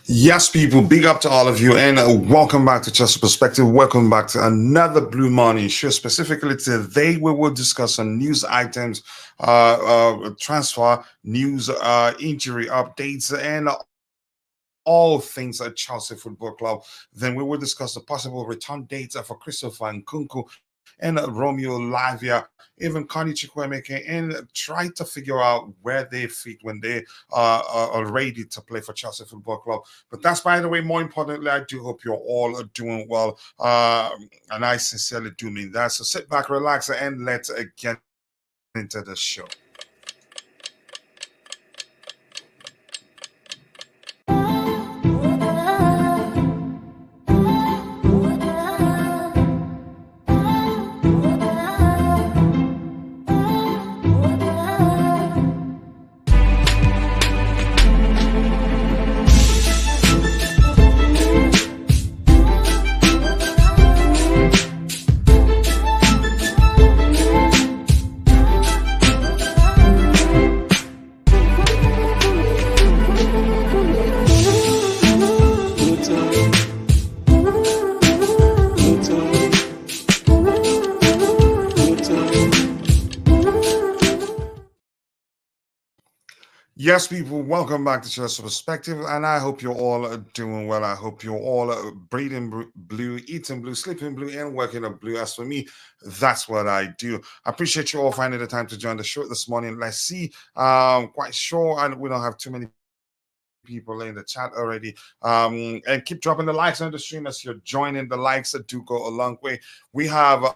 Yes, people, big up to all of you, and welcome back to Chelsea Perspective. Welcome back to another Blue Morning show. Specifically today, we will discuss some news items, transfer news, injury updates, and all things at Chelsea Football Club. Then we will discuss the possible return dates for Christopher Nkunku and Romeo Lavia, even Connie Chukwemeke, and try to figure out where they fit when they are ready to play for Chelsea Football Club. But that's, by the way, more importantly, I do hope you're all doing well. And I sincerely do mean that. So sit back, relax, and let's get into the show. Yes, people, welcome back to Chelsea Perspective, and I hope you're all doing well. I hope you're all breathing blue, eating blue, sleeping blue, and working up blue. As for me, that's what I do. I appreciate you all finding the time to join the show this morning. Let's see. Quite sure, and we don't have too many people in the chat already. And keep dropping the likes on the stream as you're joining. The likes that do go a long way. We have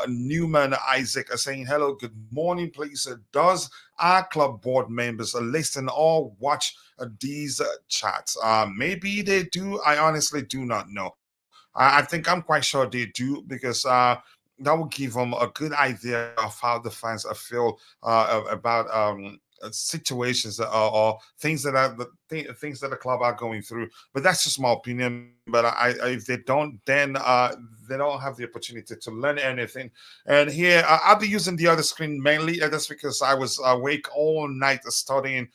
Newman Isaac saying hello, good morning, please. Does our club board members listen or watch these chats? Maybe they do. I honestly do not know. I think I'm quite sure they do because that will give them a good idea of how the fans feel about situations or things that are things that the club are going through. But that's just my opinion. But if they don't, then they don't have the opportunity to learn anything. And here I'll be using the other screen mainly. That's because I was awake all night studying,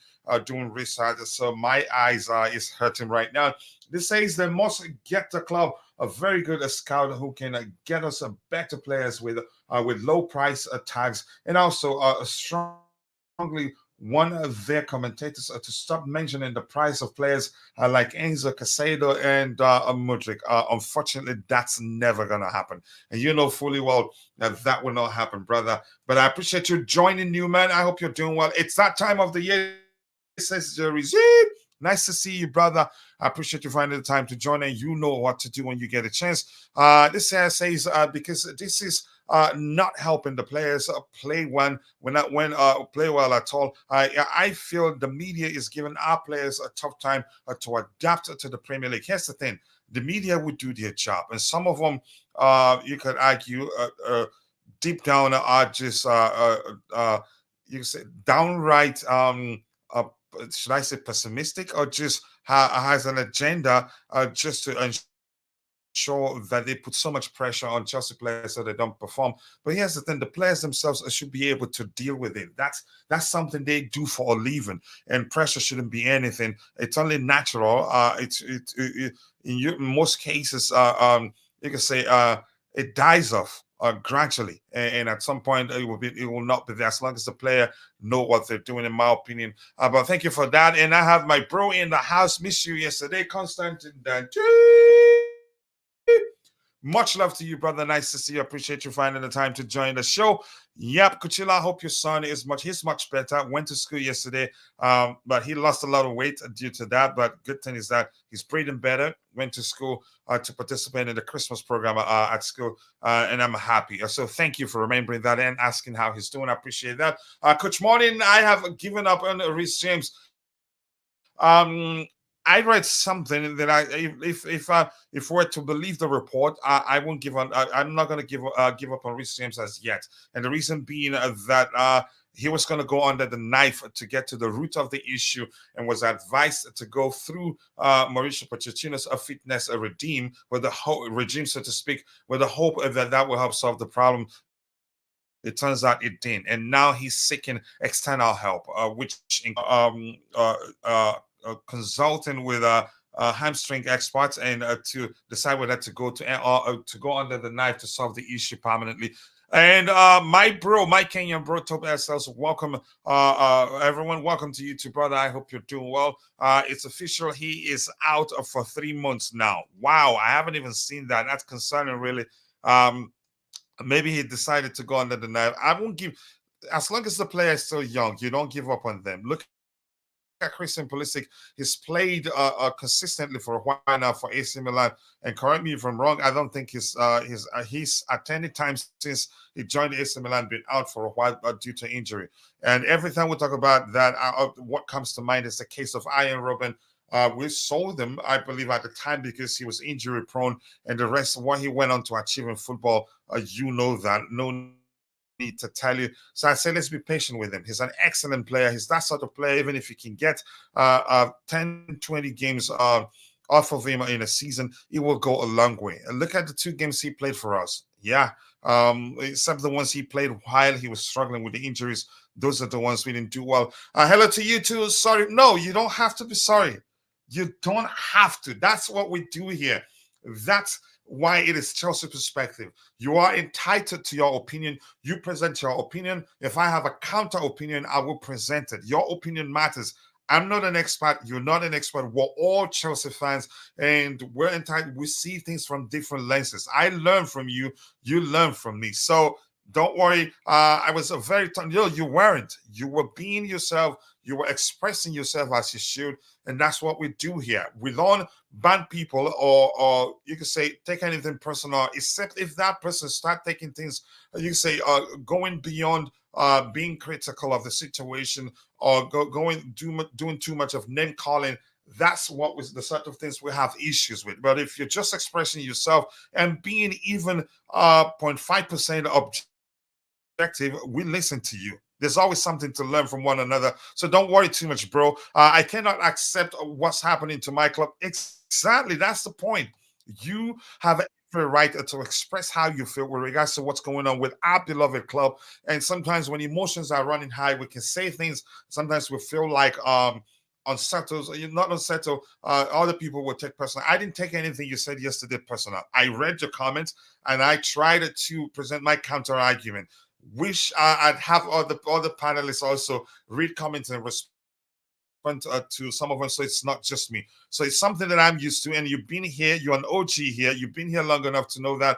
doing research. So my eyes is hurting right now. This says they must get the club a very good scout who can get us better players with low price tags, and also strongly one of their commentators to stop mentioning the price of players like Enzo Casado and Mudrik. Unfortunately, that's never gonna happen, and you know fully well that that will not happen, brother. But I appreciate you joining, Newman. I hope you're doing well. It's that time of the year, says Jerry. Nice to see you, brother. I appreciate you finding the time to join, and you know what to do when you get a chance. This here says because this is not helping the players play when play well at all. I feel the media is giving our players a tough time to adapt to the Premier League. Here's the thing: the media would do their job, and some of them, you could argue, deep down are just you could say downright should I say pessimistic, or just has an agenda just to ensure that they put so much pressure on Chelsea players so they don't perform. But here's the thing: the players themselves should be able to deal with it. That's something they do for a living, and pressure shouldn't be anything. It's only natural. In most cases, you can say it dies off gradually, and at some point it will not be there as long as the player know what they're doing, in my opinion. But thank you for that. And I have my bro in the house. Miss you yesterday, Constantine Dante. Much love to you, brother. Nice to see you. Appreciate you finding the time to join the show. Yep, Kuchila, I hope your son he's much better. Went to school yesterday, but he lost a lot of weight due to that. But good thing is that he's breathing better. Went to school to participate in the Christmas program at school, and I'm happy. So thank you for remembering that and asking how he's doing. I appreciate that. Coach Morning, I have given up on Reece James. I read something that if we're to believe the report, I won't give on. I'm not going to give up on Reece James as yet, and the reason being that he was going to go under the knife to get to the root of the issue, and was advised to go through Mauricio Pochettino's fitness redeem with the regime, so to speak, with the hope that that will help solve the problem. It turns out it didn't, and now he's seeking external help, which includes consulting with hamstring experts and to decide whether to go to go under the knife to solve the issue permanently. And my bro, my Kenyan bro, Top SLs, welcome, everyone. Welcome to you too, brother. I hope you're doing well. It's official. He is out for 3 months now. Wow, I haven't even seen that. That's concerning, really. Um, Maybe he decided to go under the knife. I won't give, as long as the player is still young, you don't give up on them. Look at Christian Pulisic. He's played consistently for a while now for AC Milan. And correct me if I'm wrong, I don't think he's at any time since he joined AC Milan been out for a while due to injury. And every time we talk about that, what comes to mind is the case of Ian Robben. We sold him, I believe, at the time because he was injury prone, and the rest of what he went on to achieve in football, you know that. No need to tell you. So I say, let's be patient with him. He's an excellent player. He's that sort of player. Even if you can get 10, 20 games off of him in a season, it will go a long way. And look at the 2 games he played for us. Yeah. Except the ones he played while he was struggling with the injuries. Those are the ones we didn't do well. Hello to you too. Sorry. No, you don't have to be sorry. You don't have to. That's what we do here. That's why it is Chelsea perspective. You are entitled to your opinion. You present your opinion. If I have a counter opinion, I will present it. Your opinion matters. I'm not an expert. You're not an expert. We're all Chelsea fans, and we're entitled. We see things from different lenses. I learn from you. You learn from me. So don't worry. I was a very you weren't. You were being yourself. You were expressing yourself as you should, and that's what we do here. We don't ban people, or you can say take anything personal, except if that person start taking things, you can say going beyond being critical of the situation, or doing too much of name calling. That's what was the sort of things we have issues with. But if you're just expressing yourself and being even 0.5% objective, we listen to you. There's always something to learn from one another. So don't worry too much, bro. I cannot accept what's happening to my club. Exactly. That's the point. You have every right to express how you feel with regards to what's going on with our beloved club. And sometimes when emotions are running high, we can say things. Sometimes we feel like unsettled. You're not unsettled. Other people will take personal. I didn't take anything you said yesterday personal. I read your comments and I tried to present my counter argument. Wish I'd have all the panelists also read comments and respond to some of them, so it's not just me. So it's something that I'm used to, and you've been here. You're an OG here. You've been here long enough to know that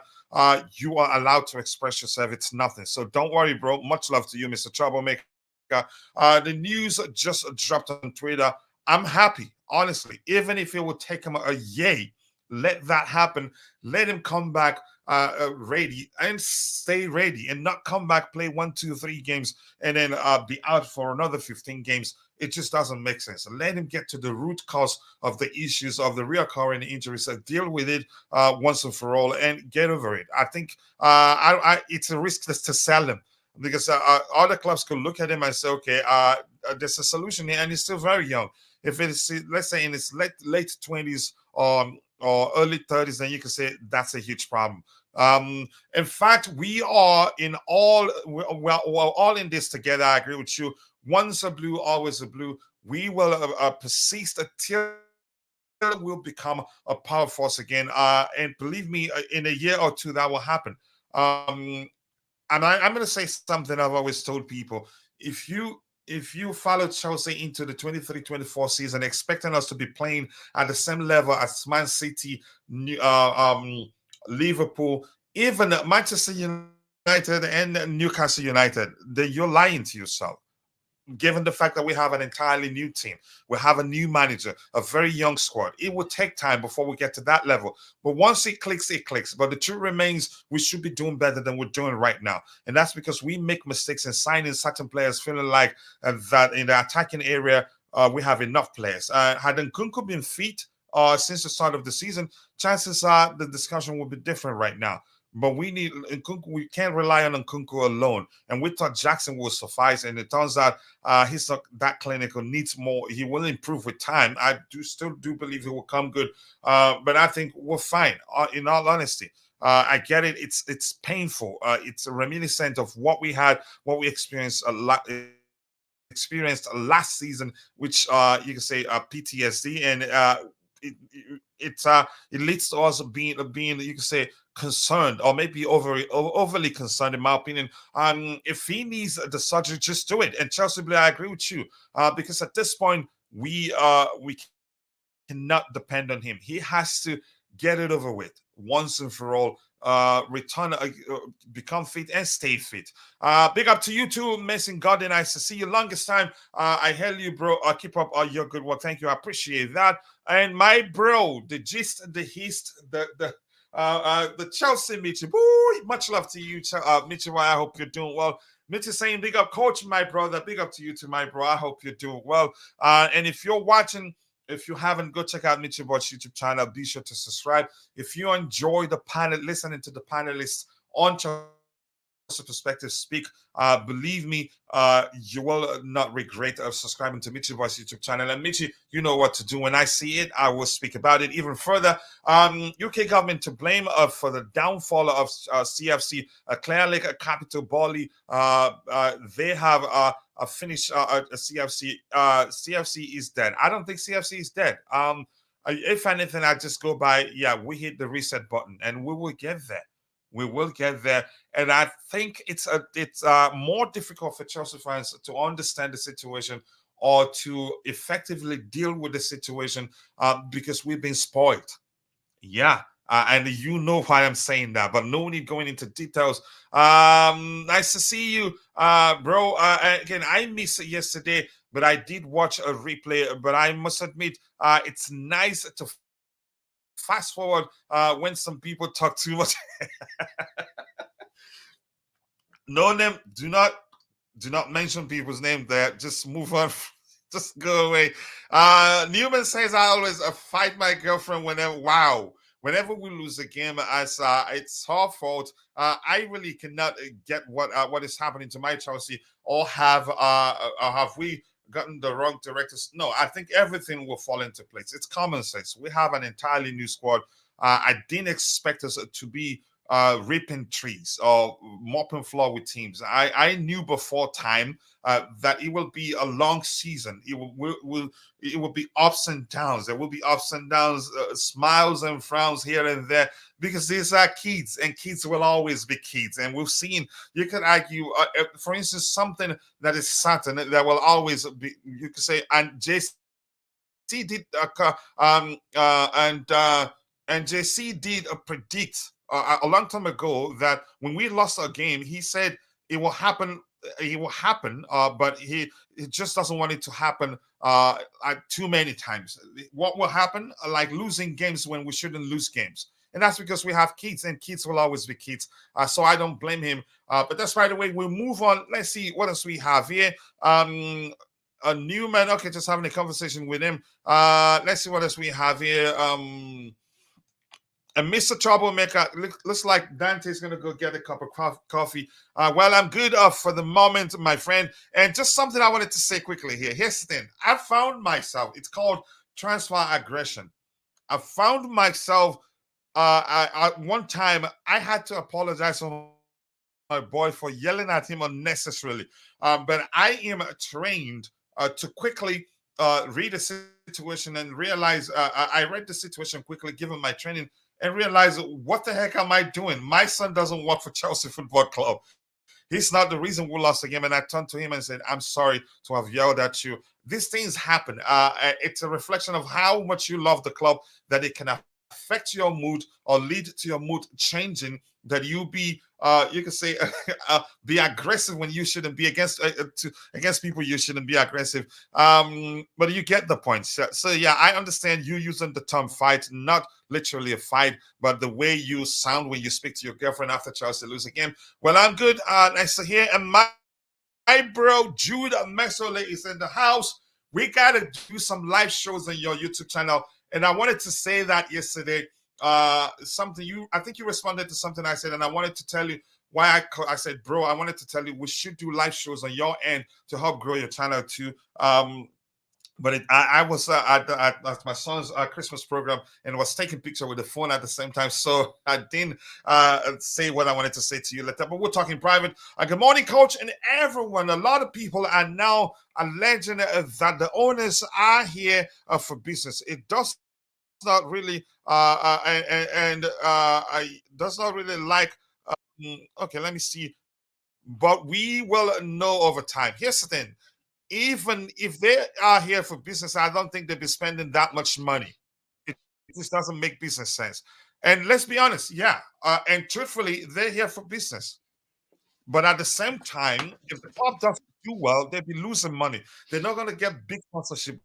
you are allowed to express yourself. It's nothing. So don't worry, bro. Much love to you, Mr. Troublemaker. The news just dropped on Twitter. I'm happy, honestly. Even if it would take him a yay, let that happen. Let him come back ready and stay ready, and not come back, play 1, 2, 3 games, and then be out for another 15 games. It just doesn't make sense. Let him get to the root cause of the issues of the reoccurring injuries, deal with it once and for all, and get over it. I think it's a risk to sell him, because other clubs could look at him and say, okay, there's a solution here, and he's still very young. If it's, let's say, in his late 20s or early 30s, then you can say that's a huge problem. In fact, we're all in this together. I agree with you. Once a blue, always a blue. We will persist until we'll become a power force again. And believe me, in a year or two, that will happen. Um, and I'm going to say something I've always told people. If you follow Chelsea into the 23-24 season, expecting us to be playing at the same level as Man City, Liverpool, even Manchester United and Newcastle United, then you're lying to yourself, given the fact that we have an entirely new team. We have a new manager, a very young squad. It will take time before we get to that level. But once it clicks, it clicks. But the truth remains, we should be doing better than we're doing right now. And that's because we make mistakes in signing certain players, feeling like that in the attacking area, we have enough players. Had Nkunku been fit since the start of the season, chances are the discussion will be different right now. But we need Nkunku. We can't rely on Nkunku alone. And we thought Jackson will suffice, and it turns out he's not that clinical. Needs more. He will improve with time. I still do believe he will come good. But I think we're fine. In all honesty, I get it. It's painful. It's reminiscent of what we had, what we experienced a lot. Experienced last season, which you can say PTSD, and it leads to us being you can say concerned, or maybe overly concerned, in my opinion. If he needs the surgery, just do it. And Chelsea, I agree with you, because at this point we cannot depend on him. He has to get it over with once and for all. Become fit and stay fit. Big up to you too, Mason Godin. Nice to see you. Longest time. I hail you, bro. Keep up your good work. Thank you. I appreciate that. And my bro, the gist, the hist, the Chelsea Mitchell. Woo, much love to you, Mitchell. I hope you're doing well. Mitchell saying, big up, coach, my brother. Big up to you too, my bro. I hope you're doing well. And if you're watching, if you haven't, go check out Mitchell Watch YouTube channel. Be sure to subscribe. If you enjoy the panel, listening to the panelists on Chelsea Perspective speak, believe me, you will not regret of subscribing to Mitchell Voice YouTube channel. And Mitchell, you know what to do. When I see it, I will speak about it even further. UK government to blame for the downfall of CFC, Clear Lake Capital Bali. They have finished CFC. CFC is dead. I don't think CFC is dead. If anything, I just go by, yeah, we hit the reset button and we will get there. We will get there, and I think it's more difficult for Chelsea fans to understand the situation or to effectively deal with the situation because we've been spoiled. Yeah, and you know why I'm saying that, but no need going into details. Nice to see you, bro. Again, I missed it yesterday, but I did watch a replay. But I must admit, it's nice to fast forward when some people talk too much. No name. Do not mention people's name there. Just move on. Just go away. Newman says I always fight my girlfriend whenever we lose a game, as it's her fault. I really cannot get what is happening to my Chelsea, or have we gotten the wrong directors? No, I think everything will fall into place. It's common sense. We have an entirely new squad. I didn't expect us to be ripping trees or mopping floor with teams. I knew before time that it will be a long season. It will be ups and downs. There will be ups and downs, smiles and frowns here and there, because these are kids, and kids will always be kids. And we've seen, you can argue, for instance, something that is certain that will always be, you could say, and JC did and JC did predict a long time ago that when we lost a game, he said it will happen. It will happen, but he just doesn't want it to happen too many times. What will happen? Like losing games when we shouldn't lose games. And that's because we have kids, and kids will always be kids. So I don't blame him. But that's right away. We'll move on. Let's see what else we have here. A Newman. Okay, just having a conversation with him. Let's see what else we have here. And Mr. Troublemaker, looks like Dante's going to go get a cup of coffee. Well, I'm good for the moment, my friend. And just something I wanted to say quickly here. Here's the thing. I found myself, it's called transfer aggression. I found myself, one time, I had to apologize to my boy for yelling at him unnecessarily. But I am trained to quickly read a situation and realize, I read the situation quickly, given my training, and realize, what the heck am I doing? My son doesn't work for Chelsea Football Club. He's not the reason we lost the game. And I turned to him and said, I'm sorry to have yelled at you. These things happen. It's a reflection of how much you love the club, that it can affect your mood or lead to your mood changing, that you be, you can say, be aggressive when you shouldn't be, against people you shouldn't be aggressive. But you get the point. So yeah, I understand you using the term fight, not literally a fight, but the way you sound when you speak to your girlfriend after Chelsea lose a game. Well, I'm good. Nice to hear. And my bro Jude Mesole is in the house. We gotta do some live shows on your YouTube channel. And I wanted to say that yesterday. I think you responded to something I said, and I wanted to tell you why I said, bro, I wanted to tell you we should do live shows on your end to help grow your channel too. But I was at my son's Christmas program and was taking picture with the phone at the same time, so I didn't say what I wanted to say to you later. But we're talking private. Good morning, coach, and everyone. A lot of people are now alleging that the owners are here for business. It does not really does not really like. Okay, let me see. But we will know over time. Here's the thing: even if they are here for business, I don't think they'll be spending that much money. It just doesn't make business sense. And let's be honest, yeah. And truthfully, they're here for business. But at the same time, if the club doesn't do well, they'll be losing money. They're not going to get big sponsorship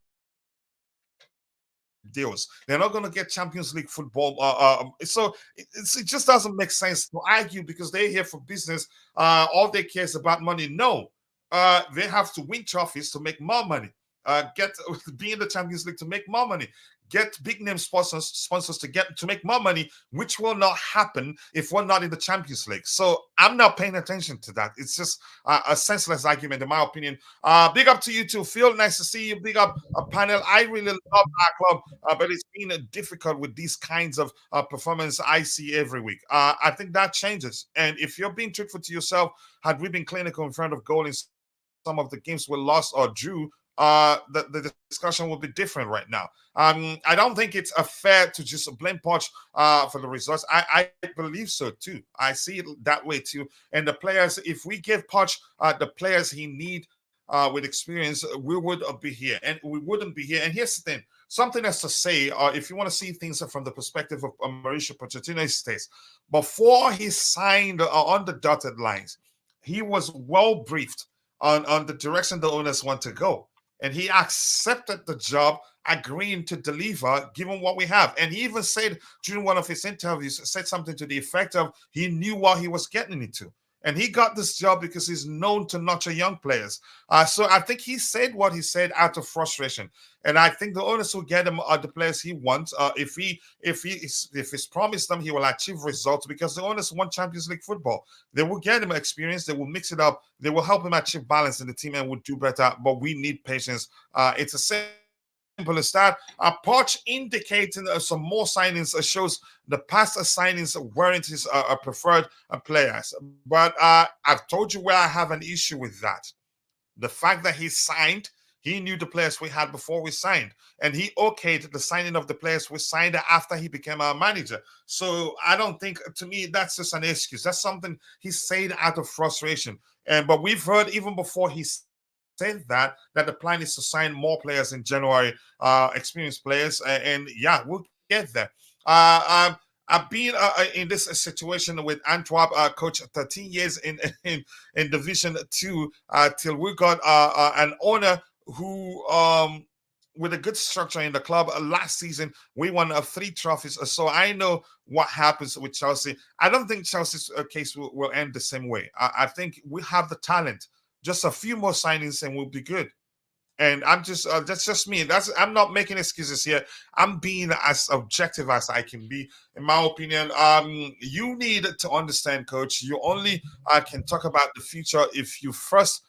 deals. They're not going to get Champions League football. So it just doesn't make sense to argue because they're here for business. All they care is about money. No, they have to win trophies to make more money. Get be in the Champions League to make more money. Get big name sponsors to make more money, which will not happen if we're not in the Champions League. So I'm not paying attention to that. It's just a senseless argument, in my opinion. Big up to you too, Phil. Nice to see you. Big up, panel. I really love our club, but it's been difficult with these kinds of performance I see every week. I think that changes. And if you're being truthful to yourself, had we been clinical in front of goal in some of the games we lost or drew, the discussion would be different right now. I don't think it's fair to just blame Poch for the results. I believe so too. I see it that way too. And the players, if we give Poch the players he need with experience, we would be here, and we wouldn't be here. And here's the thing: something else to say. If you want to see things from the perspective of Mauricio Pochettino, states before he signed on the dotted lines, he was well briefed on the direction the owners want to go. And he accepted the job, agreeing to deliver given what we have. And he even said during one of his interviews, said something to the effect of he knew what he was getting into. And he got this job because he's known to nurture young players. So I think he said what he said out of frustration. And I think the owners will get him the players he wants. If he's promised them, he will achieve results because the owners want Champions League football. They will get him experience. They will mix it up. They will help him achieve balance in the team and will do better. But we need patience. It's a simple as that. Poch indicating some more signings shows the past signings weren't his preferred players. But I've told you where I have an issue with that. The fact that he signed, he knew the players we had before we signed, and he okayed the signing of the players we signed after he became our manager. So I don't think, to me, that's just an excuse. That's something he said out of frustration. But we've heard even before he said that the plan is to sign more players in January, experienced players, and yeah, we'll get there. I've been in this situation with Antwerp, coach 13 years in Division 2 till we got an owner who with a good structure in the club. Last season, we won 3 trophies. So I know what happens with Chelsea. I don't think Chelsea's case will end the same way. I think we have the talent. Just a few more signings and we'll be good. And I'm just that's just me. I'm not making excuses here. I'm being as objective as I can be, in my opinion. You need to understand, coach. You only can talk about the future if your first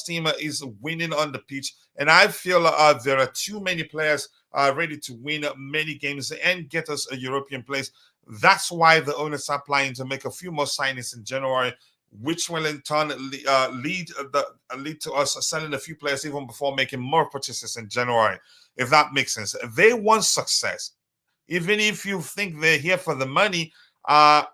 team is winning on the pitch. And I feel there are too many players ready to win many games and get us a European place. That's why the owners are planning to make a few more signings in January, which will in turn lead to us selling a few players even before making more purchases in January, if that makes sense. They want success. Even if you think they're here for the money,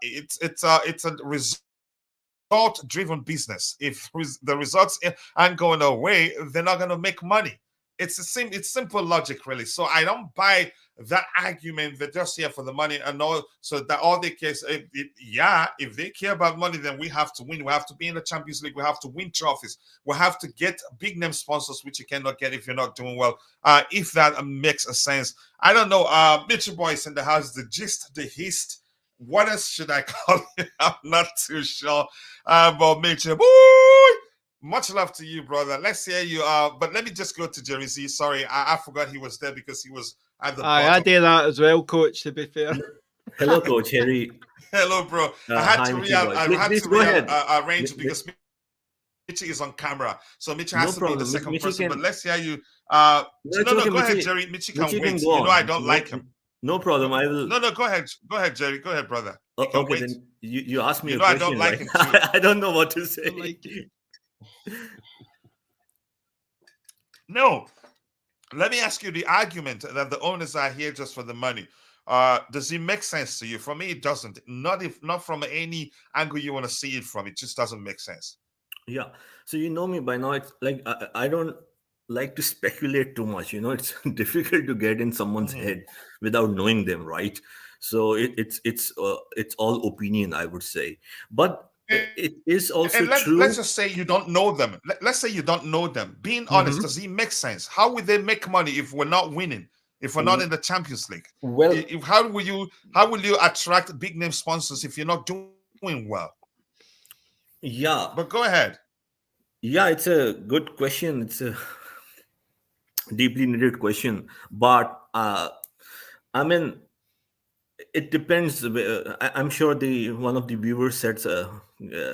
it's a result-driven business. If the results aren't going away, they're not going to make money. It's simple logic, really. So I don't buy that argument. They're just here for the money and all. So that all they care is, if they care about money, then we have to win. We have to be in the Champions League. We have to win trophies. We have to get big name sponsors, which you cannot get if you're not doing well. If that makes a sense, I don't know. Mitchell Boyce in the house, the gist, the hist. What else should I call it? I'm not too sure. But Mitchell, boy. Much love to you, brother. Let's hear you. But let me just go to Jerry Z. Sorry, I forgot he was there because he was at the bottom. I did that as well, coach, to be fair. Hello, Coach Harry. Hello, bro. I had to arrange because Mitchie is on camera. So Mitchie has to be the second person. But let's hear you. No, go ahead, Jerry. Mitchie can wait. You know I don't like him. No problem. I will. No, go ahead. Go ahead, Jerry. Go ahead, brother. Okay, then you asked me a question. I don't like him too. I don't know what to say. No, let me ask you the argument that the owners are here just for the money. Does it make sense to you? For me, it doesn't. Not from any angle you want to see it from. It just doesn't make sense. Yeah. So you know me by now. It's like I don't like to speculate too much. It's difficult to get in someone's Mm-hmm. head without knowing them, right? So it's all opinion, I would say. But it is also And let's true. just say you don't know them. Let's say you don't know them. Being honest, Mhm. does it make sense? How would they make money if we're not winning? If we're not in the Champions League? Well, How will you attract big name sponsors if you're not doing well? yeah, But go ahead. yeah, it's a good question. It's a deeply needed question. But I mean, it depends. I'm sure the one of the viewers said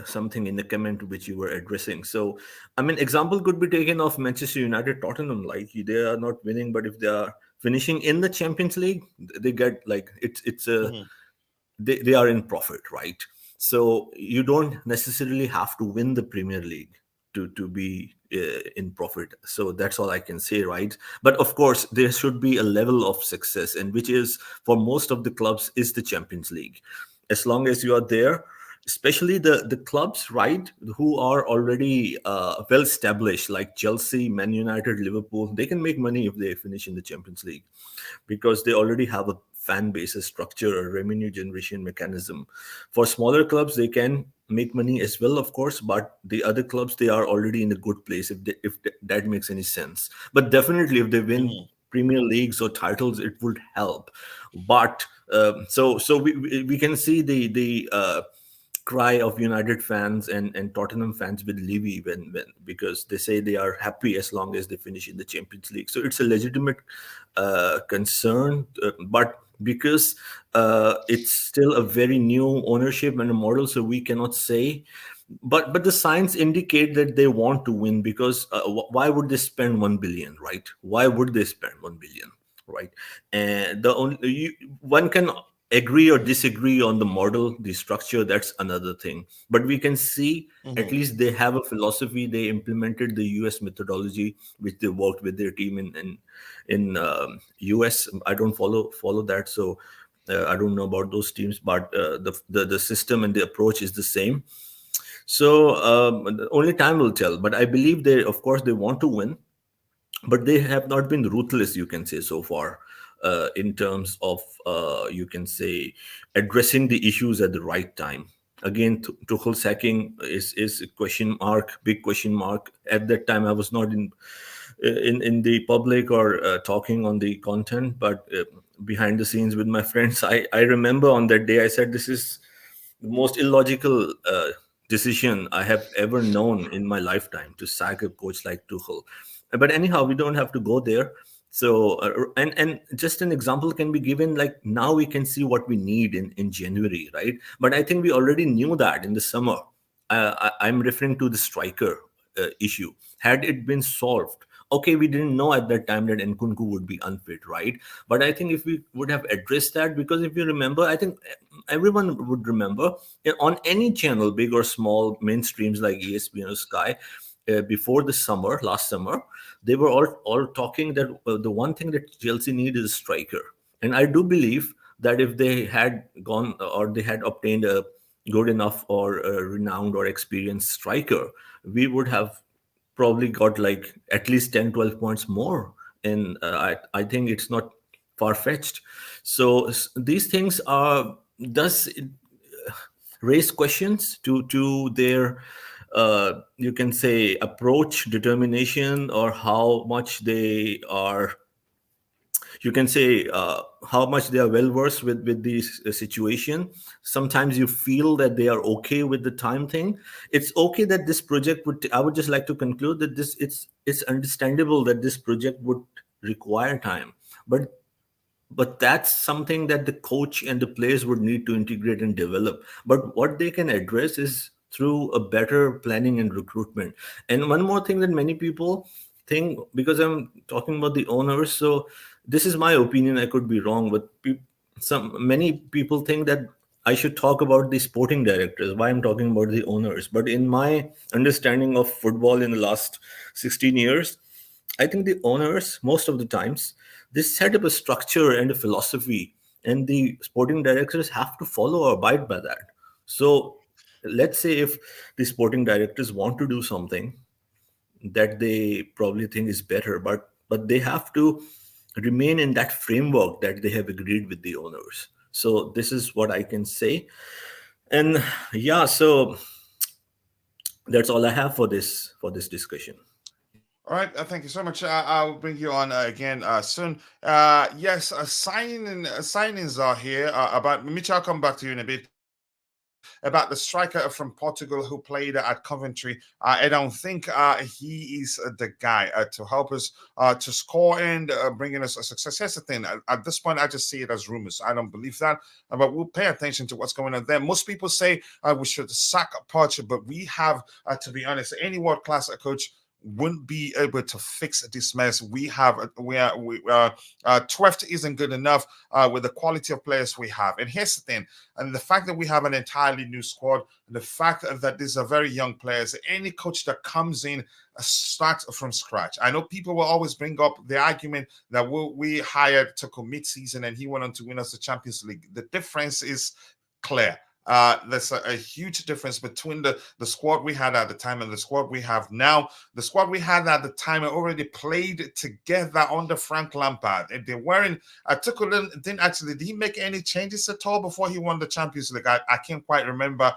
something in the comment which you were addressing. So, I mean, example could be taken of Manchester United, Tottenham. Like they are not winning, but if they are finishing in the Champions League, they get like it's a Mhm. they are in profit, right? So you don't necessarily have to win the Premier League to be in profit. So that's all I can say, right? But of course there should be a level of success, and which is for most of the clubs is the Champions League. As long as you are there, especially the clubs, right, who are already well established, like Chelsea, Man United, Liverpool, they can make money if they finish in the Champions League because they already have a fan base, a structure, a revenue generation mechanism. For smaller clubs, they can make money as well, of course, but the other clubs, they are already in a good place, if that makes any sense. But definitely, if they win Mhm. Premier Leagues or titles, it would help. But so we can see the cry of United fans and Tottenham fans with Levy when because they say they are happy as long as they finish in the Champions League. So it's a legitimate concern, but because it's still a very new ownership and a model, so we cannot say. But the signs indicate that they want to win because why would they spend 1 billion, right? Why would they spend 1 billion, right? And one can agree or disagree on the model, the structure, that's another thing. But we can see at Mhm. least they have a philosophy. They implemented the US methodology, which they worked with their team in US. I don't follow that, so I don't know about those teams, but the system and the approach is the same. So only time will tell. But I believe they, of course, they want to win, but they have not been ruthless, you can say, so far, in terms of you can say addressing the issues at the right time. Again, Tuchel sacking is a question mark, big question mark. At that time, I was not in the public or talking on the content, but behind the scenes with my friends, I remember on that day I said this is the most illogical decision I have ever known in my lifetime, to sack a coach like Tuchel. But anyhow, we don't have to go there. So and just an example can be given, like now we can see what we need in January, right? But I think we already knew that in the summer. I'm referring to the striker issue. Had it been solved, okay, we didn't know at that time that Nkunku would be unfit, right? But I think if we would have addressed that, because if you remember, I think everyone would remember, on any channel, big or small, mainstreams like ESPN or Sky, before the summer, last summer, they were all talking that the one thing that Chelsea need is a striker. And I do believe that if they had gone or they had obtained a good enough or a renowned or experienced striker, we would have probably got like at least 10, 12 points more. And I think it's not far fetched. So these things are does raise questions to their you can say approach, determination, or how much they are, you can say how much they are well versed with this situation. Sometimes you feel that they are okay with the time thing. It's okay that this project would, I would just like to conclude that this it's understandable that this project would require time, but that's something that the coach and the players would need to integrate and develop. But what they can address is through a better planning and recruitment. And one more thing that many people think, because I'm talking about the owners, so this is my opinion, I could be wrong, but some many people think that I should talk about the sporting directors, why I'm talking about the owners. But in my understanding of football in the last 16 years, I think the owners, most of the times, they set up a structure and a philosophy, and the sporting directors have to follow or abide by that. So, let's say if the sporting directors want to do something that they probably think is better, but they have to remain in that framework that they have agreed with the owners. So this is what I can say. And yeah, so that's all I have for this discussion. All right, thank you so much. I'll bring you on again soon. Yes, signings are here. About Mitch, I'll come back to you in a bit. About the striker from Portugal who played at Coventry, I don't think he is the guy to help us to score and bringing us a success. Here's the thing: at this point, I just see it as rumors. I don't believe that, but we'll pay attention to what's going on there. Most people say we should sack Poch, but we have, to be honest, any world-class coach wouldn't be able to fix this mess. We have, 12th isn't good enough with the quality of players we have. And here's the thing, and the fact that we have an entirely new squad, the fact that these are very young players, any coach that comes in starts from scratch. I know people will always bring up the argument that we hired to commit season and he went on to win us the Champions League. The difference is clear. There's a huge difference between the squad we had at the time and the squad we have now. The squad we had at the time already played together under Frank Lampard, and they weren't. Tuchel did he make any changes at all before he won the Champions League? I can't quite remember.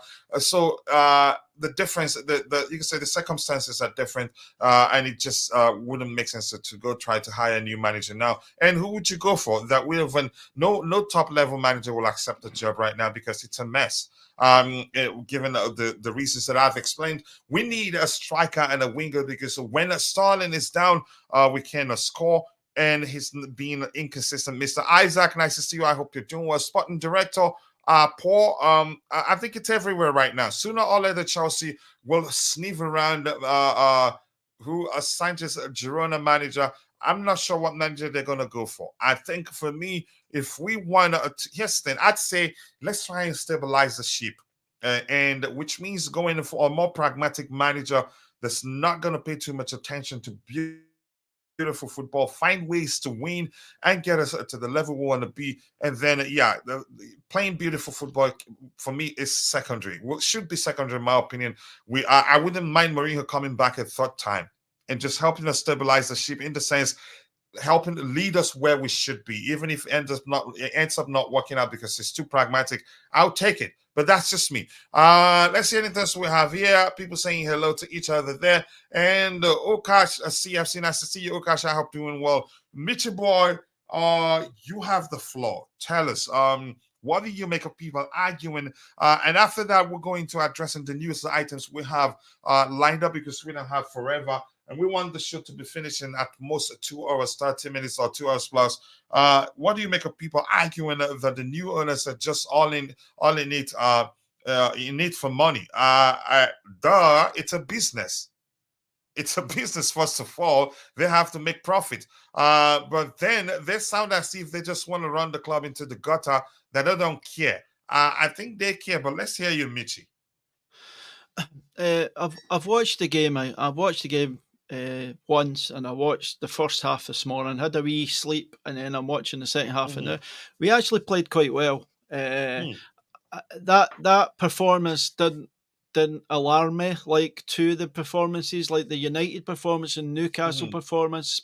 The difference, you can say the circumstances are different, and it just wouldn't make sense to go try to hire a new manager now. And who would you go for? That will have no top level manager will accept the job right now because it's a mess. Given the reasons that I've explained, we need a striker and a winger because when Sterling is down, we cannot score. And he's been inconsistent. Mr. Isaac, nice to see you. I hope you're doing well. Sporting director, Paul, I think it's everywhere right now. Sooner or later, Chelsea will sniff around Sanchez Girona manager. I'm not sure what manager they're going to go for. I think for me, if we want to, here's the thing, I'd say let's try and stabilize the ship. And which means going for a more pragmatic manager that's not going to pay too much attention to beautiful football, find ways to win and get us to the level we want to be. And then, playing beautiful football for me is secondary. Well, should be secondary in my opinion. I wouldn't mind Mourinho coming back a third time and just helping us stabilize the ship in the sense helping to lead us where we should be, even if it ends up not working out because it's too pragmatic. I'll take it, but that's just me. Let's see anything else we have here. People saying hello to each other there. And Okash, CFC, nice to see you, Okash. I hope you're doing well. Mitchell boy, you have the floor. Tell us, what do you make of people arguing? And after that, we're going to addressing the news items we have lined up because we don't have forever. And we want the show to be finishing at most 2 hours, 30 minutes or 2 hours plus. What do you make of people arguing that the new owners are just all in it for money? It's a business. It's a business, first of all. They have to make profit. But then they sound as if they just want to run the club into the gutter, that they don't care. I think they care, but let's hear you, Michi. I've watched the game. I've watched the game once, and I watched the first half this morning. Had a wee sleep, and then I'm watching the second half. And now we actually played quite well. That performance didn't alarm me like to the performances, like the United performance and Newcastle performance.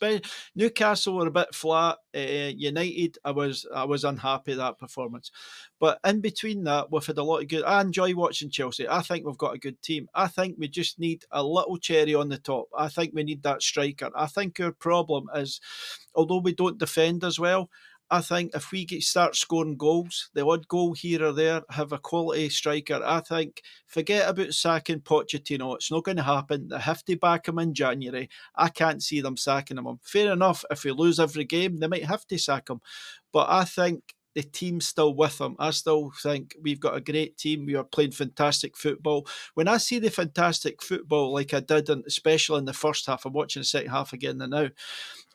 Newcastle were a bit flat. United, I was unhappy with that performance. But in between that, we've had a lot of good. I enjoy watching Chelsea. I think we've got a good team. I think we just need a little cherry on the top. I think we need that striker. I think our problem is, although we don't defend as well, I think if we start scoring goals, the odd goal here or there, have a quality striker, I think, forget about sacking Pochettino. It's not going to happen. They have to back him in January. I can't see them sacking him. Fair enough, if we lose every game, they might have to sack him. But I think the team's still with him. I still think we've got a great team. We are playing fantastic football. When I see the fantastic football like I did, especially in the first half, I'm watching the second half again now.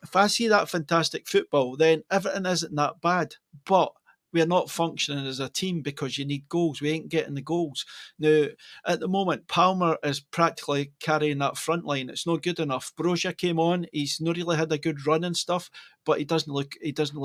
If I see that fantastic football, then everything isn't that bad. But we're not functioning as a team because you need goals. We ain't getting the goals. Now, at the moment, Palmer is practically carrying that front line. It's not good enough. Brozier came on. He's not really had a good run and stuff, but he doesn't look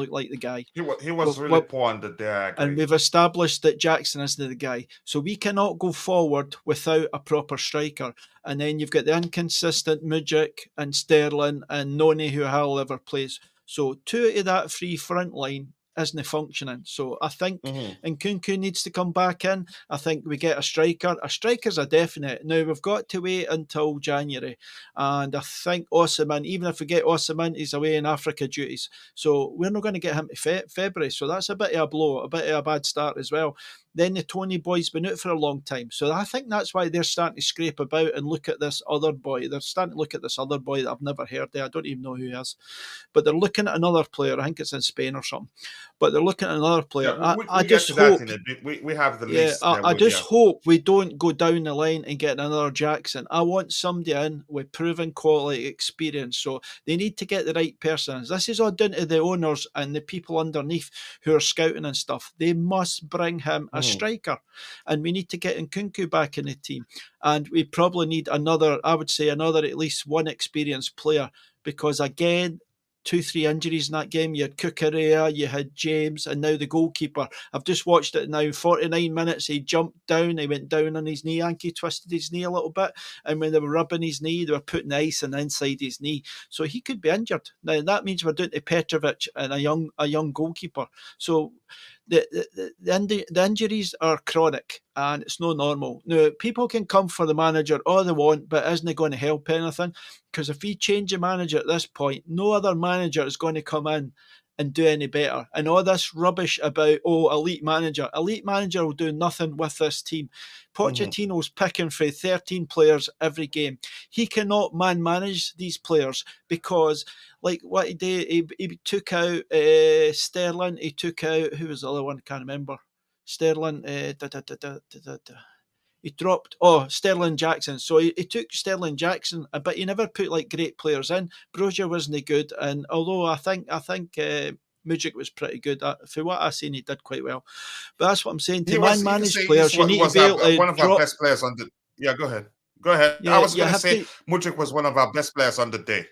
like the guy. He was really poor on the day, I agree. And we've established that Jackson isn't the guy. So we cannot go forward without a proper striker. And then you've got the inconsistent Mudryk and Sterling and Noni, who however plays. So two out of that free front line isn't functioning. So I think Nkunku needs to come back in. I think we get a striker. A striker's a definite. Now, we've got to wait until January. And I think Osimhen, even if we get Osimhen, he's away in Africa duties. So we're not going to get him to February. So that's a bit of a blow, a bit of a bad start as well. Then the Toney boy's been out for a long time. So I think that's why they're starting to scrape about and look at this other boy. They're starting to look at this other boy that I've never heard of. I don't even know who he is. But they're looking at another player. I think it's in Spain or something. But they're looking at another player. Yeah, I just hope... we have the list. I just hope we don't go down the line and get another Jackson. I want somebody in with proven quality experience. So they need to get the right person. This is all down to the owners and the people underneath who are scouting and stuff. They must bring him a striker. And we need to get Nkunku back in the team. And we probably need another at least one experienced player. Because again, 2-3 injuries in that game. You had Cucurella, you had James, and now the goalkeeper. I've just watched it now. 49 minutes, he jumped down. He went down on his knee. He twisted his knee a little bit. And when they were rubbing his knee, they were putting ice on the inside his knee. So he could be injured. Now, that means we're down to Petrovic and a young goalkeeper. So the injuries are chronic and it's no normal. Now, people can come for the manager all they want, but isn't it going to help anything? Because if we change the manager at this point, no other manager is going to come in and do any better. And all this rubbish about, elite manager will do nothing with this team. Pochettino's picking for 13 players every game. He cannot manage these players because, like what he did, he took out Sterling, he took out, who was the other one? I can't remember. Sterling, he dropped Sterling Jackson. So he took Sterling Jackson, but he never put like great players in. Brozier wasn't good, and although I think Mudryk was pretty good. For what I've seen, he did quite well. But that's what I'm saying. To manage players, you need to be able to one of our best players on the. Yeah, go ahead. Yeah, I was going to say Mudryk was one of our best players on the day.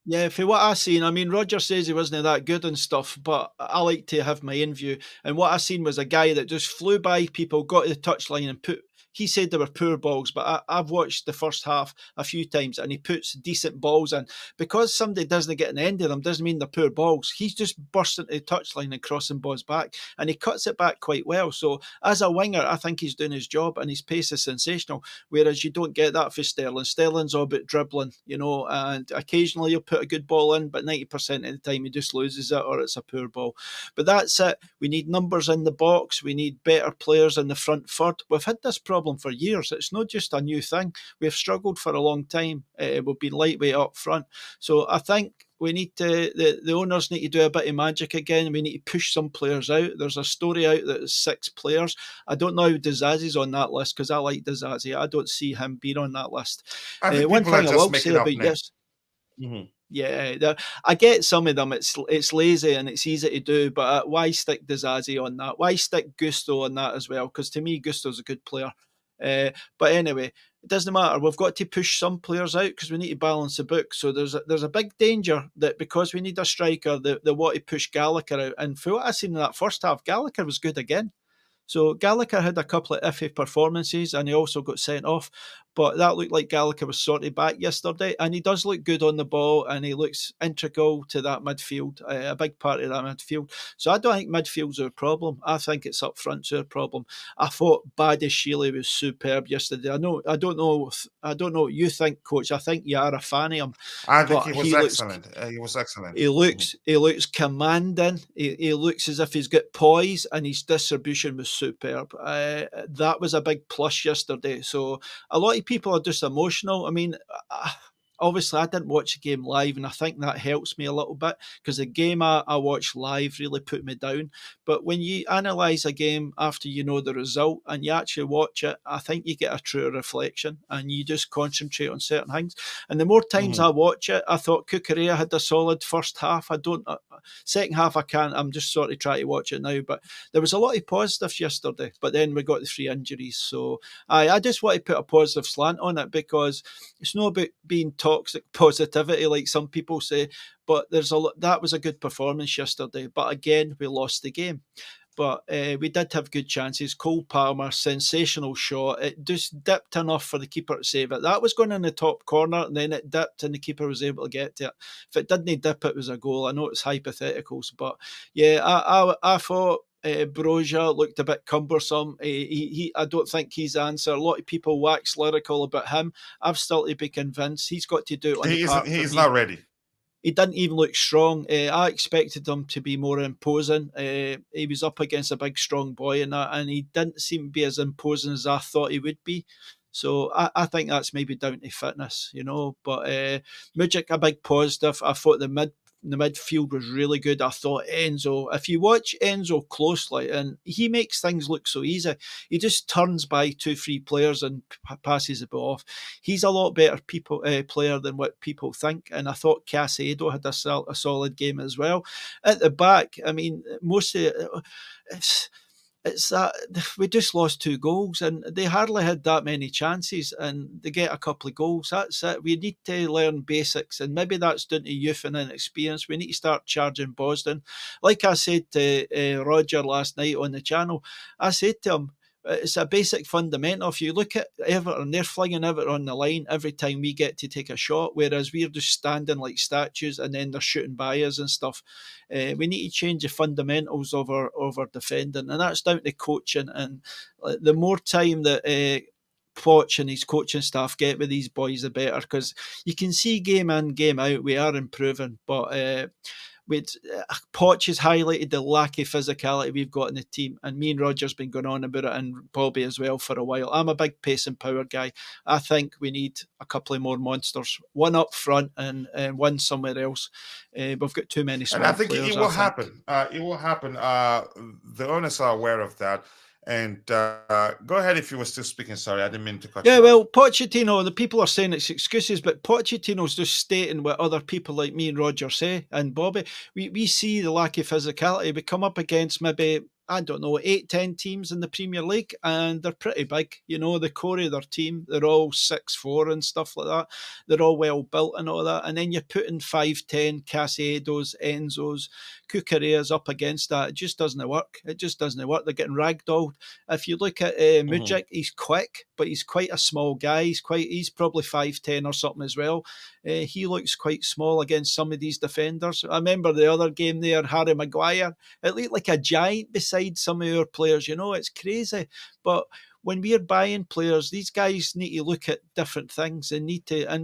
Yeah, for what I've seen, I mean, Roger says he wasn't that good and stuff, but I like to have my own view. And what I seen was a guy that just flew by people, got to the touchline and he said they were poor balls, but I've watched the first half a few times and he puts decent balls in. Because somebody doesn't get an end of them doesn't mean they're poor balls. He's just bursting to the touchline and crossing balls back, and he cuts it back quite well. So as a winger, I think he's doing his job and his pace is sensational, whereas you don't get that for Sterling. Sterling's all about dribbling, and occasionally he'll put a good ball in, but 90% of the time he just loses it or it's a poor ball. But that's it. We need numbers in the box. We need better players in the front third. We've had this problem for years. It's not just a new thing. We've struggled for a long time. We've been lightweight up front. So I think we need to, the owners need to do a bit of magic again. We need to push some players out. There's a story out that is 6 players. I don't know how Dizazi's on that list because I like Dizazi. I don't see him being on that list. One thing I will say about this. Yeah, I get some of them. It's lazy and it's easy to do, but why stick Dizazi on that? Why stick Gusto on that as well? Because to me, Gusto's a good player. But anyway, it doesn't matter. We've got to push some players out because we need to balance the book. So there's a big danger that because we need a striker, they want to push Gallagher out. And for what I've seen in that first half, Gallagher was good again. So Gallagher had a couple of iffy performances and he also got sent off. But that looked like Gallagher was sorted back yesterday. And he does look good on the ball and he looks integral to that midfield, a big part of that midfield. So I don't think midfield's our problem. I think it's up front's our problem. I thought Badiashile was superb yesterday. I don't know what you think, Coach. I think you are a fan of him. I think he was excellent. He was excellent. He looks commanding. He looks as if he's got poise and his distribution was superb. That was a big plus yesterday. So a lot of people are just emotional. I mean, obviously I didn't watch the game live, and I think that helps me a little bit, because the game I watched live really put me down. But when you analyse a game after you know the result and you actually watch it, I think you get a truer reflection and you just concentrate on certain things. And the more times I watch it, I thought Cucurella had a solid first half. I don't, second half I can't. I'm just sort of trying to watch it now. But there was a lot of positives yesterday. But then we got the 3 injuries, so I just want to put a positive slant on it, because it's not about being toxic positivity like some people say, but there's a lot. That was a good performance yesterday, but again we lost the game. But we did have good chances. Cole Palmer, sensational shot. It just dipped enough for the keeper to save it. That was going in the top corner, and then it dipped, and the keeper was able to get to it. If it didn't dip, it was a goal. I know it's hypotheticals, but yeah, I thought Broja looked a bit cumbersome. I don't think he's the answer. A lot of people wax lyrical about him. I've still to be convinced he's got to do it on the park. He's not ready. He didn't even look strong. I expected him to be more imposing. He was up against a big, strong boy, and he didn't seem to be as imposing as I thought he would be. So I think that's maybe down to fitness, you know. But Mudryk, a big positive. I thought the midfield was really good. I thought Enzo, if you watch Enzo closely, and he makes things look so easy. He just turns by 2-3 players and passes the ball off. He's a lot better player than what people think. And I thought Casado had a solid game as well. At the back, I mean, mostly it's that we just lost 2 goals, and they hardly had that many chances, and they get a couple of goals. That's it. We need to learn basics, and maybe that's down to youth and inexperience. We need to start charging Boston. Like I said to Roger last night on the channel, I said to him, it's a basic fundamental. If you look at Everton, they're flinging Everton on the line every time we get to take a shot, whereas we're just standing like statues and then they're shooting by us and stuff. We need to change the fundamentals of our defending, and that's down to coaching. And the more time that Poch and his coaching staff get with these boys, the better, because you can see game in, game out, we are improving. But Poch has highlighted the lack of physicality we've got in the team, and me and Roger's been going on about it, and Bobby as well, for a while. I'm a big pace and power guy. I think we need a couple of more monsters, one up front and one somewhere else. We've got too many small players. And I think it will happen. It will happen. The owners are aware of that. And go ahead if you were still speaking. Sorry, I didn't mean to cut you off. Well, Pochettino, the people are saying it's excuses, but Pochettino's just stating what other people like me and Roger say, and Bobby. We see the lack of physicality. We come up against maybe, I don't know, 8-10 teams in the Premier League, and they're pretty big. You know, the core of their team, they're all 6'4" and stuff like that. They're all well built and all that. And then you're putting 5'10" Casados, Enzos, Cucurella's up against that. It just doesn't work. It just doesn't work. They're getting ragdolled. If you look at Mudryk, he's quick, but he's quite a small guy. He's probably 5'10" or something as well. He looks quite small against some of these defenders. I remember the other game there, Harry Maguire. It looked like a giant beside some of our players. You know, it's crazy. But when we're buying players, these guys need to look at different things and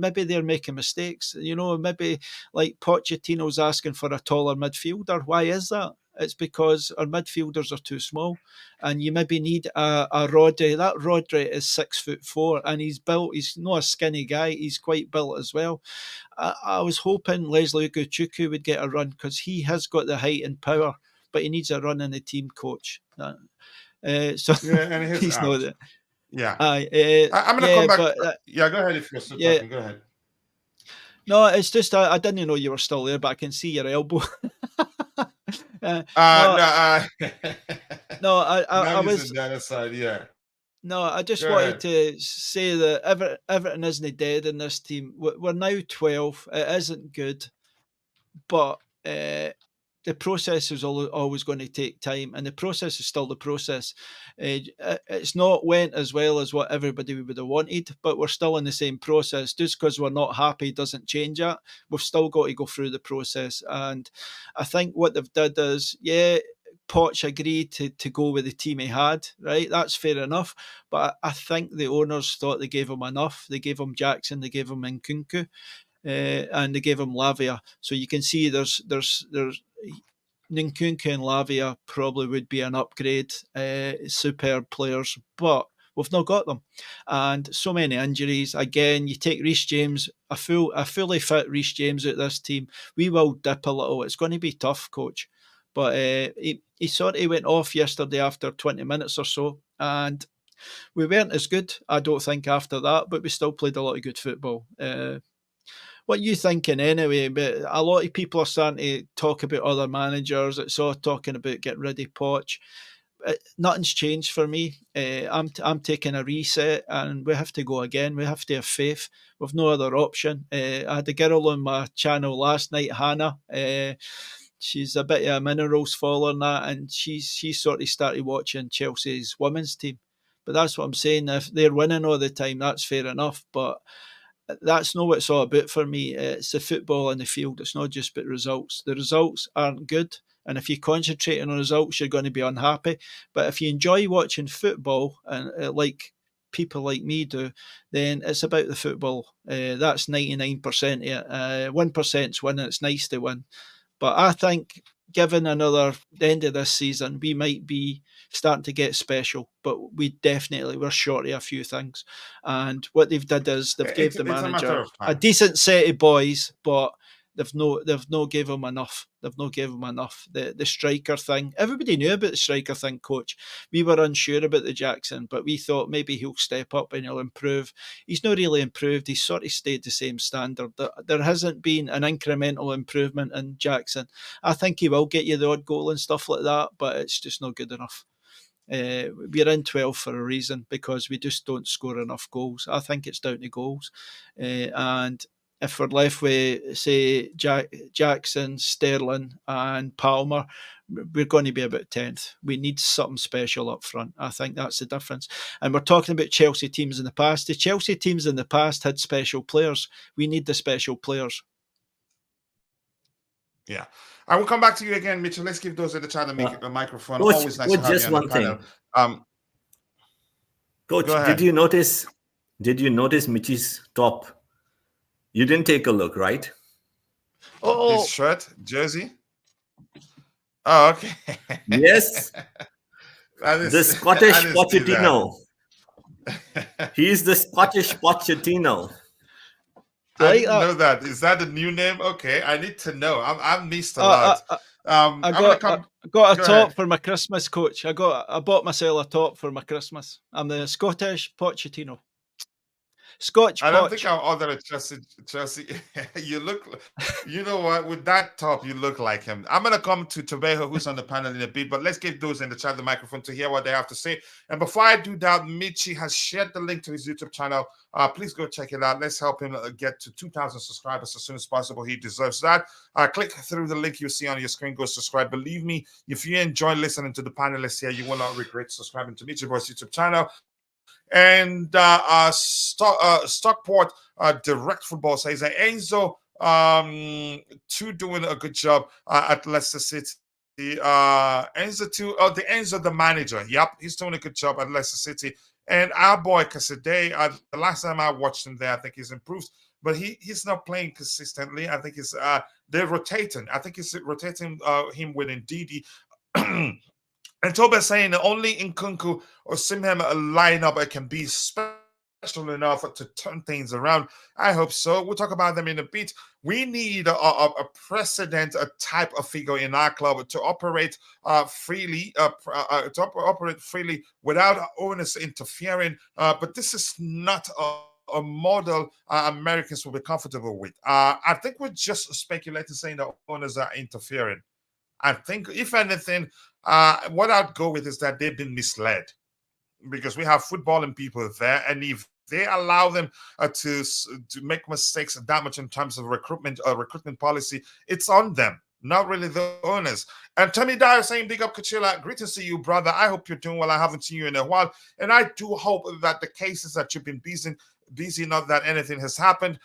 maybe they're making mistakes. You know, maybe like Pochettino's asking for a taller midfielder. Why is that? It's because our midfielders are too small, and you maybe need a Rodri. That Rodri is 6'4", and he's built. He's not a skinny guy. He's quite built as well. I was hoping Leslie Ugochukwu would get a run, because he has got the height and power, but he needs a run in the team, coach. So Yeah, and he's out. not it. Yeah. I'm going to come back. But, go ahead if you're still talking. Go ahead. No, it's just I didn't know you were still there, but I can see your elbow. I was on the other side. Yeah. No, I just wanted to say that Everton isn't dead in this team. We're now 12. It isn't good, but the process is always going to take time, and the process is still the process. It's not went as well as what everybody would have wanted, but we're still in the same process. Just because we're not happy doesn't change that. We've still got to go through the process, and I think what they've done is, Poch agreed to go with the team he had, right? That's fair enough, but I think the owners thought they gave him enough. They gave him Jackson, they gave him Nkunku, and they gave him Lavia. So you can see there's Nkunku and Lavia probably would be an upgrade, superb players, but We've not got them. And so many injuries. Again, you take Reece James, a fully fit Reece James at this team, we will dip a little. It's going to be tough, coach. But he sort of went off yesterday after 20 minutes or so. And we weren't as good, I don't think, after that, but we still played a lot of good football. What are you thinking anyway? But a lot of people are starting to talk about other managers. It's all talking about getting rid of Poch. Nothing's changed for me. I'm taking a reset, and we have to go again. We have to have faith. We've no other option. I had a girl on my channel last night, Hannah. She's a bit of a minerals follower and that, and she sort of started watching Chelsea's women's team. But that's what I'm saying. If they're winning all the time, that's fair enough. But that's not what it's all about for me. It's the football on the field. It's not just about results. The results aren't good. And if you concentrate on results, you're going to be unhappy. But if you enjoy watching football, and like people like me do, then it's about the football. That's 99% of it. 1%'s winning. It's nice to win. But I think given the end of this season, we might be starting to get special, but we're short of a few things. And what they've did is they've gave the manager a decent set of boys, but they've not gave him enough. They've not gave him enough. The striker thing, everybody knew about the striker thing, coach. We were unsure about the Jackson, but we thought maybe he'll step up and he'll improve. He's not really improved. He's sort of stayed the same standard. There hasn't been an incremental improvement in Jackson. I think he will get you the odd goal and stuff like that, but it's just not good enough. We're in 12 for a reason, because we just don't score enough goals. I think it's down to goals. And if we're left with, say, Jackson, Sterling and Palmer, we're going to be about 10th. We need something special up front. I think that's the difference. And we're talking about Chelsea teams in the past. The Chelsea teams in the past had special players. We need the special players. Yeah. I will come back to you again, Mitchell. Let's give those in the chat a microphone. Coach, always nice to have just you on the one panel. thing. Coach, did you notice Mitchie's top? You didn't take a look, right? His shirt, jersey. Oh, okay. Yes. The Scottish Pochettino. He's the Scottish Pochettino. I didn't know that. Is that the new name? Okay, I need to know. I've missed a lot. I got a top for my Christmas, coach. I bought myself a top for my Christmas. I'm the Scottish Pochettino. Scotch. I don't think I'll order a Chelsea. You know what? With that top, you look like him. I'm going to come to Tobeho, who's on the panel in a bit, but let's give those in the chat the microphone to hear what they have to say. And before I do that, Michi has shared the link to his YouTube channel. Please go check it out. Let's help him get to 2,000 subscribers as soon as possible. He deserves that. Click through the link you see on your screen. Go subscribe. Believe me, if you enjoy listening to the panelists here, you will not regret subscribing to Michi Boy's YouTube channel. And Stockport Direct Football says that Enzo too doing a good job at Leicester City. Enzo the manager. Yep, he's doing a good job at Leicester City. And our boy Casadei, the last time I watched him there, I think he's improved, but he's not playing consistently. I think they're rotating. I think he's rotating him with Ndidi. And Toba saying that only Nkunku or Osimhen lineup can be special enough to turn things around. I hope so. We'll talk about them in a bit. We need a precedent, a type of figure in our club to operate freely, without owners interfering. But this is not a model Americans will be comfortable with. I think we're just speculating, saying that owners are interfering. I think, if anything, what I'd go with is that they've been misled, because we have footballing people there, and if they allow them to make mistakes that much in terms of recruitment policy, it's on them, not really the owners. And Tommy Dyer saying, big up Kachila, great to see you, brother. I hope you're doing well. I haven't seen you in a while, and I do hope that the cases that you've been busy, not that anything has happened.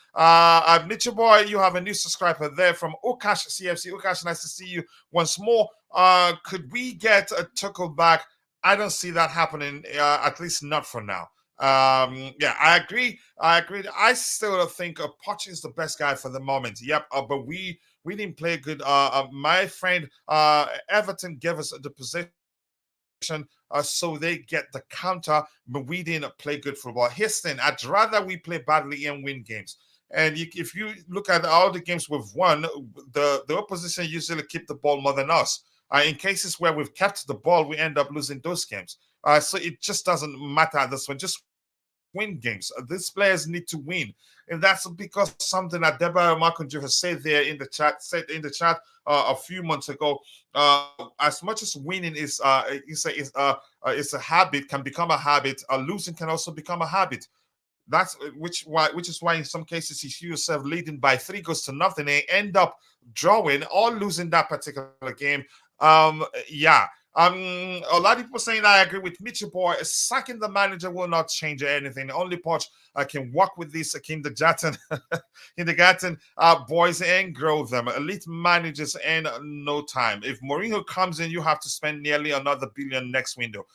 Mitchell Boy, you have a new subscriber there from Okash CFC. Okash, nice to see you once more. Could we get a Tuchel back? I don't see that happening, at least not for now. Yeah, I agree. I still think Poch is the best guy for the moment. Yep, but we didn't play good. My friend Everton gave us the position so they get the counter, but we didn't play good football. Here's the thing, I'd rather we play badly and win games. And if you look at all the games we've won, the opposition usually keep the ball more than us. In cases where we've kept the ball, we end up losing those games. So it just doesn't matter at this one. Just win games. These players need to win, and that's because something that Deborah Makunju has said there in the chat. A few months ago. As much as winning is a habit, can become a habit. Losing can also become a habit. That's which is why in some cases you see yourself leading by 3-0 and end up drawing or losing that particular game. Yeah. A lot of people saying I agree with Mitchell Boy. Sacking the manager will not change anything. Only Poch can work with these kindergarten boys and grow them. Elite managers in no time. If Mourinho comes in, you have to spend nearly another billion next window.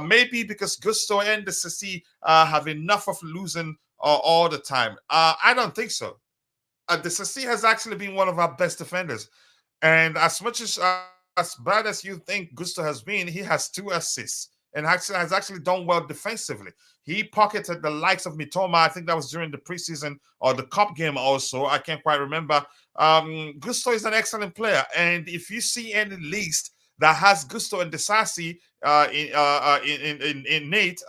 Maybe because Gusto and the Sissi have enough of losing all the time. I don't think so. The Sissi has actually been one of our best defenders. And as much as bad as you think Gusto has been, he has 2 assists and has actually done well defensively. He pocketed the likes of Mitoma. I think that was during the preseason or the cup game also. I can't quite remember. Gusto is an excellent player. And if you see any leagues that has Gusto and Disasi in Nate,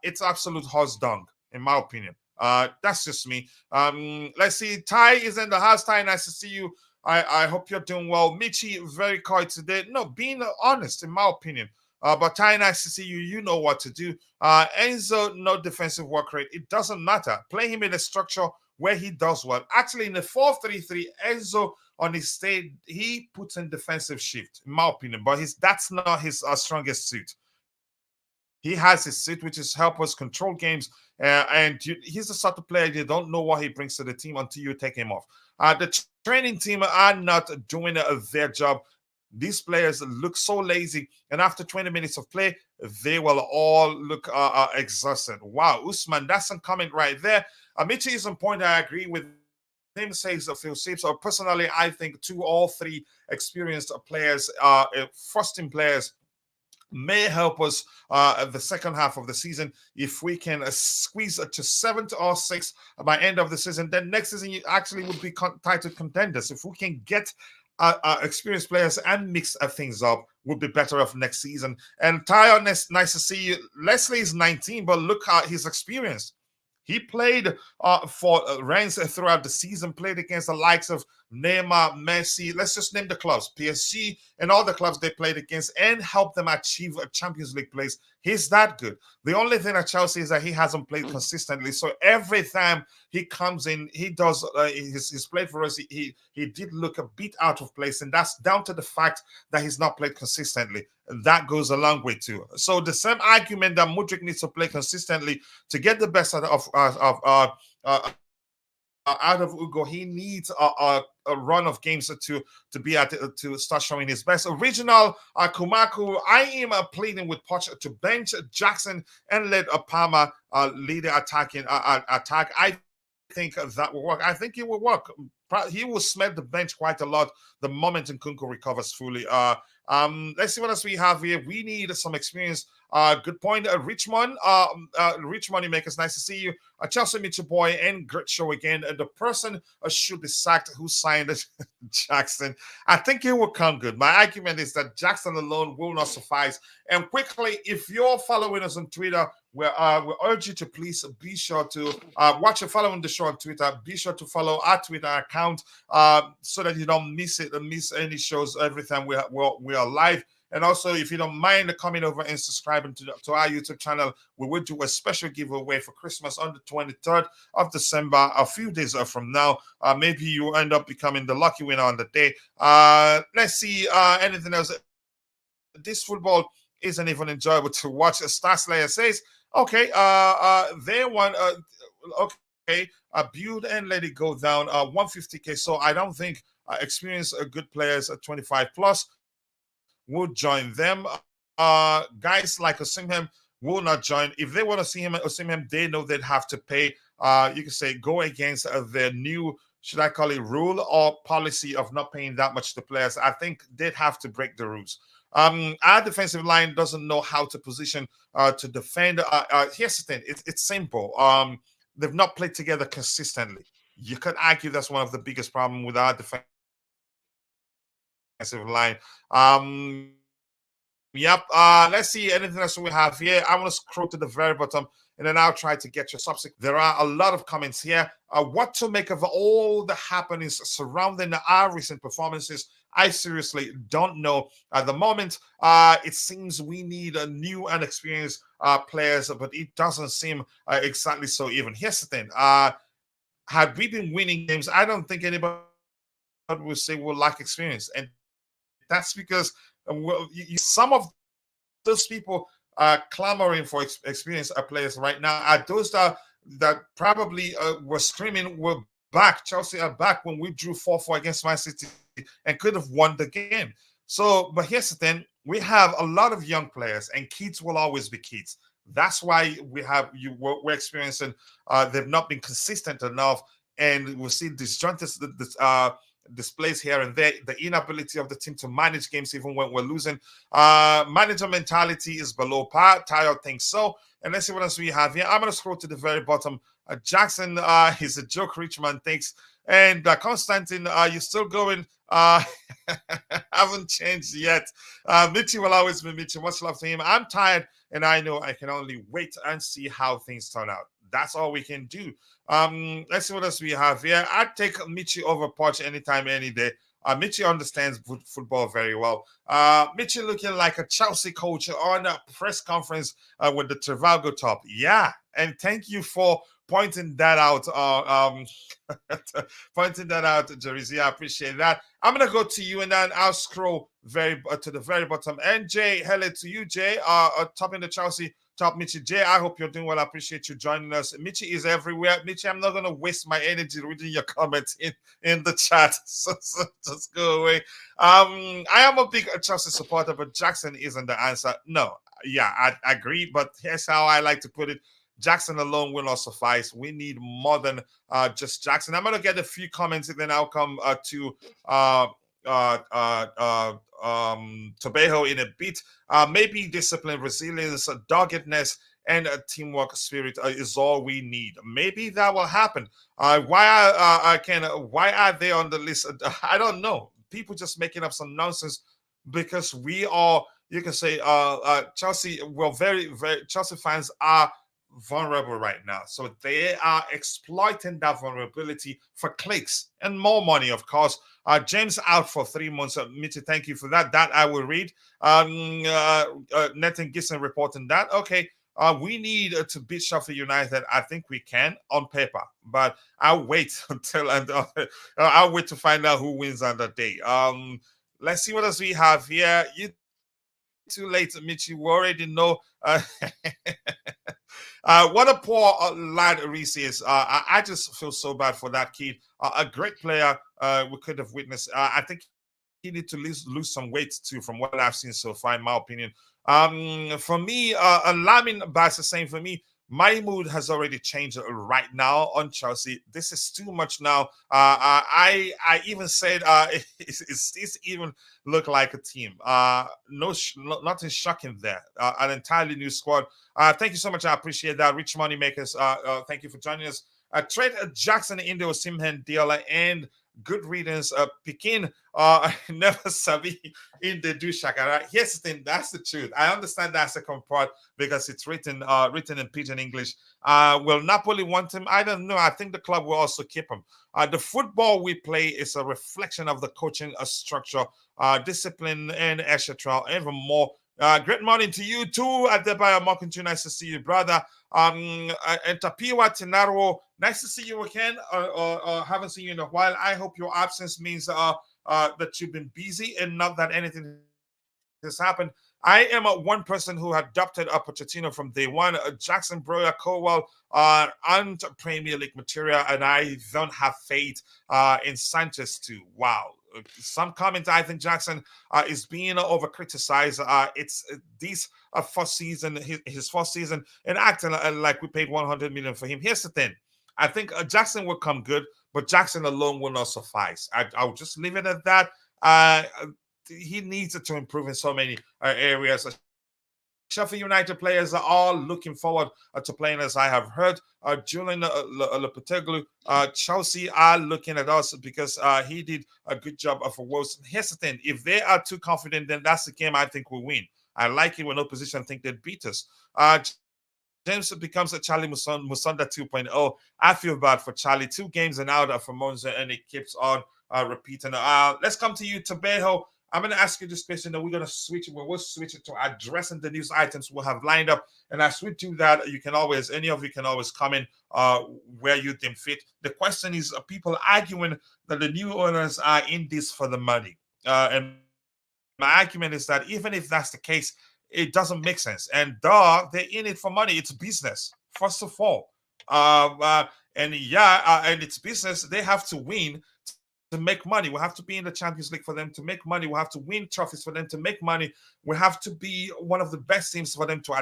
it's absolute horse dung, in my opinion. That's just me. Let's see. Ty is in the house. Ty, nice to see you. I hope you're doing well. Michi, very quiet today. No, being honest, in my opinion. But Ty, nice to see you. You know what to do. Enzo, no defensive work rate. It doesn't matter. Play him in a structure where he does well. Actually, in the 4-3-3, Enzo on his stage, he puts in defensive shift, in my opinion. But that's not his strongest suit. He has his suit, which is help us control games. And he's the sort of player you don't know what he brings to the team until you take him off. The training team are not doing their job. These players look so lazy, and after 20 minutes of play, they will all look exhausted. Wow, Usman, that's some comment right there. Amici is on point. I agree with him. Says Phil Sips. Personally, I think 2 or 3 experienced players, first-team players, may help us the second half of the season. If we can squeeze to 7 or 6 by end of the season, then next season you actually would be title contenders. If we can get experienced players and mix things up, we'll be better off next season. And Tyron, nice to see you. Leslie is 19, but look how his experience. He played for Rennes throughout the season, played against the likes of Neymar, Messi. Let's just name the clubs, PSG, and all the clubs they played against, and help them achieve a Champions League place. He's that good. The only thing at Chelsea is that he hasn't played consistently. So every time he comes in, he does. He's played for us. He did look a bit out of place, and that's down to the fact that he's not played consistently. That goes a long way too. So the same argument that Mudryk needs to play consistently to get the best out of Ugo, he needs a run of games to start showing his best. Original Kumaku, I am pleading with Poch to bench Jackson and let Palmer lead the attacking attack. I think that will work. I think it will work. He will smell the bench quite a lot the moment Nkunku recovers fully. Let's see what else we have here. We need some experience. Good point. Richmond Moneymakers, nice to see you. Chelsea Mitchell Boy, and great show again. The person should be sacked who signed Jackson. I think it will come good. My argument is that Jackson alone will not suffice. And quickly, if you're following us on Twitter, we urge you to please be sure to watch and following the show on Twitter. Be sure to follow our Twitter account so that you don't miss any shows every time we are live. And also, if you don't mind coming over and subscribing to our YouTube channel, we will do a special giveaway for Christmas on the 23rd of December, a few days from now. Maybe you end up becoming the lucky winner on the day. Let's see anything else. This football isn't even enjoyable to watch. Star Slayer says, okay, they won. Okay, build and let it go down. 150K. So I don't think experienced good players at 25 plus would join them. Guys like Osimhen will not join. If they want to see him at Osimhen, they know they'd have to pay. You can say go against their new, should I call it, rule or policy of not paying that much to players. I think they'd have to break the rules. Our defensive line doesn't know how to position to defend. Here's the thing: it's simple. They've not played together consistently. You could argue that's one of the biggest problems with our defensive line. Yep. Let's see anything else we have here. I want to scroll to the very bottom, and then I'll try to get your subsequent. There are a lot of comments here. What to make of all the happenings surrounding our recent performances? I seriously don't know at the moment. It seems we need a new and experienced players, but it doesn't seem exactly so. Even here's the thing: had we been winning games, I don't think anybody would say we lack experience, and that's because some of those people clamoring for experienced players right now are those that probably were screaming, "We're back! Chelsea are back!" when we drew 4-4 against Man City and could have won the game. So, but here's the thing: we have a lot of young players, and kids will always be kids. That's why we're experiencing they've not been consistent enough, and we'll see disjointed displays here and there, the inability of the team to manage games even when we're losing. Manager mentality is below par. Tayo thinks so. And let's see what else we have here. I'm going to scroll to the very bottom. Jackson, he's a joke, Richmond thinks. And Constantine, you're still going. Haven't changed yet. Mitchie will always be Mitchie. Much love to him. I'm tired, and I know I can only wait and see how things turn out. That's all we can do. Let's see what else we have here. I'd take Michi over Poch anytime, any day. Michi understands football very well. Michi looking like a Chelsea coach on a press conference with the Trivago top. Yeah, and thank you for pointing that out. Pointing that out, Jerizia. I appreciate that. I'm gonna go to you, and then I'll scroll to the very bottom. And Jay, hello to you, Jay. Topping the Chelsea. Top Michi J, I hope you're doing well. I appreciate you joining us. Michi is everywhere. Michi, I'm not going to waste my energy reading your comments in the chat. So just go away. I am a big Chelsea supporter, but Jackson isn't the answer. No, yeah, I agree. But here's how I like to put it. Jackson alone will not suffice. We need more than just Jackson. I'm going to get a few comments, and then I'll come to Tobejo in a bit. Maybe discipline, resilience, doggedness, and teamwork spirit is all we need. Maybe that will happen. Why are they on the list? I don't know. People just making up some nonsense because we are. You can say Chelsea. Well, very Chelsea fans are vulnerable right now, so they are exploiting that vulnerability for clicks and more money, of course. James out for 3 months. Mitty, thank you for that. That I will read. Nathan Gisson reporting that. Okay, we need to beat Sheffield United. I think we can on paper, but I'll wait until I'll wait to find out who wins on the day. Let's see what else we have here. You too late, Mitch. You already know. What a poor lad Reece is. I just feel so bad for that kid. A great player we could have witnessed. I think he need to lose some weight too, from what I've seen so far, in my opinion. For me, Lamin Bass is saying, for me, my mood has already changed right now on Chelsea. This is too much now. I even said, is this even look like a team? Nothing shocking there. An entirely new squad. Thank you so much. I appreciate that. Rich Money Makers, thank you for joining us. Trade Jackson in the Osimhen deal, and good riddance. Pekin never sabi in the do shakara. Here's the thing, that's the truth. I understand that second part because it's written in pidgin English. Will Napoli want him? I don't know. I think the club will also keep him. The football we play is a reflection of the coaching structure, discipline, and etc. Even more. Great morning to you too, Adebayo Mokunju. Nice to see you, brother. And Tapiwa Tinaro, nice to see you again. Haven't seen you in a while. I hope your absence means that you've been busy and not that anything has happened. I am one person who adopted Pochettino from day one. Jackson, Broya, Cowell aren't Premier League material, and I don't have faith in Sanchez too. Wow. Some comments, I think Jackson is being over criticized. It's this first season, his first season, and acting like we paid 100 million for him. Here's the thing: I think Jackson will come good, but Jackson alone will not suffice. I'll just leave it at that. he needs to improve in so many areas. Sheffield United players are all looking forward to playing, as I have heard. Julian Lopetegui, Chelsea are looking at us because he did a good job of was hesitant. If they are too confident, then that's the game I think we'll win. I like it when opposition think they'd beat us. James becomes a Charlie Musonda 2.0. I feel bad for Charlie. 2 games and out for Monza, and it keeps on repeating. Let's come to you, Tabejo. I'm going to ask you this question, and we're going to switch it. We'll switch it to addressing the news items we'll have lined up. And as we do that, you can always, any of you can always comment where you deem fit. The question is, people arguing that the new owners are in this for the money. And my argument is that even if that's the case, it doesn't make sense. And they're in it for money. It's business, first of all. And it's business. They have to win to make money. We have to be in the Champions League for them to make money. We have to win trophies for them to make money. We have to be one of the best teams for them to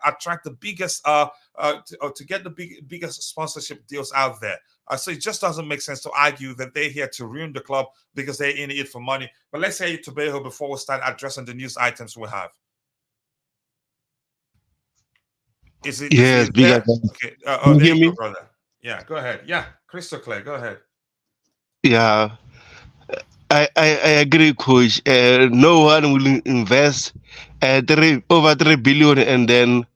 attract the biggest to get the biggest sponsorship deals out there. So it just doesn't make sense to argue that they're here to ruin the club because they're in it for money. But let's hear you, Tobejo, before we start addressing the news items we have. Is it? Yes, Is it bigger. there? Okay. Can you There hear you go, me? brother. Yeah, go ahead. Yeah, crystal clear. Go ahead. Yeah, I agree, coach. No one will invest over 3 billion and then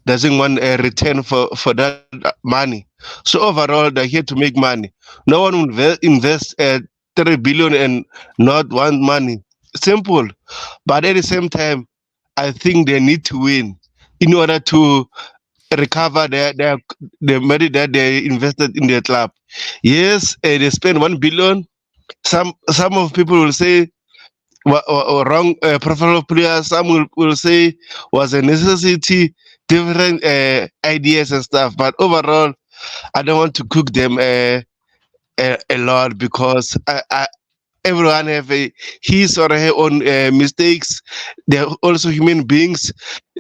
doesn't want a return for that money. So overall, they're here to make money. No one will invest 3 billion and not want money. Simple. But at the same time, I think they need to win in order to recover the money that they invested in their club. Yes, they spend 1 billion. Some of people will say wrong profile of players. Some will say was a necessity, different ideas and stuff. But overall, I don't want to cook them a lot because everyone have his or her own mistakes. They're also human beings.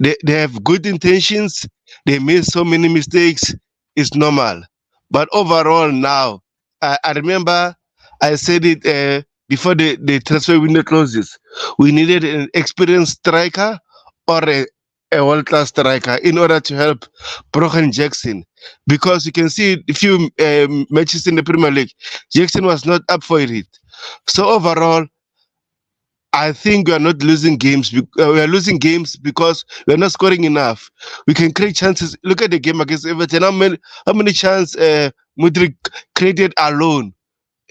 They have good intentions. They made so many mistakes. It's normal. But overall now, I remember I said it before the transfer window closes. We needed an experienced striker or a world-class striker in order to help Brogan Jackson. Because you can see a few matches in the Premier League, Jackson was not up for it. So overall, I think we are not losing games. We are losing games because we are not scoring enough. We can create chances. Look at the game against Everton. How many chances Mudrik created alone?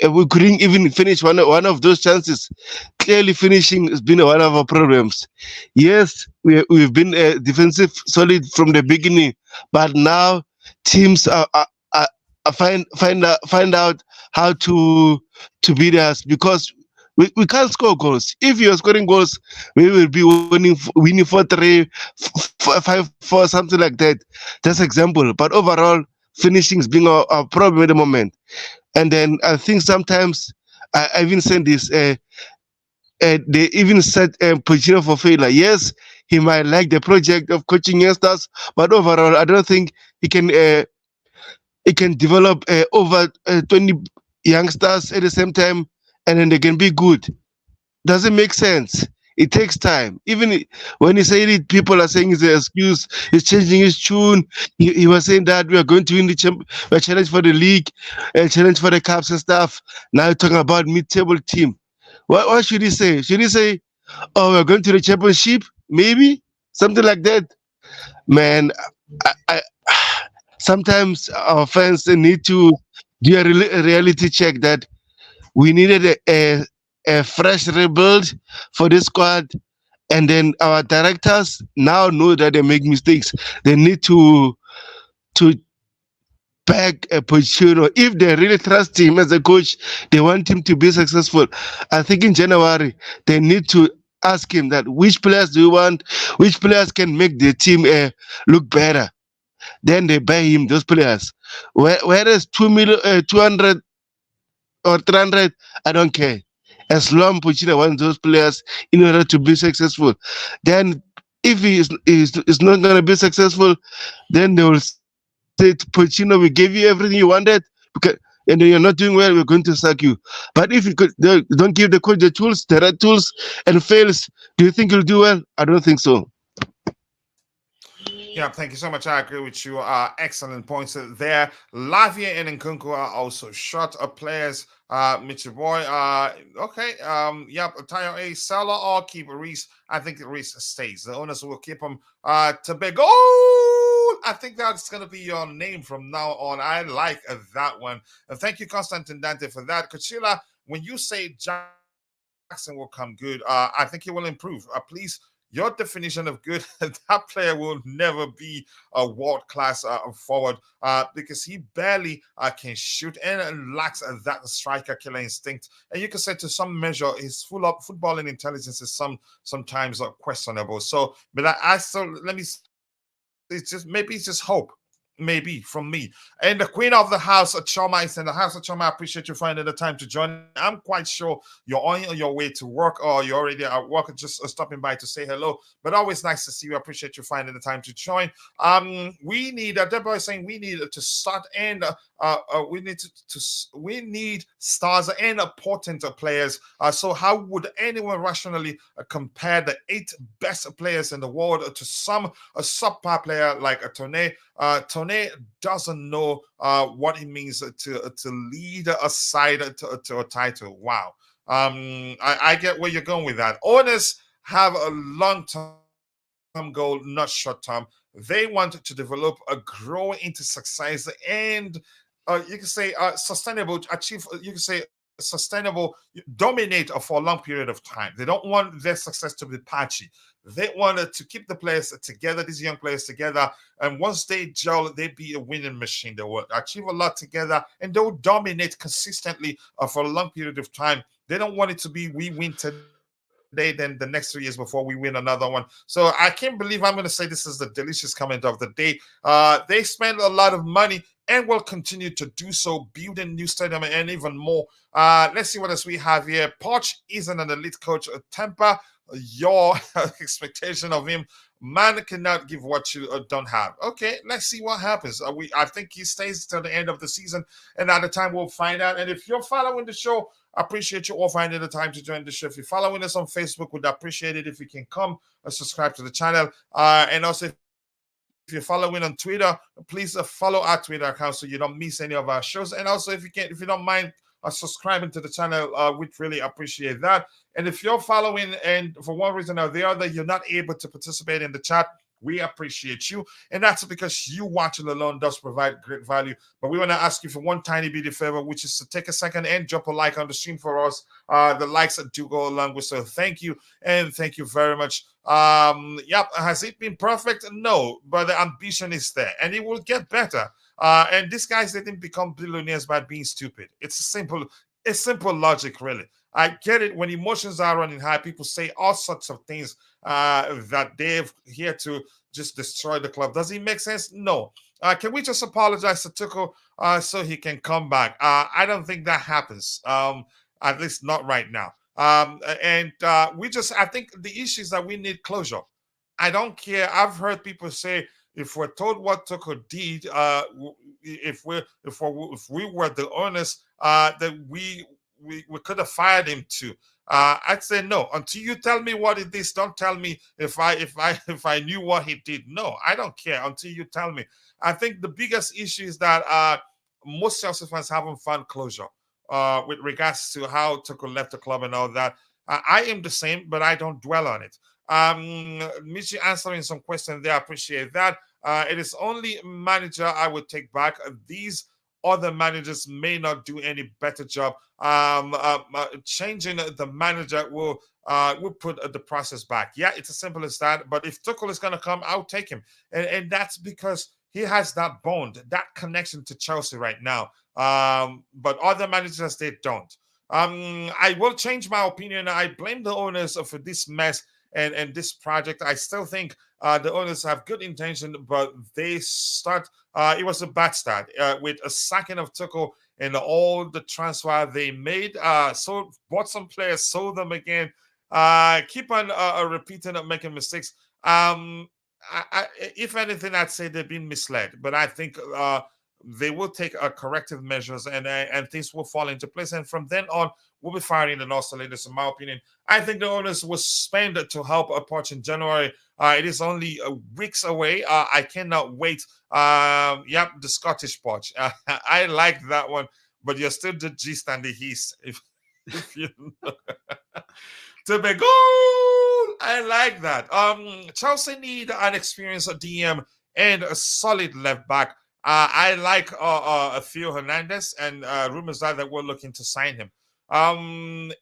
We couldn't even finish one of those chances. Clearly, finishing has been one of our problems. Yes, we've been defensive solid from the beginning, but now teams find out how to beat us because we can't score goals. If you're scoring goals, we will be winning 4-3, 5-4, something like that. That's example. But overall, finishing is being a problem at the moment. And then I think sometimes I even said this. They even set Pochettino for failure. Yes, he might like the project of coaching youngsters, but overall, I don't think he can develop over 20 youngsters at the same time, and then they can be good. Doesn't make sense. It takes time. Even when he said it, people are saying it's an excuse. He's changing his tune. He was saying that we are going to win the challenge for the league, challenge for the cups and stuff. Now you're talking about mid-table team. What should he say? Should he say, "Oh, we're going to the championship"? Maybe something like that. Man, I sometimes our fans need to do a reality check that we needed a fresh rebuild for this squad, and then our directors now know that they make mistakes. They need to back a Pochettino. If they really trust him as a coach, they want him to be successful. I think in January they need to ask him that which players do you want, which players can make the team look better. Then they buy him those players. Whereas 200 or 300, I don't care. As long Pochettino wants those players in order to be successful. Then if he is not going to be successful, then they will say to Pochettino, we gave you everything you wanted. Because and then you're not doing well, we're going to sack you. But if you could, don't give the coach the tools, the right tools, and fails, do you think you'll do well? I don't think so. Yeah, thank you so much. I agree with you. Excellent points there. Lavia and Nkunku are also short players. Mitchell Boy. Okay. Yep. Tayo A. Seller or keep Reece. I think Reece stays. The owners will keep him. Tobago. I think that's going to be your name from now on. I like that one. Thank you, Constantine Dante, for that. Kachila, when you say Jackson will come good, I think he will improve. Please, your definition of good, that player will never be a world-class forward because he barely can shoot and lacks that striker killer instinct. And you can say to some measure his footballing intelligence is sometimes questionable. So, but I still, let me, it's just, maybe it's just hope. Maybe from me. And the queen of the house, Choma, is in the house. Choma, I appreciate you finding the time to join. I'm quite sure you're on your way to work or you're already at work, just stopping by to say hello. But always nice to see you. I appreciate you finding the time to join. We need, Deborah is saying we need to start and we need stars and potent players. So how would anyone rationally compare the 8 best players in the world to some a subpar player like a Toney? Toney doesn't know what it means to lead a side to a title. Wow. I get where you're going with that. Owners have a long-term goal, not short-term. They want to develop, grow into success, and you can say sustainable, achieve, you can say sustainable, dominate for a long period of time. They don't want their success to be patchy. They wanted to keep the players together, these young players together. And once they gel, they be a winning machine. They will achieve a lot together and they'll dominate consistently for a long period of time. They don't want it to be we win today, then the next 3 years before we win another one. So I can't believe I'm going to say this is the delicious comment of the day. They spend a lot of money and will continue to do so, building new stadium and even more. Let's see what else we have here. Poch isn't an elite coach. Temper your expectation of him. Man cannot give what you don't have. Okay, let's see what happens. I think he stays till the end of the season, and at the time we'll find out. And if you're following the show, I appreciate you all finding the time to join the show. If you're following us on Facebook, we'd appreciate it if you can come and subscribe to the channel. And also, if you're following on Twitter, please follow our Twitter account so you don't miss any of our shows. And also, if you don't mind subscribing to the channel, we'd really appreciate that. And if you're following and for one reason or the other you're not able to participate in the chat, we appreciate you, and that's because you watching alone does provide great value. But we want to ask you for one tiny bit of favor, which is to take a second and drop a like on the stream for us. The likes do go along with, so thank you, and thank you very much. Yep, has it been perfect? No, but the ambition is there and it will get better. And these guys didn't become billionaires by being stupid. It's simple logic, really. I get it. When emotions are running high, people say all sorts of things that they've here to just destroy the club. Does it make sense? No. Can we just apologize to Tuchel so he can come back? I don't think that happens. At least not right now. And I think the issue is that we need closure. I don't care. I've heard people say, if we're told what Tuchel did, if we were the owners, that we could have fired him too. I'd say no. Until you tell me what it is, don't tell me if I knew what he did. No, I don't care until you tell me. I think the biggest issue is that most Chelsea fans haven't found closure with regards to how Tuchel left the club and all that. I am the same, but I don't dwell on it. Michi answering some questions there. I appreciate that. It is only manager I would take back. These other managers may not do any better job. Changing the manager will put the process back. Yeah, it's as simple as that. But if Tuchel is going to come, I'll take him. And that's because he has that bond, that connection to Chelsea right now. But other managers, they don't. I will change my opinion. I blame the owners for this mess and this project. I still think the owners have good intention, but they start. It was a bad start with a sacking of Tuchel and all the transfer they made. So bought some players, sold them again. Keep on repeating and making mistakes. If anything, I'd say they've been misled. But I think they will take corrective measures, and things will fall into place. And from then on, we'll be firing the oscillators, in my opinion. I think the owners will spend to help Poch in January. It is only weeks away. I cannot wait. Yep, the Scottish Poch. I like that one, but you're still the Gist and the East. If you know. To be goal. I like that. Chelsea need an experienced DM and a solid left back. I like Theo Hernandez, and rumors are that we're looking to sign him.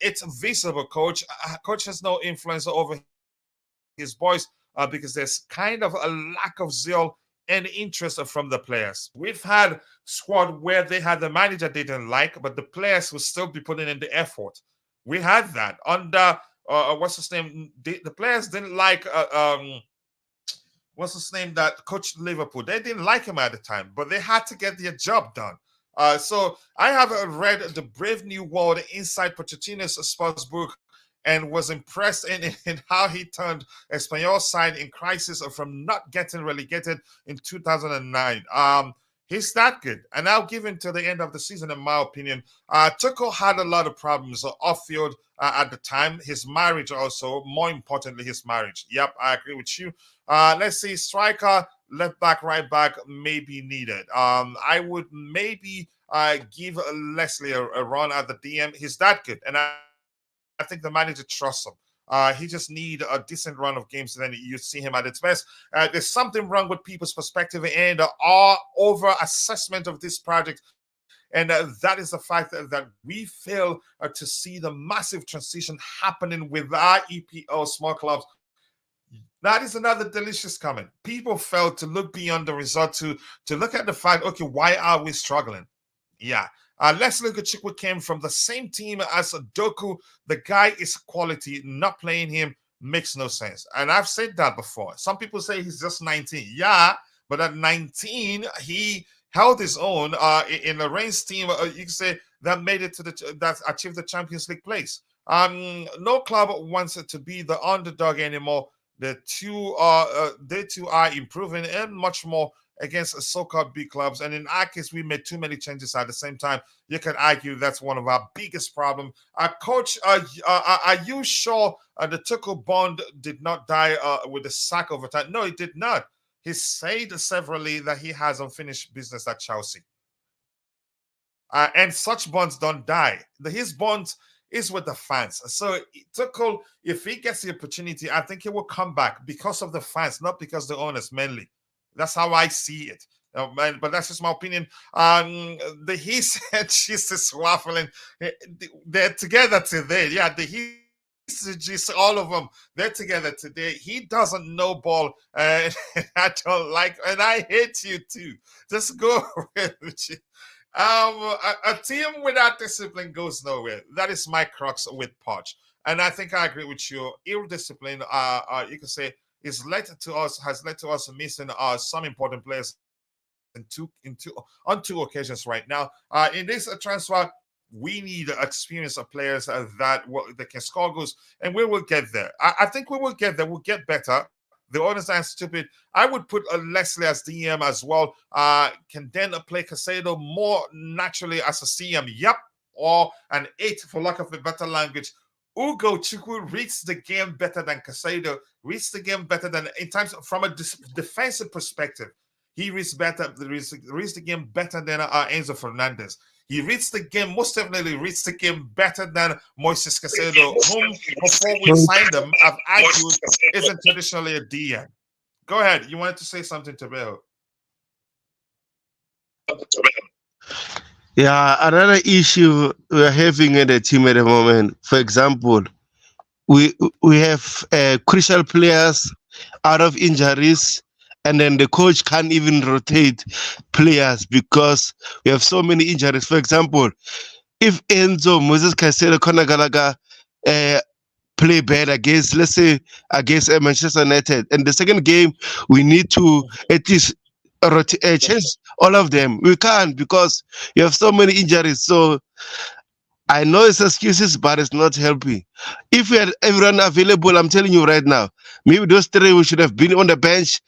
It's visible, coach. Coach has no influence over his boys because there's kind of a lack of zeal and interest from the players. We've had squad where they had the manager they didn't like, but the players will still be putting in the effort. We had that under what's his name? The players didn't like what's his name that coached Liverpool. They didn't like him at the time, but they had to get their job done. So I have read the Brave New World inside Pochettino's sports book and was impressed in how he turned Espanyol's side in crisis from not getting relegated in 2009. He's that good, and I'll give him to the end of the season, in my opinion. Tuchel had a lot of problems off field at the time. His marriage also, more importantly, his marriage. Yep, I agree with you. Let's see, striker, left back, right back may be needed. I would maybe give Leslie a run at the DM. He's that good, and I think the manager trusts him. He just need a decent run of games, and then you see him at its best. There's something wrong with people's perspective and our over assessment of this project, and that is the fact that we fail to see the massive transition happening with our EPL small clubs. That is another delicious comment. People fail to look beyond the result to look at the fact, okay, why are we struggling? Yeah. Leslie Gachikwa came from the same team as Doku. The guy is quality. Not playing him makes no sense. And I've said that before. Some people say he's just 19. Yeah, but at 19, he held his own in the Reims team. You can say that made it to that achieved the Champions League place. No club wants to be the underdog anymore. They too are improving and much more against so-called big clubs. And in our case, we made too many changes at the same time. You can argue that's one of our biggest problems. Coach, are you sure the Tuchel bond did not die with the sack over time? No, it did not. He said severally that he has unfinished business at Chelsea. And such bonds don't die. His bonds is with the fans. So Tuchel, if he gets the opportunity, I think he will come back because of the fans, not because the owners mainly. That's how I see it. But that's just my opinion. He said she's just waffling. They're together today. Yeah, just all of them. They're together today. He doesn't know ball. I don't like, and I hate you too. Just go with you. A team without discipline goes nowhere. That is my crux with Poch. And I think I agree with you. Ill discipline, you can say, has led to us missing some important players on two occasions right now. In this transfer, we need experienced players that can score goals, and we will get there. I think we will get there. We'll get better. The owners are stupid. I would put Leslie as DM as well. Can then play Casado more naturally as a CM. Yep. Or an 8 for lack of a better language. Ugo Chukwu reads the game better than Casado, reads the game better than, in terms of, from a defensive perspective, he reads the game better than Enzo Fernandez. He reads the game, most definitely reads the game better than Moises Casado, whom before we signed him, I've argued isn't traditionally a DM. Go ahead. You wanted to say something, Tabeo? Yeah, another issue we're having in the team at the moment, for example, we have crucial players out of injuries, and then the coach can't even rotate players because we have so many injuries. For example, if Enzo, Moses Caicedo, Conor Gallagher play bad against, let's say, against Manchester United, and the second game, we need to at least change all of them. We can't because you have so many injuries. So I know it's excuses, but it's not helping. If we had everyone available, I'm telling you right now, maybe those three we should have been on the bench,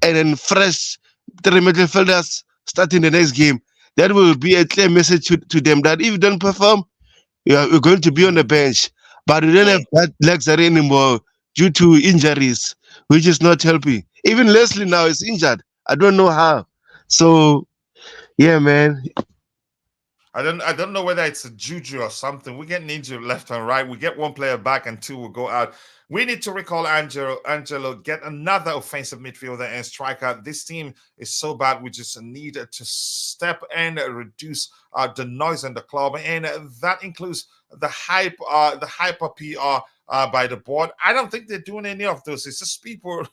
and then fresh three midfielders starting the next game, that will be a clear message to them that if you don't perform, you're going to be on the bench. But we don't have that luxury anymore due to injuries, which is not helping. Even Leslie now is injured. I don't know how. So yeah, man. I don't know whether it's a juju or something. We get injured left and right. We get one player back and two will go out. We need to recall Angelo, get another offensive midfielder and striker. This team is so bad. We just need to step and reduce the noise in the club, and that includes the hyper PR by the board. I don't think they're doing any of those. It's just people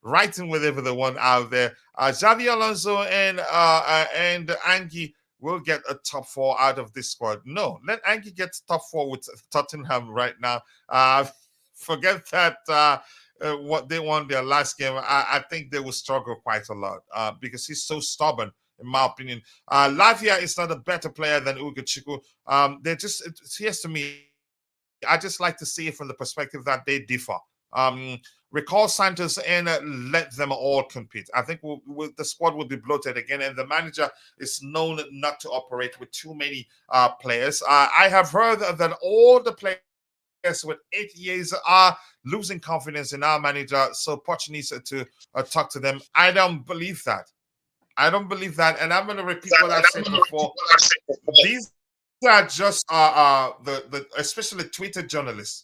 writing whatever they want out there. Xavi Alonso and Angie will get a top four out of this squad. No, let Angie get top four with Tottenham right now. Forget that what they won their last game. I think they will struggle quite a lot because he's so stubborn, in my opinion. Lavia is not a better player than Ugochukwu. Here's to me, I just like to see it from the perspective that they differ. Recall Santos and let them all compete. I think the squad will be bloated again, and the manager is known not to operate with too many players. I have heard that all the players with 8 years are losing confidence in our manager, so Poch needs to talk to them. I don't believe that. And I'm going to repeat what I've said before. These are just especially Twitter journalists.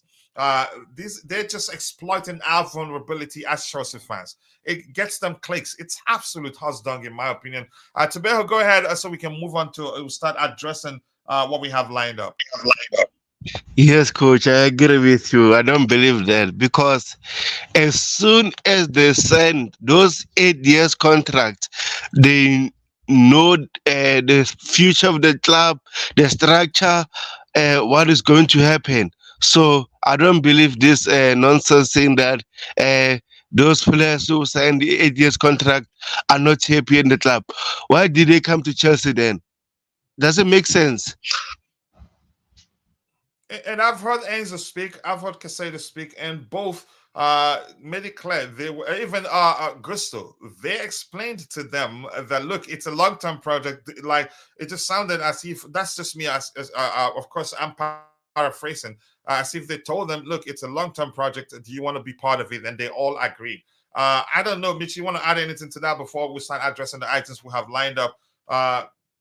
They're just exploiting our vulnerability as Chelsea fans. It gets them clicks. It's absolute husdung, in my opinion. Tabeho, go ahead so we can move on to start addressing what we have lined up. Yes, coach, I agree with you. I don't believe that because as soon as they sign those 8 years contract, they know the future of the club, the structure, what is going to happen. So I don't believe this nonsense saying that those players who signed the 8 years contract are not happy in the club. Why did they come to Chelsea then? Doesn't make sense. And I've heard Enzo speak, I've heard Casado speak, and both made it clear. They were even Gusto. They explained to them that look, it's a long-term project. Like it just sounded as if that's just me. As of course, I'm paraphrasing. As if they told them, look, it's a long-term project. Do you want to be part of it? And they all agreed. I don't know, Mitch. You want to add anything to that before we start addressing the items we have lined up?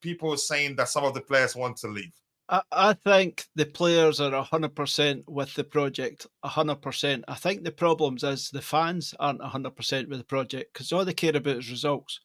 People saying that some of the players want to leave. I think the players are 100% with the project, 100%. I think the problems is the fans aren't 100% with the project because all they care about is results.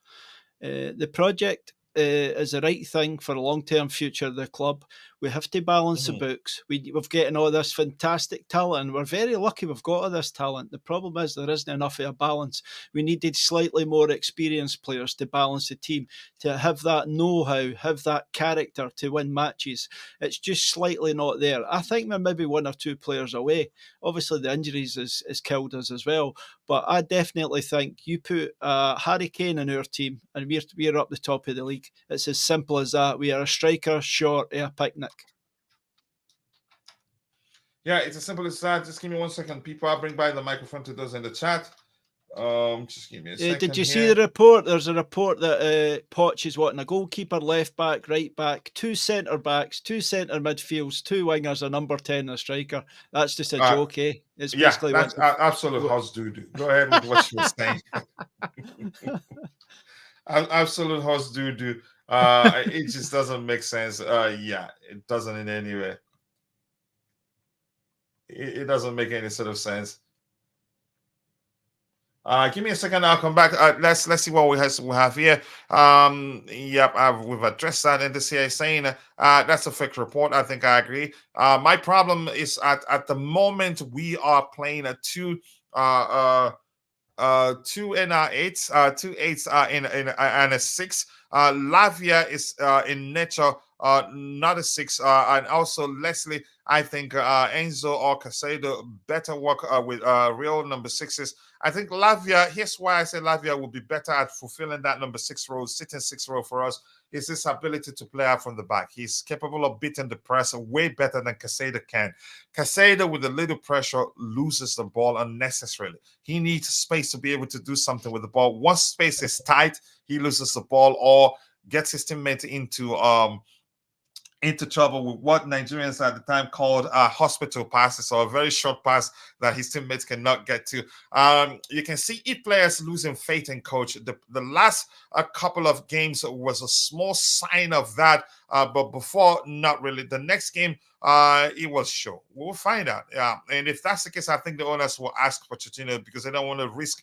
The project is the right thing for the long-term future of the club. We have to balance the books. We've getting all this fantastic talent, and we're very lucky we've got all this talent. The problem is there isn't enough of a balance. We needed slightly more experienced players to balance the team, to have that know-how, have that character to win matches. It's just slightly not there. I think we're maybe one or two players away. Obviously, the injuries has killed us as well, but I definitely think you put Harry Kane in our team, and we're up the top of the league. It's as simple as that. We are a striker short of a picnic. Yeah, it's as simple as that. Just give me 1 second, people. I'll bring by the microphone to those in the chat. Just give me a second. Did you see the report? There's a report that Poch is wanting a goalkeeper, left back, right back, 2 centre backs, 2 centre midfields, 2 wingers, a number 10, and a striker. That's just a joke, eh? It's basically that's absolute hos doo-doo. Go ahead with what you were saying. Absolute hos doo-doo. It just doesn't make sense. Yeah, it doesn't in any way. It doesn't make any sort of sense. Give me a second. I'll come back. Let's see what we have here. Yep, we've addressed that. And this here is saying that's a fake report. I think I agree. My problem is at the moment we are playing a two in our eights, 2 8s in and a 6. Lavia is in nature not a 6. And also Leslie, I think Enzo or Casado better work with real number 6s. I think Lavia, here's why I say Lavia will be better at fulfilling that number 6 role, sitting 6 role for us, is his ability to play out from the back. He's capable of beating the press way better than Casado can. Casado, with a little pressure, loses the ball unnecessarily. He needs space to be able to do something with the ball. Once space is tight, he loses the ball or gets his teammate into trouble with what Nigerians at the time called hospital passes, or a very short pass that his teammates cannot get to. You can see each players losing faith in coach. The last couple of games was a small sign of that, but before, not really. The next game, it was sure. We'll find out. Yeah, and if that's the case, I think the owners will ask Pochettino because they don't want to risk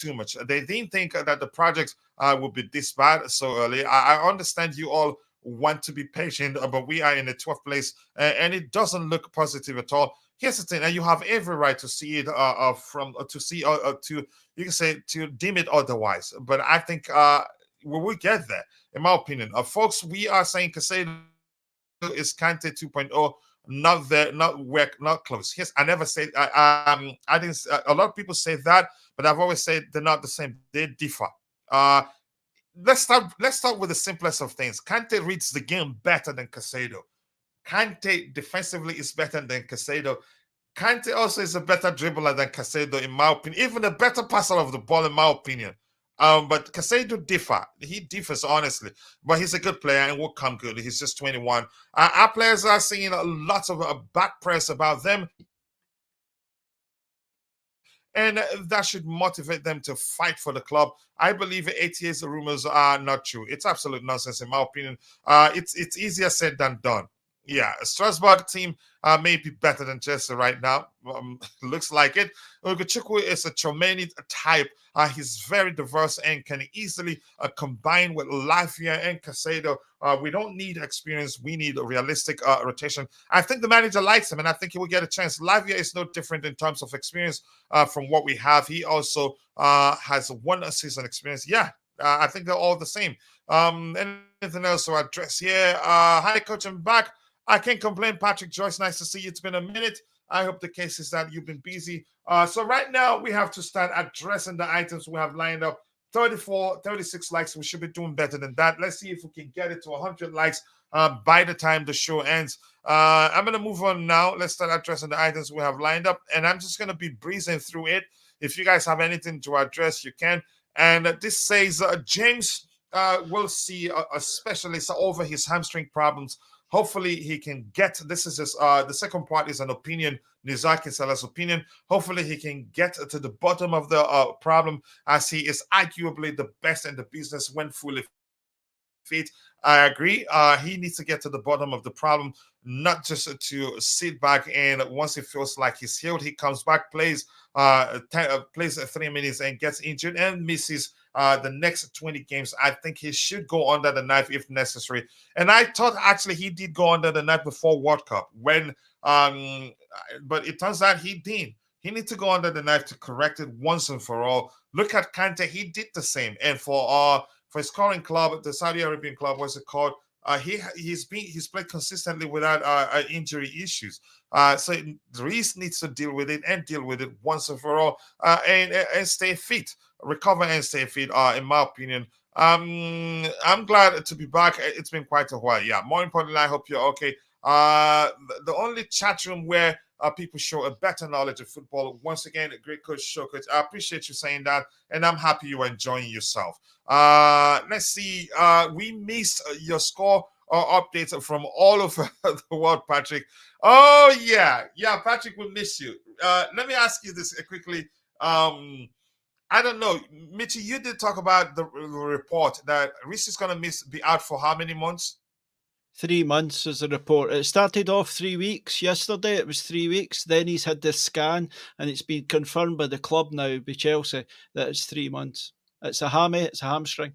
too much. They didn't think that the project would be this bad so early. I understand you all want to be patient, but we are in the 12th place, and it doesn't look positive at all. Here's the thing, and you have every right to see it to you can say to deem it otherwise. But I think we will get there, in my opinion. Folks, we are saying Casado is Kante 2.0. Not there, not close. Yes, I never said. I didn't. A lot of people say that, but I've always said they're not the same. They differ. Let's start with the simplest of things. Kante reads the game better than Casado. Kante defensively is better than Casado. Kante also is a better dribbler than Casado, in my opinion. Even a better passer of the ball, in my opinion. But Casado He differs, honestly. But he's a good player and will come good. He's just 21. Our players are seeing lots of back press about them. And that should motivate them to fight for the club. I believe ATA's rumors are not true. It's absolute nonsense, in my opinion. It's easier said than done. Yeah, Strasbourg team may be better than Chelsea right now. Looks like it. Ugochukwu is a Chomeni type. He's very diverse and can easily combine with Lavia and Casado. We don't need experience. We need a realistic rotation. I think the manager likes him, and I think he will get a chance. Lavia is no different in terms of experience from what we have. He also has 1 season experience. Yeah, I think they're all the same. Anything else to address here? Hi, coach, I'm back. I can't complain, Patrick Joyce. Nice to see you. It's been a minute. I hope the case is that you've been busy. So right now we have to start addressing the items we have lined up. 34, 36 likes. We should be doing better than that. Let's see if we can get it to 100 likes by the time the show ends. I'm going to move on now. Let's start addressing the items we have lined up. And I'm just going to be breezing through it. If you guys have anything to address, you can. And this says James will see a specialist over his hamstring problems. Hopefully he can get, this is just, the second part is an opinion, Nizaki Salah's opinion. Hopefully he can get to the bottom of the problem, as he is arguably the best in the business when fully fit. I agree. He needs to get to the bottom of the problem, not just to sit back and once he feels like he's healed, he comes back, plays 3 minutes and gets injured and misses the next 20 games. I think he should go under the knife if necessary. And I thought actually he did go under the knife before World Cup when, but it turns out he didn't. He needs to go under the knife to correct it once and for all. Look at Kante; he did the same. And for his current club, the Saudi Arabian club, what's it called? He's played consistently without injury issues. So Reece needs to deal with it once and for all, and stay fit, recover and stay fit. In my opinion, I'm glad to be back. It's been quite a while. Yeah. More importantly, I hope you're okay. The only chat room where people show a better knowledge of football. Once again, a great coach, show coach. I appreciate you saying that, and I'm happy you are enjoying yourself. Let's see. We missed your score updates from all over the world, Patrick. Oh yeah, Patrick, we miss you. Let me ask you this quickly. I don't know, Mitchie. You did talk about the report that Reece is going to be out for how many months? 3 months is the report. It started off 3 weeks. Yesterday it was 3 weeks. Then he's had the scan and it's been confirmed by the club now, by Chelsea, that it's 3 months. It's a hammy, it's a hamstring.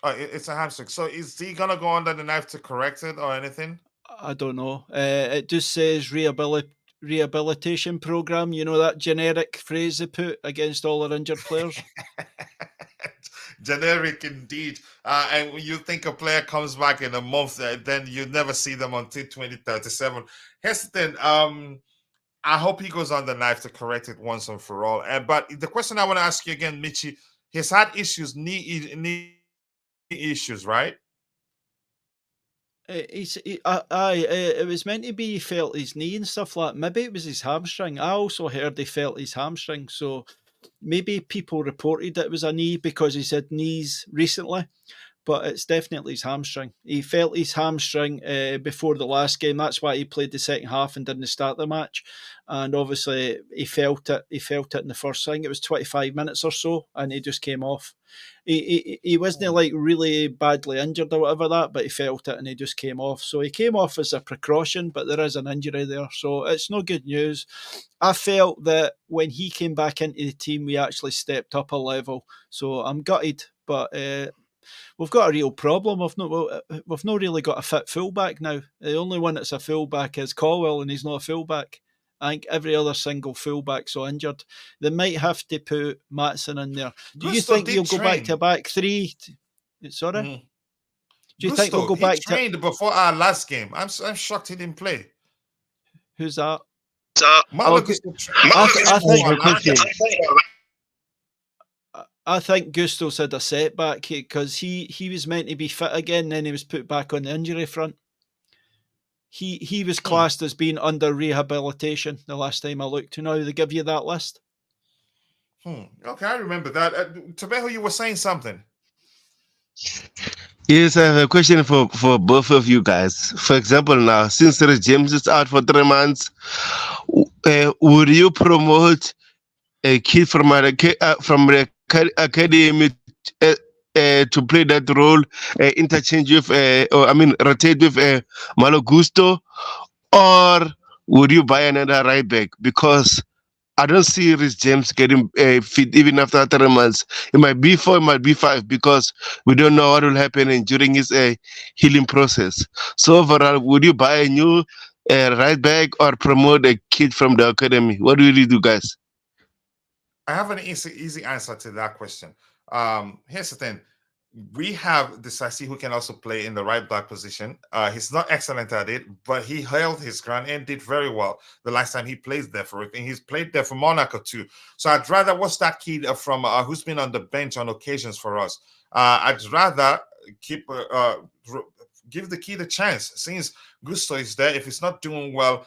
Oh, it's a hamstring. So is he going to go under the knife to correct it or anything? I don't know. It just says rehabilitation program. You know that generic phrase they put against all their injured players? generic indeed. And when you think a player comes back in a month, then you never see them until 2037. Here's the thing. I hope he goes on the knife to correct it once and for all. But the question I want to ask you again, Michi, he's had issues, knee issues, right? It was meant to be he felt his knee and stuff like that. Maybe it was his hamstring. I also heard he felt his hamstring. So maybe people reported it was a knee because he said knees recently, but it's definitely his hamstring. He felt his hamstring before the last game. That's why he played the second half and didn't start the match. And obviously he felt it. He felt it in the first thing. It was 25 minutes or so, and he just came off. He wasn't like really badly injured or whatever that, but he felt it and he just came off. So he came off as a precaution, but there is an injury there, so it's no good news. I felt that when he came back into the team, we actually stepped up a level. So I'm gutted, but we've got a real problem. We've not really got a fit fullback now. The only one that's a fullback is Colwell, and he's not a fullback. I think every other single fullback's so injured. They might have to put Matson in there. Do you think you'll go back to back three? Sorry? Mm-hmm. Do you think we'll go back to... He trained before our last game. I'm shocked he didn't play. Who's that? I think Gusto's had a setback because he was meant to be fit again, then he was put back on the injury front. He was classed as being under rehabilitation the last time I looked. You know, they give you that list. Okay, I remember that. Tabeho, you were saying something. Yes, I have a question for both of you guys. For example, now, since Reece James is out for 3 months, would you promote a kid from the academy to play that role, interchange with, rotate with Malo Gusto, or would you buy another right back? Because I don't see Reece James getting fit even after 3 months. It might be 4, it might be 5, because we don't know what will happen during his healing process. So overall, would you buy a new right back or promote a kid from the academy? What do you do, guys? I have an easy answer to that question. Here's the thing. We have Disasi who can also play in the right back position. He's not excellent at it, but he held his ground and did very well the last time he played there for it. And he's played there for Monaco too. So I'd rather, what's that kid from who's been on the bench on occasions for us? I'd rather give the kid a chance since Gusto is there. If he's not doing well,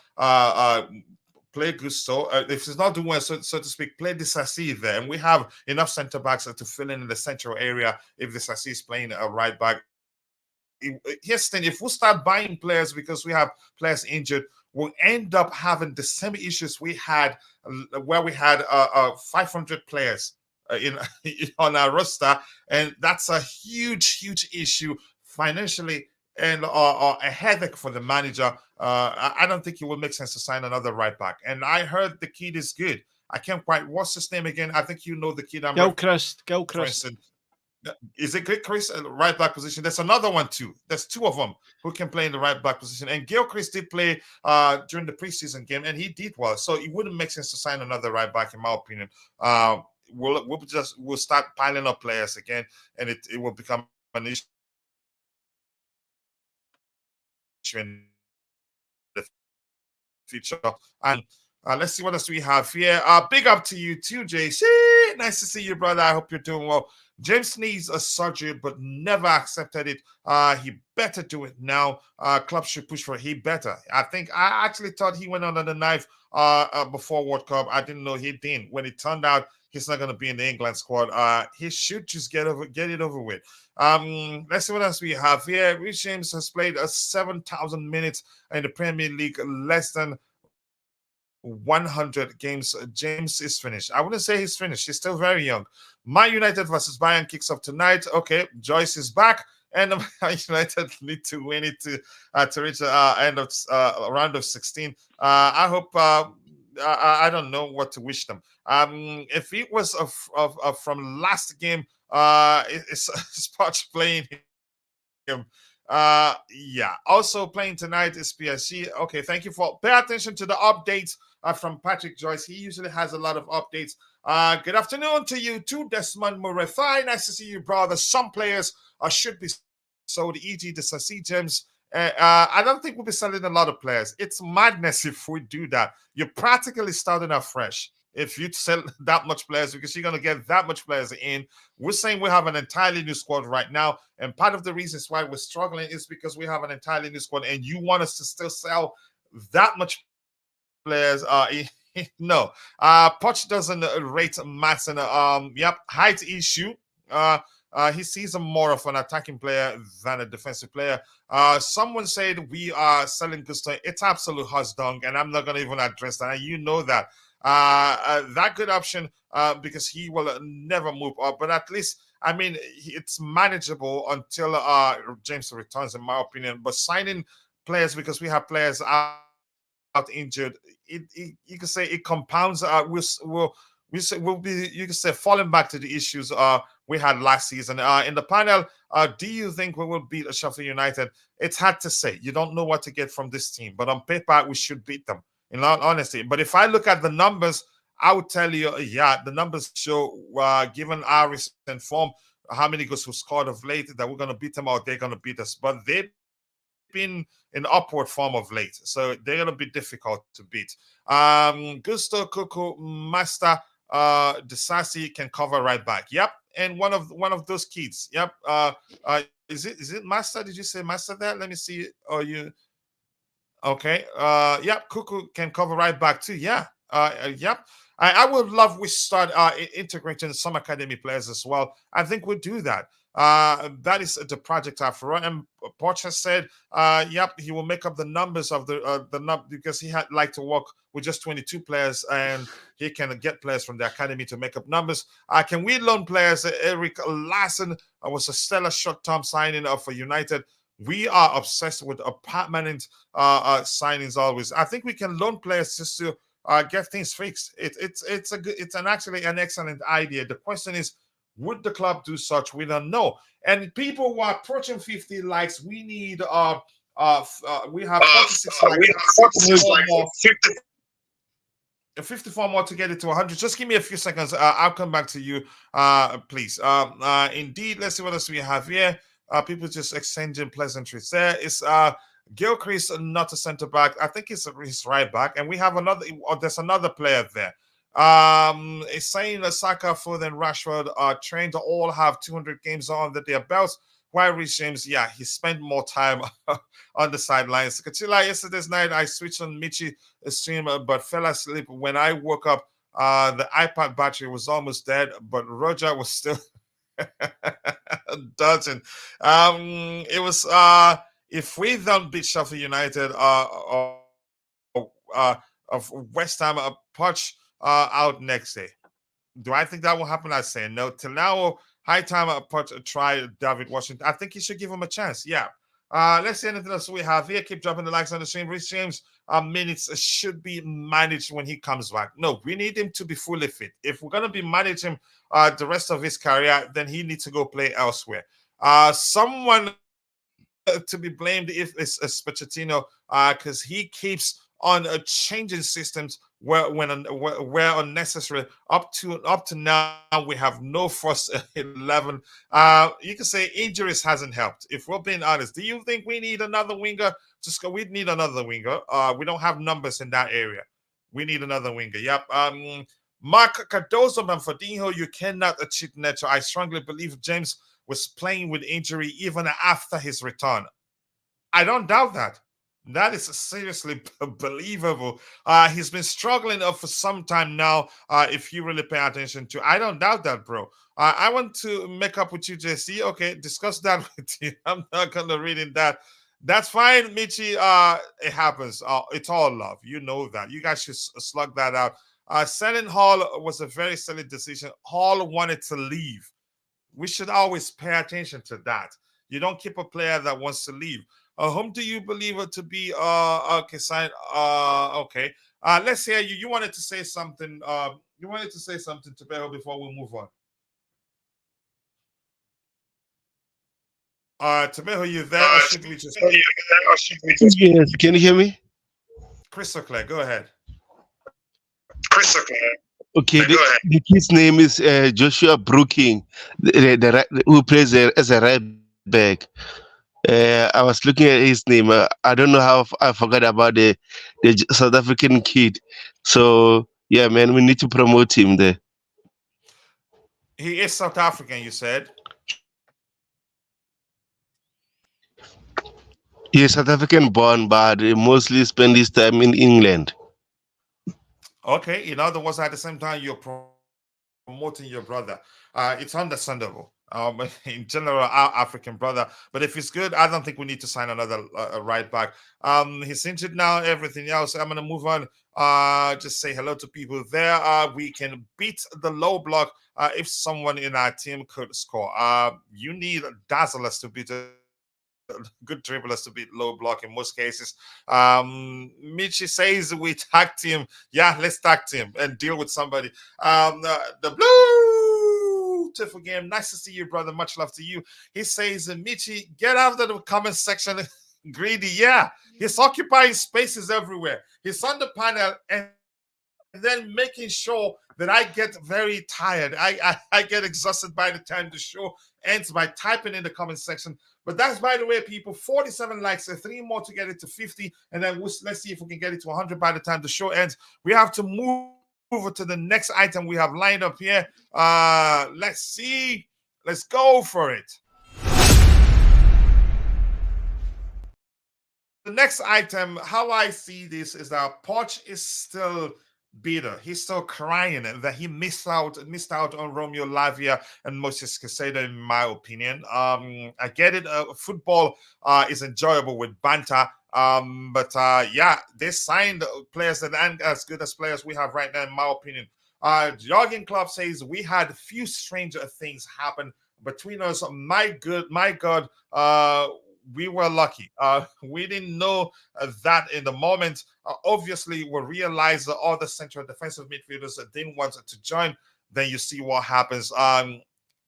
play Gusto. If he's not doing well, so to speak, play Disasi there. And we have enough centre backs to fill in the central area if Disasi is playing a right back. Here's the thing, if we start buying players because we have players injured, we'll end up having the same issues we had where we had 500 players on our roster. And that's a huge issue financially and a headache for the manager. I don't think it would make sense to sign another right back. And I heard the kid is good. I can't quite. What's his name again? I think you know the kid. Gilchrist. Is it good, Chris? Right back position. There's another one too. There's 2 of them who can play in the right back position. And Gilchrist did play during the preseason game, and he did well. So it wouldn't make sense to sign another right back, in my opinion. We'll start piling up players again, and it will become an issue in the future. And let's see what else we have here. Big up to you too, JC. Nice to see you, brother. I hope you're doing well. James needs a surgery, but never accepted it. He better do it now. Club should push for it. He better. I actually thought he went under the knife before World Cup. I didn't know he didn't. When it turned out he's not going to be in the England squad, he should just get it over with. Let's see what else we have here. Reece James has played 7,000 minutes in the Premier League, less than 100 games. James is finished. I wouldn't say he's finished. He's still very young. Man United versus Bayern kicks off tonight. Okay, Joyce is back, and United need to win it to reach the end of round of 16. I hope. I don't know what to wish them. If it was from last game, it's Poch playing him. Yeah. Also playing tonight is PSG. Okay, thank you for pay attention to the updates from Patrick Joyce. He usually has a lot of updates. Good afternoon to you too, Desmond Murray. Nice to see you, brother. Some players should be sold, e.g. the Reece James. I don't think we'll be selling a lot of players. It's madness if we do that. You're practically starting afresh if you sell that much players, because you're going to get that much players in. We're saying we have an entirely new squad right now, and part of the reasons why we're struggling is because we have an entirely new squad, and you want us to still sell that much players. No. Poch doesn't rate Matson. Yep, height issue. He sees him more of an attacking player than a defensive player. Someone said we are selling Gusto. It's absolute husdung, and I'm not going to even address that. And you know that. That good option because he will never move up. But at least, I mean, it's manageable until James returns, in my opinion. But signing players because we have players out injured, you can say it compounds. We'll be, you can say, falling back to the issues we had last season. In the panel, do you think we will beat Sheffield United? It's hard to say. You don't know what to get from this team, but on paper, we should beat them, in all honesty. But if I look at the numbers, I would tell you, yeah, the numbers show, given our recent form, how many goals we scored of late, that we're going to beat them or they're going to beat us. But they've been in upward form of late, so they're going to be difficult to beat. Gusto, Kuku, Master, Disasi can cover right back. Yep, and one of those kids. Yep. Is it Master? Did you say Master there? Let me see. Oh, you. Okay. Yep. Kuku can cover right back too. Yeah. Yep. I would love we start integrating some academy players as well. I think we'll do that. That is the project after all. And Poch has said, yep, he will make up the numbers of the because he had like to work with just 22 players, and he can get players from the academy to make up numbers. Can we loan players? Eric Larson was a stellar short-term signing for United. We are obsessed with permanent signings always. I think we can loan players just to get things fixed. It's actually an excellent idea. The question is, would the club do such? We don't know. And people who are approaching 50 likes, we need we have 46 likes. We have 54 more to get it to 100. Just give me a few seconds. I'll come back to you, please. Indeed, let's see what else we have here. People just exchanging pleasantries. There is Gilchrist, not a centre back. I think he's right back, and we have another. There's another player there. It's saying Saka, Foden, Rashford are trained to all have 200 games under their belts. While Reece James, yeah, he spent more time on the sidelines. Kachila, yesterday's night, I switched on Michi stream, but fell asleep. When I woke up, the iPad battery was almost dead, but Roger was still dodging. It was if we don't beat Sheffield United of West Ham, Poch out next day. Do I think that will happen? I say no. Till now, high time try David Washington. I think he should give him a chance. Yeah. Let's see anything else we have here. Keep dropping the likes on the stream. Reece James minutes should be managed when he comes back. No, we need him to be fully fit. If we're going to be managing the rest of his career, then he needs to go play elsewhere. Someone to be blamed if it's Pochettino, because he keeps on changing systems where unnecessary. Up to now, we have no first 11. You can say injuries hasn't helped. If we're being honest, do you think we need another winger? We need another winger. We don't have numbers in that area. We need another winger. Yep. Mark Cardozo, Manfredinho, you cannot cheat Neto. I strongly believe James was playing with injury even after his return. I don't doubt that. That is seriously believable. He's been struggling for some time now. If you really pay attention to, I don't doubt that, bro. I want to make up with you, JC. Okay, discuss that with you. I'm not gonna read in that. That's fine, Michi. It happens. It's all love. You know that. You guys should slug that out. Selling Hall was a very silly decision. Hall wanted to leave. We should always pay attention to that. You don't keep a player that wants to leave. Whom do you believe it to be? Okay, sign. Okay. Let's hear you. You wanted to say something. You wanted to say something to Beho before we move on. Tabeho, you there? Or should we just? Yes. Can you hear me? Crystal clear. Go ahead. Crystal clear. Okay, Go ahead. the kid's name is Joshua Brooking, who plays as a right back. I was looking at his name. I don't know how I forgot about the South African kid. So yeah, man, we need to promote him there. He is South African, you said? He's South African born, but he mostly spend his time in England. Okay, in other words, at the same time, you're promoting your brother. It's understandable. In general, our African brother. But if it's good, I don't think we need to sign another right back. He's injured now. Everything else, I'm gonna move on. Just say hello to people there. We can beat the low block if someone in our team could score. You need dazzlers to beat good dribblers to beat low block in most cases. Michi says we tag team. Yeah, let's tag team and deal with somebody. The blue Tiffle game. Nice to see you, brother. Much love to you. He says, Michi, get out of the comment section. Greedy. Yeah, he's occupying spaces everywhere. He's on the panel and then making sure that I get very tired. I get exhausted by the time the show ends by typing in the comment section. But that's, by the way, people, 47 likes, 3 more to get it to 50. And then let's see if we can get it to 100 by the time the show ends. We have to move over to the next item we have lined up here. Let's see. Let's go for it. The next item, how I see this is that Poch is still bitter. He's still crying that he missed out on Romeo, Lavia, and Moses Caicedo, in my opinion. I get it. Football is enjoyable with banter. But yeah, they signed players that aren't as good as players we have right now, in my opinion. Jogging Club says we had few stranger things happen between us. My God, we were lucky. We didn't know that in the moment. Obviously, we realized that all the central defensive midfielders didn't want to join. Then you see what happens.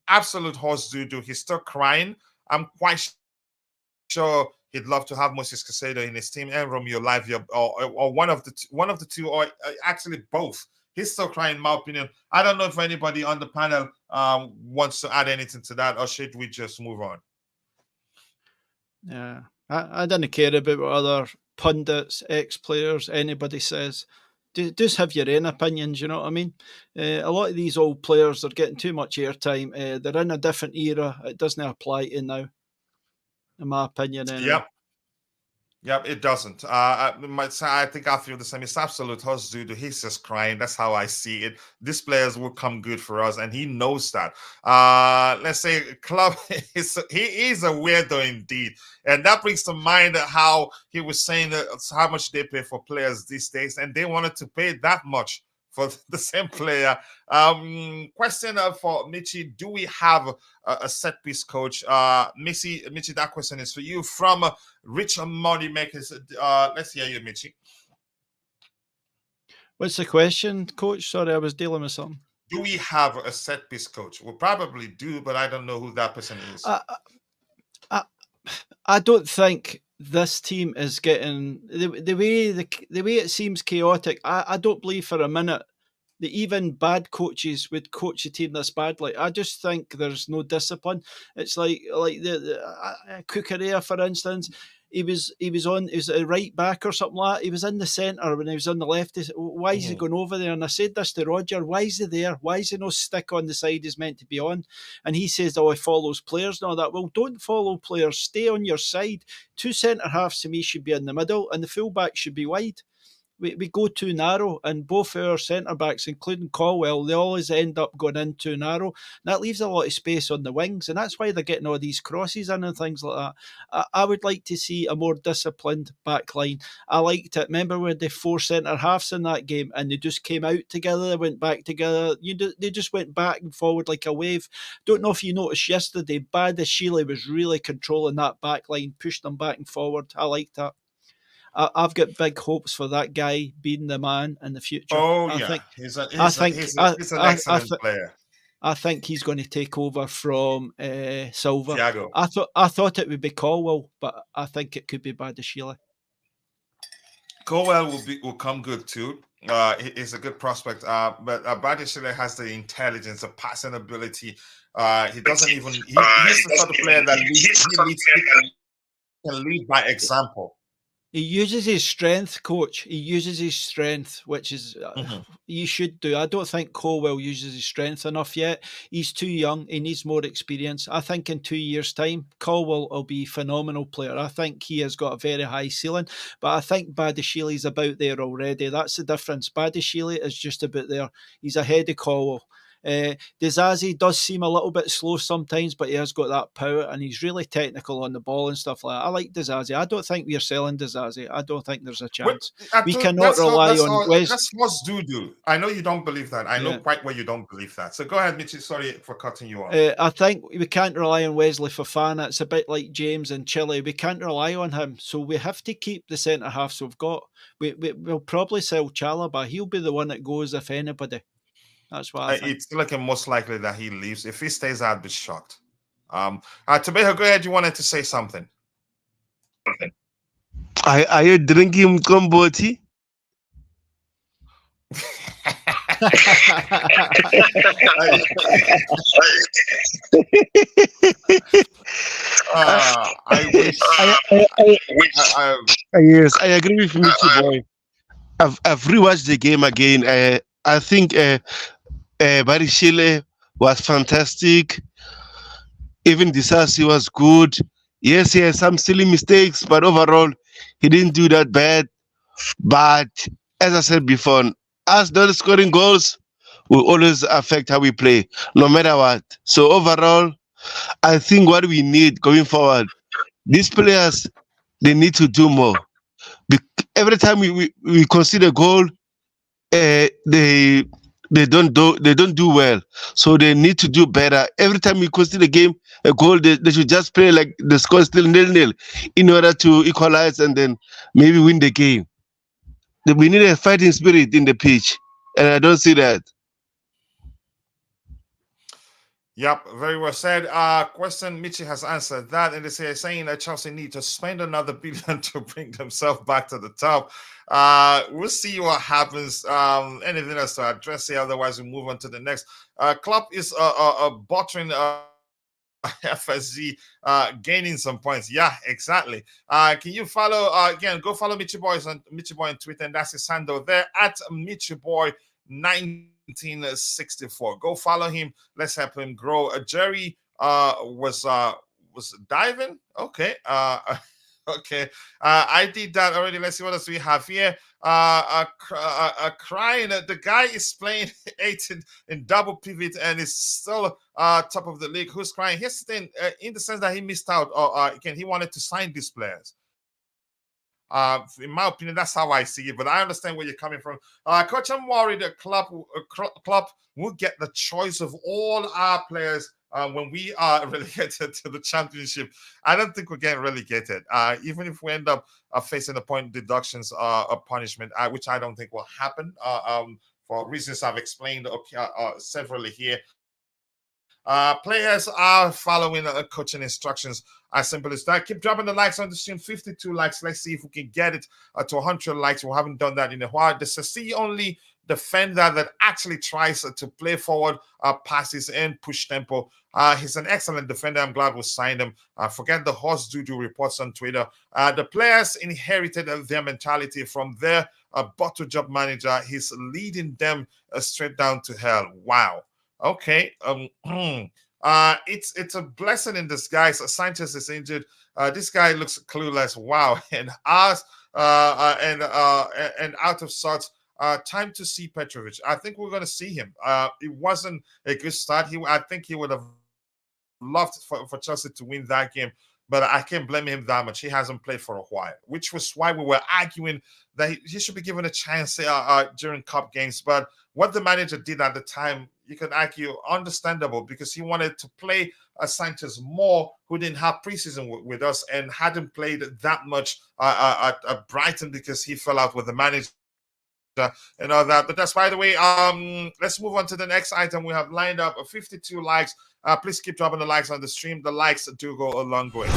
Absolute horse doo-doo. He's still crying. I'm quite sure he'd love to have Moses Caicedo in his team and Romeo Lavia, or one of the two, or actually both. He's still crying, in my opinion. I don't know if anybody on the panel wants to add anything to that, or should we just move on? Yeah, I didn't care about what other pundits, ex-players, anybody says. Just have your own opinions, you know what I mean? A lot of these old players are getting too much airtime. They're in a different era. It doesn't apply to now, in my opinion, anyway. Yep, it doesn't. I think I feel the same. It's absolute horse doo-doo. He's just crying. That's how I see it. These players will come good for us, and he knows that. Let's say Club he is a weirdo indeed, and that brings to mind how he was saying how much they pay for players these days, and they wanted to pay that much for the same player. Question for Michi: do we have a set piece coach? Michi, that question is for you from Rich Money Makers. Let's hear you, Michi. What's the question, Coach? Sorry, I was dealing with something. Do we have a set piece coach? We probably do, but I don't know who that person is. I don't think this team is getting the way it seems chaotic. I don't believe for a minute that even bad coaches would coach a team this badly. I just think there's no discipline. It's like the Cucurella, for instance. He was a right back or something like that. He was in the centre when he was on the left. Why is he going over there? And I said this to Roger. Why is he there? Why is he no stick on the side he's meant to be on? And he says, he follows players and all that. Well, don't follow players. Stay on your side. 2 centre halves to me should be in the middle and the full back should be wide. We go too narrow, and both our centre backs, including Colwell, they always end up going in too narrow. And that leaves a lot of space on the wings, and that's why they're getting all these crosses in and things like that. I would like to see a more disciplined back line. I liked it. Remember when the 4 centre halves in that game, and they just came out together, they went back together. They just went back and forward like a wave. Don't know if you noticed yesterday, Bada was really controlling that back line, pushed them back and forward. I liked that. I've got big hopes for that guy being the man in the future. He's an excellent player. I think he's going to take over from Silva. Thiago. I thought it would be Colwell, but I think it could be Bada. Colwell will come good too. He's a good prospect, but Badiashile has the intelligence, the passing ability. He doesn't even. He's the sort of player that can lead by example. He uses his strength, coach. He uses his strength, which is he should do. I don't think Colwell uses his strength enough yet. He's too young. He needs more experience. I think in 2 years' time, Colwell will be a phenomenal player. I think he has got a very high ceiling, but I think Badiashile about there already. That's the difference. Badiashile is just about there. He's ahead of Colwell. Dizazi does seem a little bit slow sometimes, but he has got that power and he's really technical on the ball and stuff like that. I like Dizazi. I don't think we're selling Dizazi. I don't think there's a chance. We cannot rely on Wes. That's what's do. I know you don't believe that. I know quite well you don't believe that. So go ahead, Michi. Sorry for cutting you off. I think we can't rely on Wesley Fofana. It's a bit like James in Chile. We can't rely on him. So we have to keep the centre halves we've got. We'll probably sell Chalobah. He'll be the one that goes if anybody. That's what I think. It's looking most likely that he leaves. If he stays, I'd be shocked. Tabeho, go ahead. You wanted to say something. Are you drinking komboti? I wish. Yes, I agree with Michi boy. I've rewatched the game again. I think Badiashile was fantastic. Even Disasi was good. Yes, he had some silly mistakes, but overall, he didn't do that bad. But as I said before, us not scoring goals will always affect how we play, no matter what. So overall, I think what we need going forward, these players, they need to do more. Every time we concede a goal, they don't do well. So they need to do better. Every time we concede a goal, they should just play like the score is still 0-0 in order to equalize and then maybe win the game. We need a fighting spirit in the pitch, and I don't see that. Yep, very well said. Question Michi has answered that, and they're saying that Chelsea need to spend another billion to bring themselves back to the top. We'll see what happens. Anything else to address here? Otherwise, we move on to the next. Klopp is buttering FSG, gaining some points. Yeah, exactly. Can you follow again? Go follow Michi Boy on Twitter, and that's his handle there at Michi Boy 1964. Go follow him. Let's help him grow. Jerry was diving. Okay. Okay. I did that already. Let's see what else we have here. Crying. The guy is playing 8 in double pivot and is still top of the league. Who's crying? Here's the thing, in the sense that he missed out. Again, he wanted to sign these players. In my opinion, that's how I see it. But I understand where you're coming from. Coach, I'm worried that Klopp will get the choice of all our players when we are relegated to the championship. I don't think we're getting relegated. Even if we end up facing the point deductions or punishment, which I don't think will happen for reasons I've explained severally here. Players are following coaching instructions. As simple as that. Keep dropping the likes on the stream. 52 likes. Let's see if we can get it to 100 likes. We haven't done that in a while. This is the only defender that actually tries to play forward, passes and push tempo. He's an excellent defender. I'm glad we signed him. Forget the horse doo-doo reports on Twitter. The players inherited their mentality from their bottle job manager. He's leading them straight down to hell. Wow. Okay. It's a blessing in disguise. Sanchez is injured. This guy looks clueless. Wow. And and out of sorts. Time to see Petrovic. I think we're going to see him. It wasn't a good start. I think he would have loved for Chelsea to win that game, but I can't blame him that much. He hasn't played for a while, which was why we were arguing that he should be given a chance during cup games. But what the manager did at the time, you could argue understandable, because he wanted to play Sanchez more, who didn't have preseason with us and hadn't played that much at Brighton because he fell out with the manager and all that. But that's by the way. Let's move on to the next item we have lined up. 52 likes. Please keep dropping the likes on the stream. The likes do go a long way.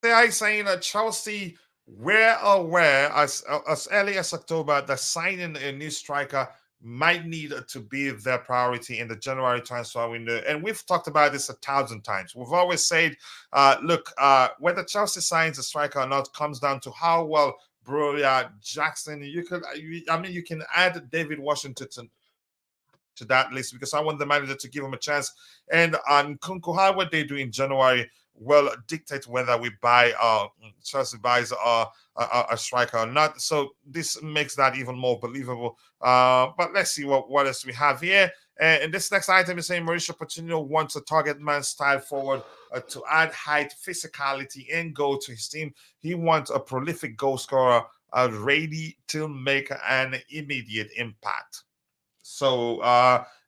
They are saying Chelsea we're aware as early as October that signing a new striker might need to be their priority in the January transfer window. And we've talked about this 1,000 times. We've always said, look, whether Chelsea signs a striker or not comes down to how well Broya, Jackson, you can add David Washington to that list because I want the manager to give him a chance. And Nkunku, how would they do in January will dictate whether we buy Chelsea buys a striker or not. So this makes that even more believable. But let's see what else we have here. And this next item is saying Mauricio Pochettino wants a target man style forward to add height, physicality, and goal to his team. He wants a prolific goal scorer ready to make an immediate impact. So,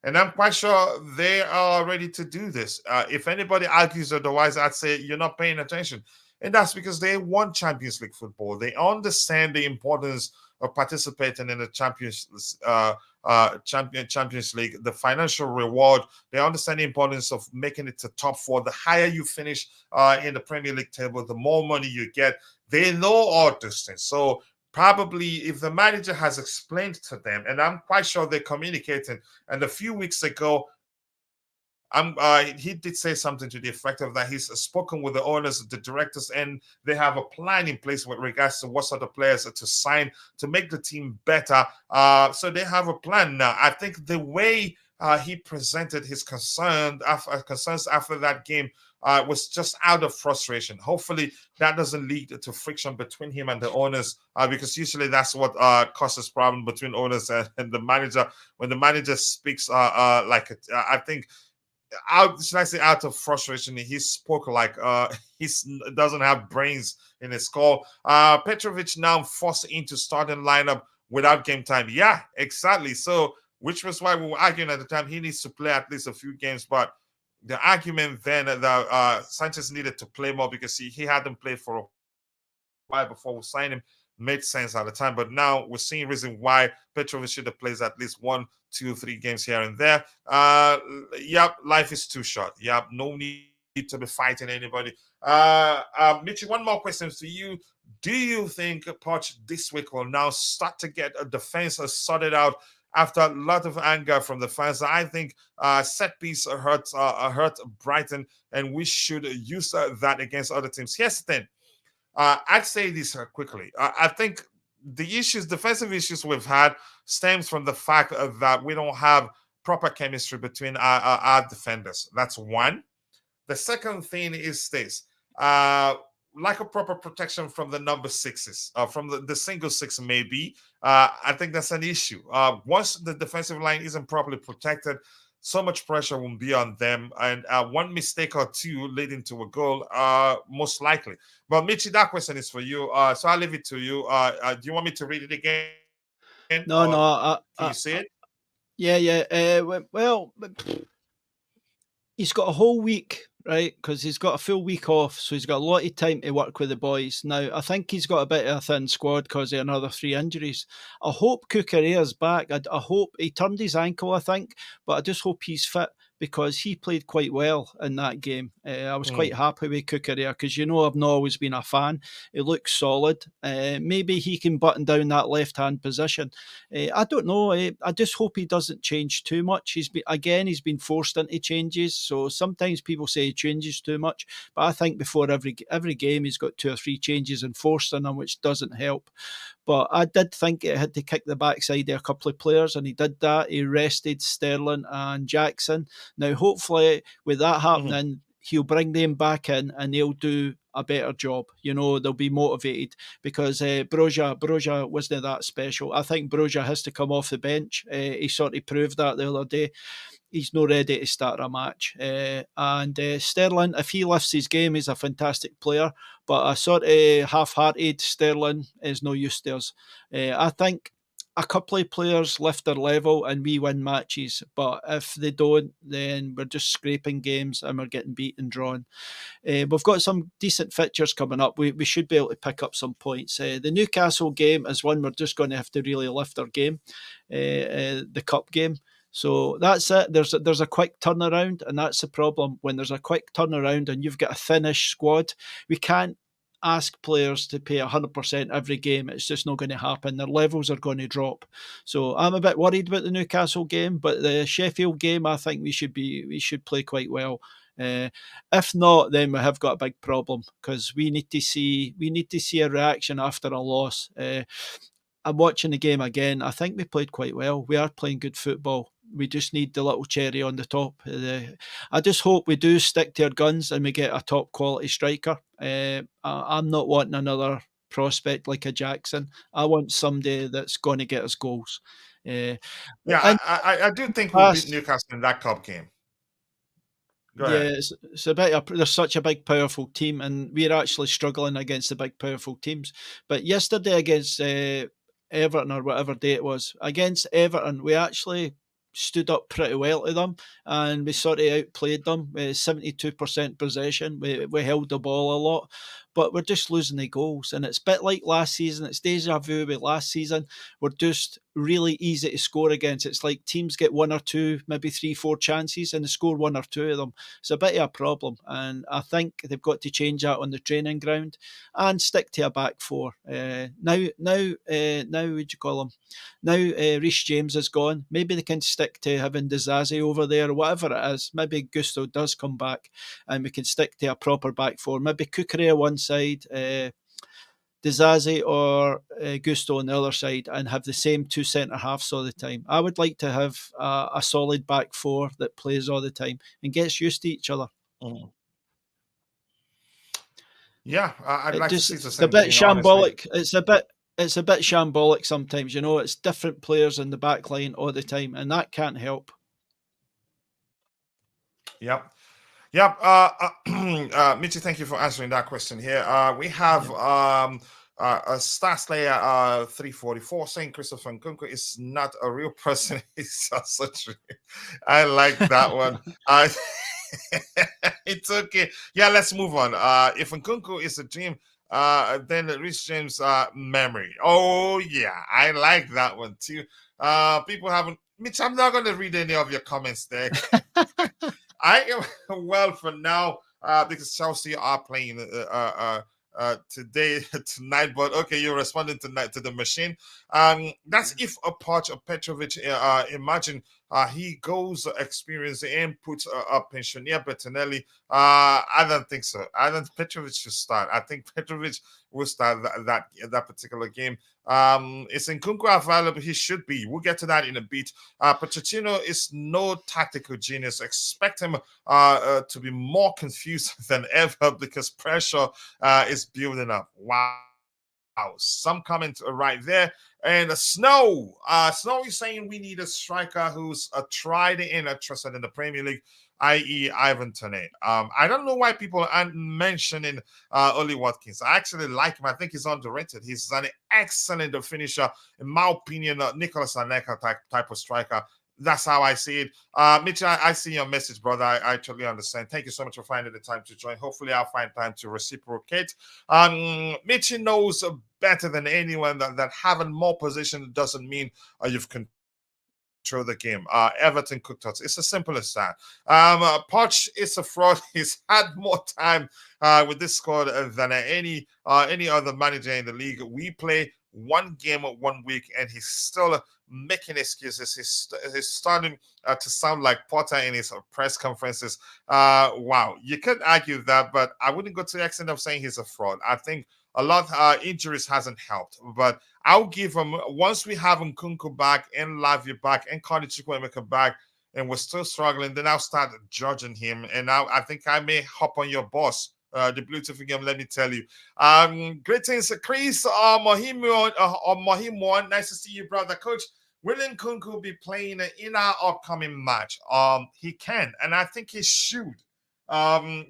and I'm quite sure they are ready to do this. If anybody argues otherwise, I'd say you're not paying attention. And that's because they want Champions League football. They understand the importance of participating in the Champions League, the financial reward. They understand the importance of making it to top four. The higher you finish in the Premier League table, the more money you get. They know all these things. So probably if the manager has explained to them, and I'm quite sure they're communicating, and a few weeks ago, he did say something to the effect of that he's spoken with the owners, the directors, and they have a plan in place with regards to what sort of players to sign to make the team better. So they have a plan now. I think the way he presented his concerns after that game was just out of frustration. Hopefully, that doesn't lead to friction between him and the owners, because usually that's what causes problem between owners and the manager. When the manager speaks I think out of frustration, he spoke like he doesn't have brains in his skull. Petrovic now forced into starting lineup without game time. Yeah, exactly. So, which was why we were arguing at the time he needs to play at least a few games. But the argument then that Sanchez needed to play more because he hadn't played for a while before we signed him made sense at the time. But now we're seeing reason why Petrovic should have played at least 1, 2, 3 games here and there. Yep, life is too short. Yep, no need to be fighting anybody. Mitchie, one more question to you. Do you think Poch this week will now start to get a defense sorted out after a lot of anger from the fans? I think set piece hurt Brighton, and we should use that against other teams. Here's the thing. I'd say this quickly. I think the defensive issues we've had stems from the fact that we don't have proper chemistry between our defenders. That's one. The second thing is this. Lack of proper protection from the number sixes, from the single six maybe. I think that's an issue. Once the defensive line isn't properly protected, so much pressure will be on them, and one mistake or two leading to a goal, most likely. But Michi, that question is for you. So I'll leave it to you. Do you want me to read it again? No. Can you see it? Yeah. Well, he's got a whole week, right? Because he's got a full week off, so he's got a lot of time to work with the boys. Now, I think he's got a bit of a thin squad because of another 3 injuries. I hope Cucurella's back. I hope he turned his ankle, I think, but I just hope he's fit because he played quite well in that game. I was quite happy with Cucurella because, I've not always been a fan. He looks solid. Maybe he can button down that left-hand position. I don't know. I just hope he doesn't change too much. He's been forced into changes. So sometimes people say he changes too much, but I think before every game he's got 2 or 3 changes enforced on him, which doesn't help. But I did think it had to kick the backside of a couple of players, and he did that. He rested Sterling and Jackson. Now, hopefully, with that happening, he'll bring them back in and they'll do a better job. They'll be motivated because Broja wasn't that special. I think Broja has to come off the bench. He sort of proved that the other day. He's not ready to start a match. And Sterling, if he lifts his game, he's a fantastic player. But a sort of half-hearted Sterling is no use to us. I think a couple of players lift their level and we win matches. But if they don't, then we're just scraping games and we're getting beat and drawn. We've got some decent fixtures coming up. We should be able to pick up some points. The Newcastle game is one we're just going to have to really lift our game. The cup game. So that's it. There's a quick turnaround, and that's the problem. When there's a quick turnaround and you've got a thinnish squad, we can't ask players to pay 100% every game. It's just not going to happen. Their levels are going to drop. So I'm a bit worried about the Newcastle game, but the Sheffield game, I think we should play quite well. If not, then we have got a big problem, because we need to see a reaction after a loss. I'm watching the game again. I think we played quite well. We are playing good football. We just need the little cherry on the top. I just hope we do stick to our guns and we get a top quality striker. I'm not wanting another prospect like a Jackson. I want somebody that's going to get us goals. Yeah, And I do think we'll beat Newcastle in that cup game. Go yeah, ahead. it's a bit. There's such a big, powerful team, and we're actually struggling against the big, powerful teams. But yesterday against Everton, or whatever day it was, against Everton, we actually stood up pretty well to them, and we sort of outplayed them. 72% possession. We held the ball a lot, but we're just losing the goals. And it's a bit like last season. It's deja vu with last season. We're just really easy to score against. It's like teams get one or two, maybe 3-4 chances, and they score one or two of them. It's a bit of a problem, and I think they've got to change that on the training ground and stick to a back four. Now, what'd you call him? Now Reece James is gone. Maybe they can stick to having Dizazi over there, or whatever it is. Maybe Gusto does come back, and we can stick to a proper back four. Maybe Kukurea one side, Dizazi or Gusto on the other side, and have the same two centre halves all the time. I would like to have a solid back four that plays all the time and gets used to each other. Mhm. Yeah, I'd like to see the It's a same bit thing, honestly. shambolic. It's a bit shambolic sometimes. It's different players in the back line all the time, and that can't help. Yep. Mitchie, thank you for answering that question here. We have a Star Slayer 344 saying Christopher Nkunku is not a real person. He's just such. I like that one. It's okay. Yeah, let's move on. If Nkunku is a dream, then Reece James memory. Oh yeah, I like that one too. People haven't. Mitch, I'm not going to read any of your comments there. I am well for now because Chelsea are playing tonight. But okay, you're responding tonight to the machine. That's if a Poch or Petrovic. Imagine he goes experience and puts a pensioner Bettinelli. I don't think so. I don't. Petrovic should start. I think Petrovic will start that particular game. Is Nkunku available? He should be. We'll get to that in a bit. Pochettino is no tactical genius. Expect him to be more confused than ever because pressure is building up. Wow. Some comment right there. And Snow is saying we need a striker who's tried and trusted in the Premier League, i.e. Ivan Toney. I don't know why people aren't mentioning Oli Watkins. I actually like him. I think he's underrated. He's an excellent finisher, in my opinion, Nicolas Anelka type of striker. That's how I see it. Mitch, I see your message, brother. I totally understand. Thank you so much for finding the time to join. Hopefully, I'll find time to reciprocate. Mitch knows better than anyone that having more position doesn't mean you've controlled the game. Everton cooked us. It's as simple as that. Poch is a fraud. He's had more time with this squad than any other manager in the league. We play one game 1 week, and he's still making excuses. He's starting to sound like Potter in his press conferences. Wow, you could argue that, but I wouldn't go to the extent of saying he's a fraud. I think a lot injuries hasn't helped, but I'll give him, once we have Nkunku back and Lavia back and Cardi Chukwuemeka back, and we're still struggling, then I'll start judging him. And now I think I may hop on your boss. The Bluetooth game, let me tell you. Greetings, Chris Mohimo. Nice to see you, brother. Coach, will Nkunku be playing in our upcoming match? He can, and I think he should.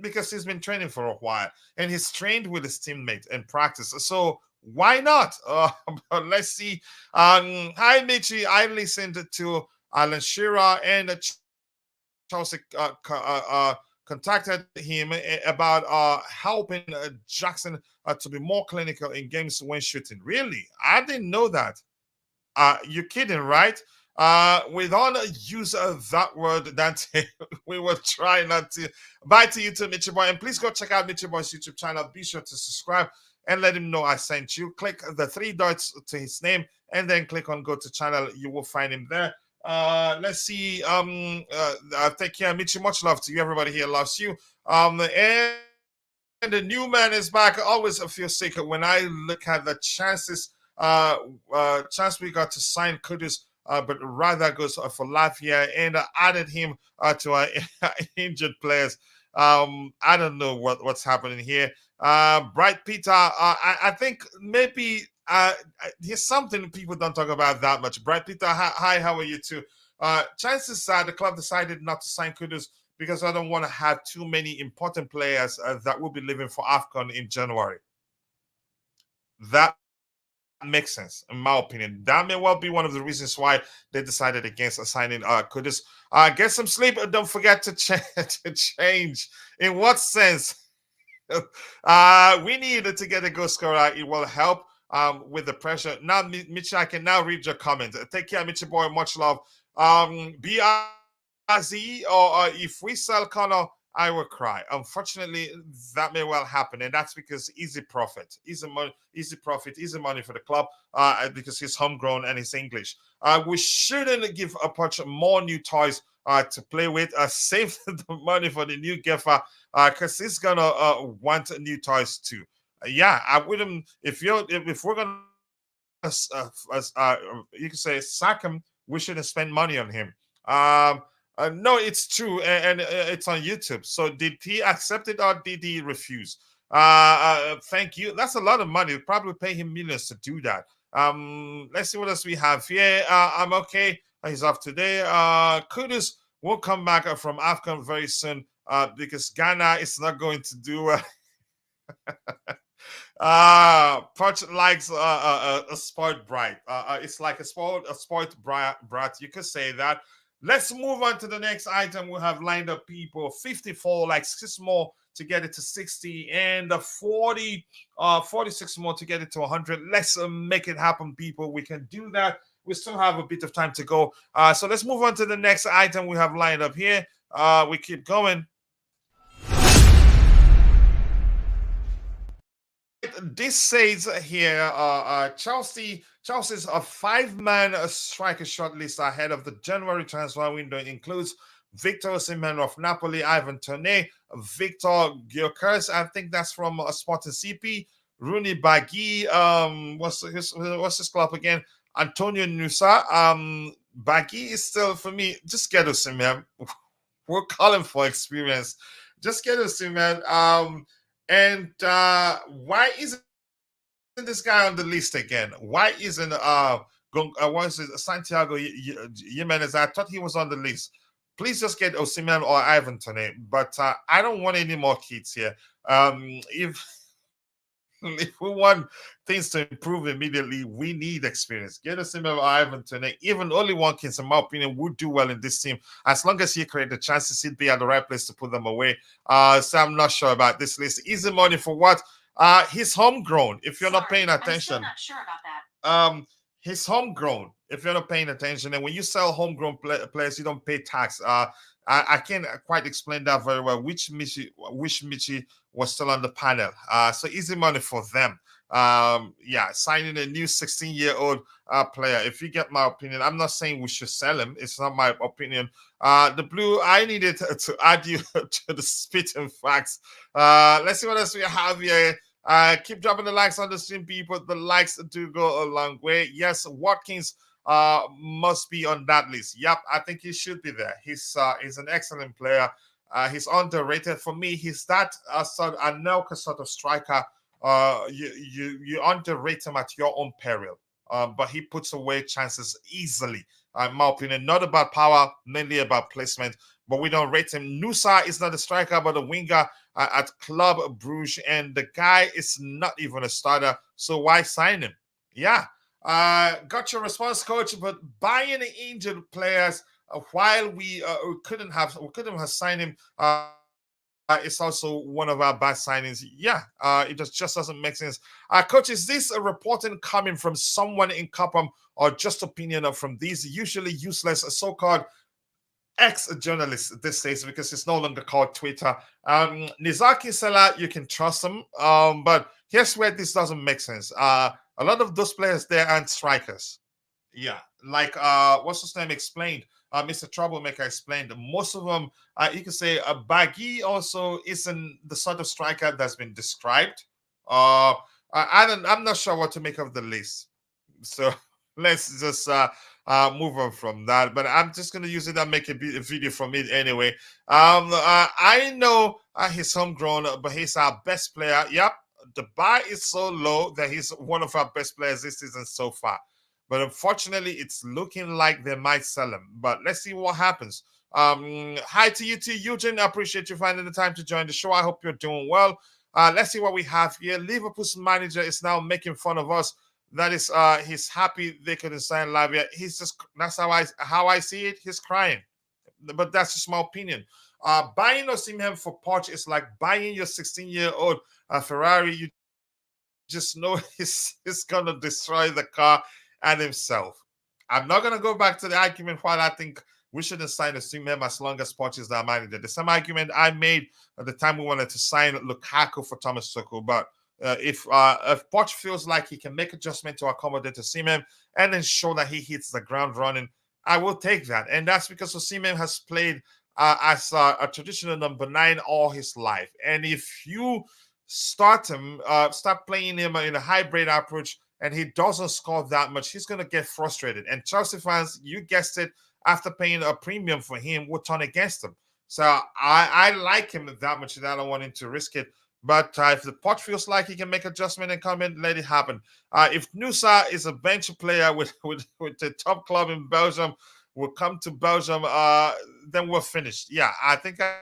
Because he's been training for a while and he's trained with his teammates in practice. So why not? But let's see. Hi, Michi. I listened to Alan Shearer and Chelsea contacted him about helping Jackson to be more clinical in games when shooting. Really? I didn't know that. You're kidding, right? We don't use that word, Dante. We will try not to. Bye to you too, Mitchie Boy. And please go check out Mitchie Boy's YouTube channel. Be sure to subscribe and let him know I sent you. Click the three dots to his name and then click on go to channel. You will find him there. Let's see. Take care, Mitchie. Much love to you. Everybody here loves you. And the new man is back. I always feel sick when I look at the chances. Chance we got to sign Kudus, but rather goes for Lavia and added him to our injured players. I don't know what's happening here. Bright Peter, I think maybe here's something people don't talk about that much. Bright Peter, hi, how are you too? Chances are the club decided not to sign Kudus because I don't want to have too many important players that will be leaving for AFCON in January. That makes sense, in my opinion. That may well be one of the reasons why they decided against signing Kudus. Get some sleep. Don't forget to, to change. In what sense? We need to get a goal scorer. It will help with the pressure. Now, Mitch, I can now read your comment. Take care, Mitch boy. Much love. BRZ, or if we sell Connor, I will cry. Unfortunately, that may well happen, and that's because easy profit, easy profit, easy money for the club, because he's homegrown and he's English. We shouldn't give a bunch more new toys to play with. Save the money for the new Geffer, because he's gonna want new toys too. Yeah, I wouldn't. If we're gonna, you can say sack him, we shouldn't spend money on him. No, it's true, and it's on YouTube. So did he accept it or did he refuse? Thank you. That's a lot of money. We'll probably pay him millions to do that. Let's see what else we have here. I'm okay. He's off today. Kudus will come back from AFCON very soon because Ghana is not going to do. Poch likes a sport bright. It's like a sport brat. You could say that. Let's move on to the next item. We have lined up people 54, like 6 more to get it to 60, and 46 more to get it to 100. Let's make it happen, people. We can do that. We still have a bit of time to go. So let's move on to the next item we have lined up here. We keep going. This says here, Chelsea's a 5-man striker shortlist ahead of the January transfer window includes Victor Osimhen of Napoli, Ivan Toney, Victor Gyökeres, I think that's from Sporting CP, Rooney Bagui, what's his club again? Antonio Nusa. Bagui is still, for me, just get Osimhen. We're calling for experience. Just get Osimhen. And why isn't this guy on the list again? Why isn't Santiago Gimenez? I thought he was on the list. Please just get Osimhen or Ivan Toney. But I don't want any more kids here. If we want things to improve immediately, we need experience. Get Osimhen or Ivan Toney. Even only one kid, in my opinion, would do well in this team. As long as he create the chances, he'd be at the right place to put them away. So I'm not sure about this list. Easy money for what? He's homegrown. If you're not paying attention. I'm still not sure about that. He's homegrown. If you're not paying attention, and when you sell homegrown players, you don't pay tax. I can't quite explain that very well. Which Michi was still on the panel. So easy money for them. Yeah, signing a new 16-year-old player. If you get my opinion, I'm not saying we should sell him. It's not my opinion. The blue, I needed to add you to the spitting facts. Let's see what else we have here. Keep dropping the likes on the stream, people. The likes do go a long way. Yes, Watkins must be on that list. Yep, I think he should be there. He's an excellent player. He's underrated for me. He's that sort of Anelka sort of striker. You underrate him at your own peril. But he puts away chances easily. In my opinion, not about power, mainly about placement. But we don't rate him. Nusa is not a striker, but a winger at Club Bruges, and the guy is not even a starter. So why sign him? Yeah. Got your response, coach. But buying injured players while we couldn't have signed him it's also one of our bad signings. Yeah, it just doesn't make sense. Coach, is this a reporting coming from someone in Kapam or just opinion from these usually useless so-called ex-journalists these days, because it's no longer called Twitter? Nizaki Salah, you can trust him, but here's where this doesn't make sense. A lot of those players there aren't strikers. Yeah, like what's his name explained, Mr. Troublemaker explained, most of them, you can say Baggy also isn't the sort of striker that's been described. I'm not sure what to make of the list, so let's just move on from that. But I'm just going to use it and make a video from it anyway. I know he's homegrown, but he's our best player. Yep, the bar is so low that he's one of our best players this season so far. But unfortunately, it's looking like they might sell him. But let's see what happens. Hi to you too, Eugene. I appreciate you finding the time to join the show. I hope you're doing well. Let's see what we have here. Liverpool's manager is now making fun of us. That is, he's happy they couldn't sign Lavia. He's just, that's how I see it. He's crying. But that's just my opinion. Buying Osimhen for Poch is like buying your 16-year-old Ferrari. You just know he's gonna destroy the car and himself. I'm not gonna go back to the argument while I think we shouldn't sign Osimhen as long as Poch is the manager. The same argument I made at the time we wanted to sign Lukaku for Thomas Tuchel. But if Poch feels like he can make adjustment to accommodate Osimhen and ensure that he hits the ground running, I will take that. And that's because Osimhen has played as a traditional number 9 all his life. And if you start playing him in a hybrid approach and he doesn't score that much, he's going to get frustrated. And Chelsea fans, you guessed it, after paying a premium for him, will turn against him. So I like him that much, and I don't want him to risk it. But if the Poch feels like he can make adjustment and come in, let it happen. If Nusa is a bench player with the top club in Belgium, will come to Belgium, then we're finished. Yeah, I think I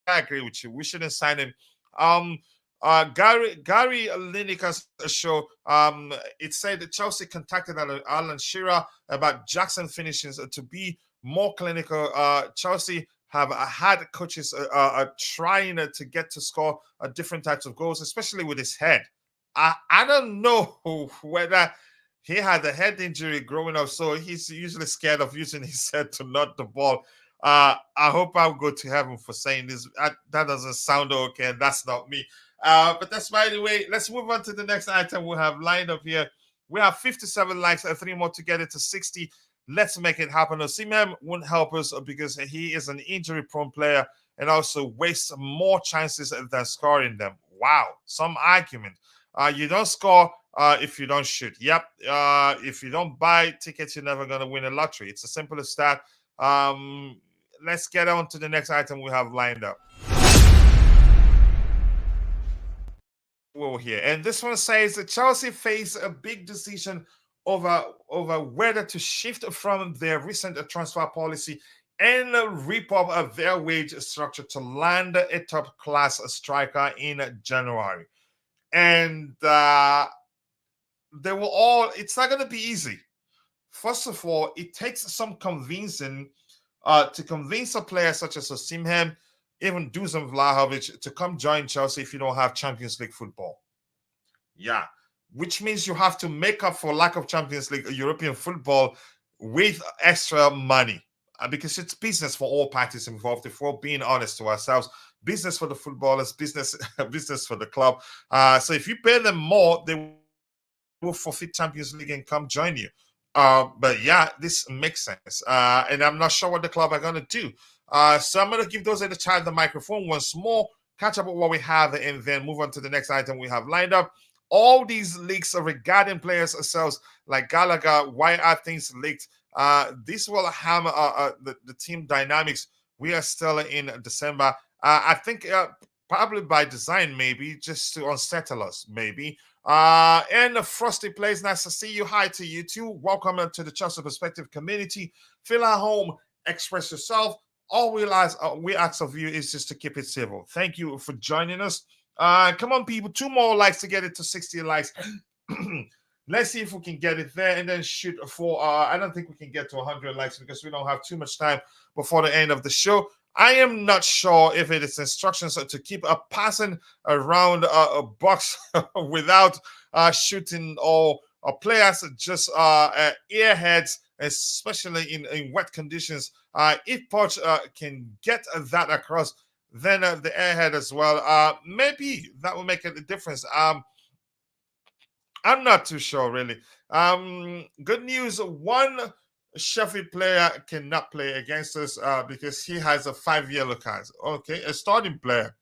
agree with you. We shouldn't sign him. Gary Lineker's show, it said that Chelsea contacted Alan Shearer about Jackson finishings to be more clinical. Chelsea have had coaches trying to get to score different types of goals, especially with his head. I don't know whether he had a head injury growing up, so he's usually scared of using his head to nut the ball. I hope I'll go to heaven for saying this. That doesn't sound okay, and that's not me. But that's by the way. Let's move on to the next item we have lined up here. We have 57 likes and 3 more to get it to 60. Let's make it happen. Osimhen won't help us because he is an injury-prone player and also wastes more chances than scoring them. Wow, some argument. You don't score if you don't shoot. Yep. If you don't buy tickets, you're never going to win a lottery. It's as simple as that. Let's get on to the next item we have lined up. Here, and this one says that Chelsea face a big decision over whether to shift from their recent transfer policy and rip up their wage structure to land a top class striker in January. And they will all, it's not going to be easy. First of all, it takes some convincing to convince a player such as Osimhen, even Dusan Vlahovic, to come join Chelsea if you don't have Champions League football. Yeah, which means you have to make up for lack of Champions League European football with extra money, because it's business for all parties involved. If we're being honest to ourselves, business for the footballers, business for the club. So if you pay them more, they will forfeit Champions League and come join you. But yeah, this makes sense. And I'm not sure what the club are going to do. So I'm going to give those in the chat the microphone once more, catch up with what we have, and then move on to the next item we have lined up. All these leaks regarding players ourselves, like Gallagher, why are things leaked? This will hammer the team dynamics. We are still in December. I think probably by design, maybe, just to unsettle us, maybe. And Frosty Plays, nice to see you. Hi to you too. Welcome to the Chelsea Perspective community. Feel at home, express yourself. All we ask of you is just to keep it civil. Thank you for joining us. Come on, people. 2 more likes to get it to 60 likes. Let's see if we can get it there and then shoot for I don't think we can get to 100 likes because we don't have too much time before the end of the show. I am not sure if it is instructions to keep passing around a box without shooting, or players just airheads, especially in wet conditions. If Poch can get that across, then the airhead as well, maybe that will make a difference. I'm not too sure, really. Good news: one Sheffield player cannot play against us because he has a 5 yellow cards. Okay, a starting player.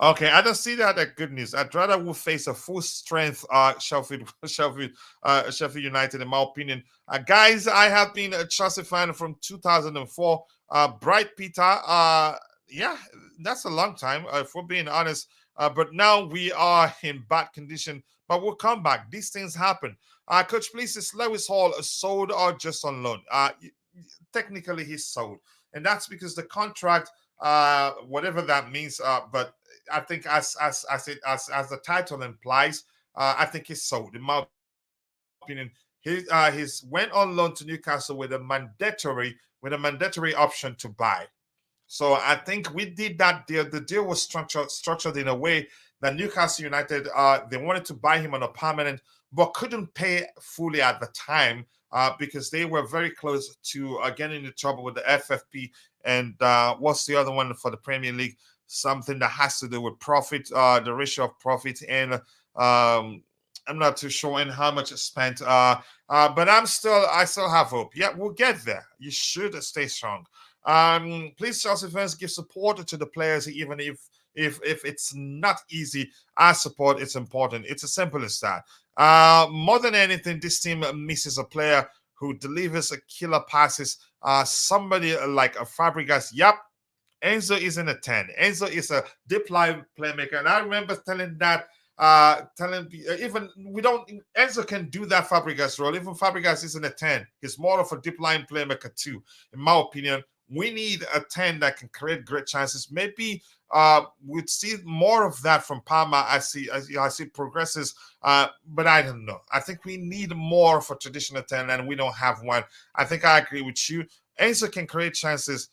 Okay, I don't see that as good news. I'd rather we face a full strength Sheffield United, in my opinion. Guys, I have been a Chelsea fan from 2004. Bright Peter, yeah, that's a long time, if we're being honest. But now we are in bad condition, but we'll come back. These things happen. Coach, please, is Lewis Hall sold or just on loan? Technically, he's sold, and that's because the contract, whatever that means, but I think as the title implies, I think he's sold. In my opinion, he's went on loan to Newcastle with a mandatory option to buy. So I think we did that deal. The deal was structured in a way that Newcastle United, they wanted to buy him on a permanent, but couldn't pay fully at the time because they were very close to getting into trouble with the FFP. And what's the other one for the Premier League? Something that has to do with profit, the ratio of profit, and I'm not too sure in how much it's spent. But I still have hope. Yeah, we'll get there. You should stay strong. Please, Chelsea fans, give support to the players, even if it's not easy. Our support is important. It's as simple as that. More than anything, this team misses a player who delivers a killer passes. Somebody like a Fabregas. Yep, Enzo isn't a 10. Enzo is a deep line playmaker. And I remember telling even we don't Enzo can do that Fabregas role. Even Fabregas isn't a 10. He's more of a deep line playmaker too, in my opinion. We need a 10 that can create great chances. Maybe we'd see more of that from Palmer as he progresses. But I don't know. I think we need more of a traditional 10, and we don't have one. I think I agree with you. Enzo can create chances.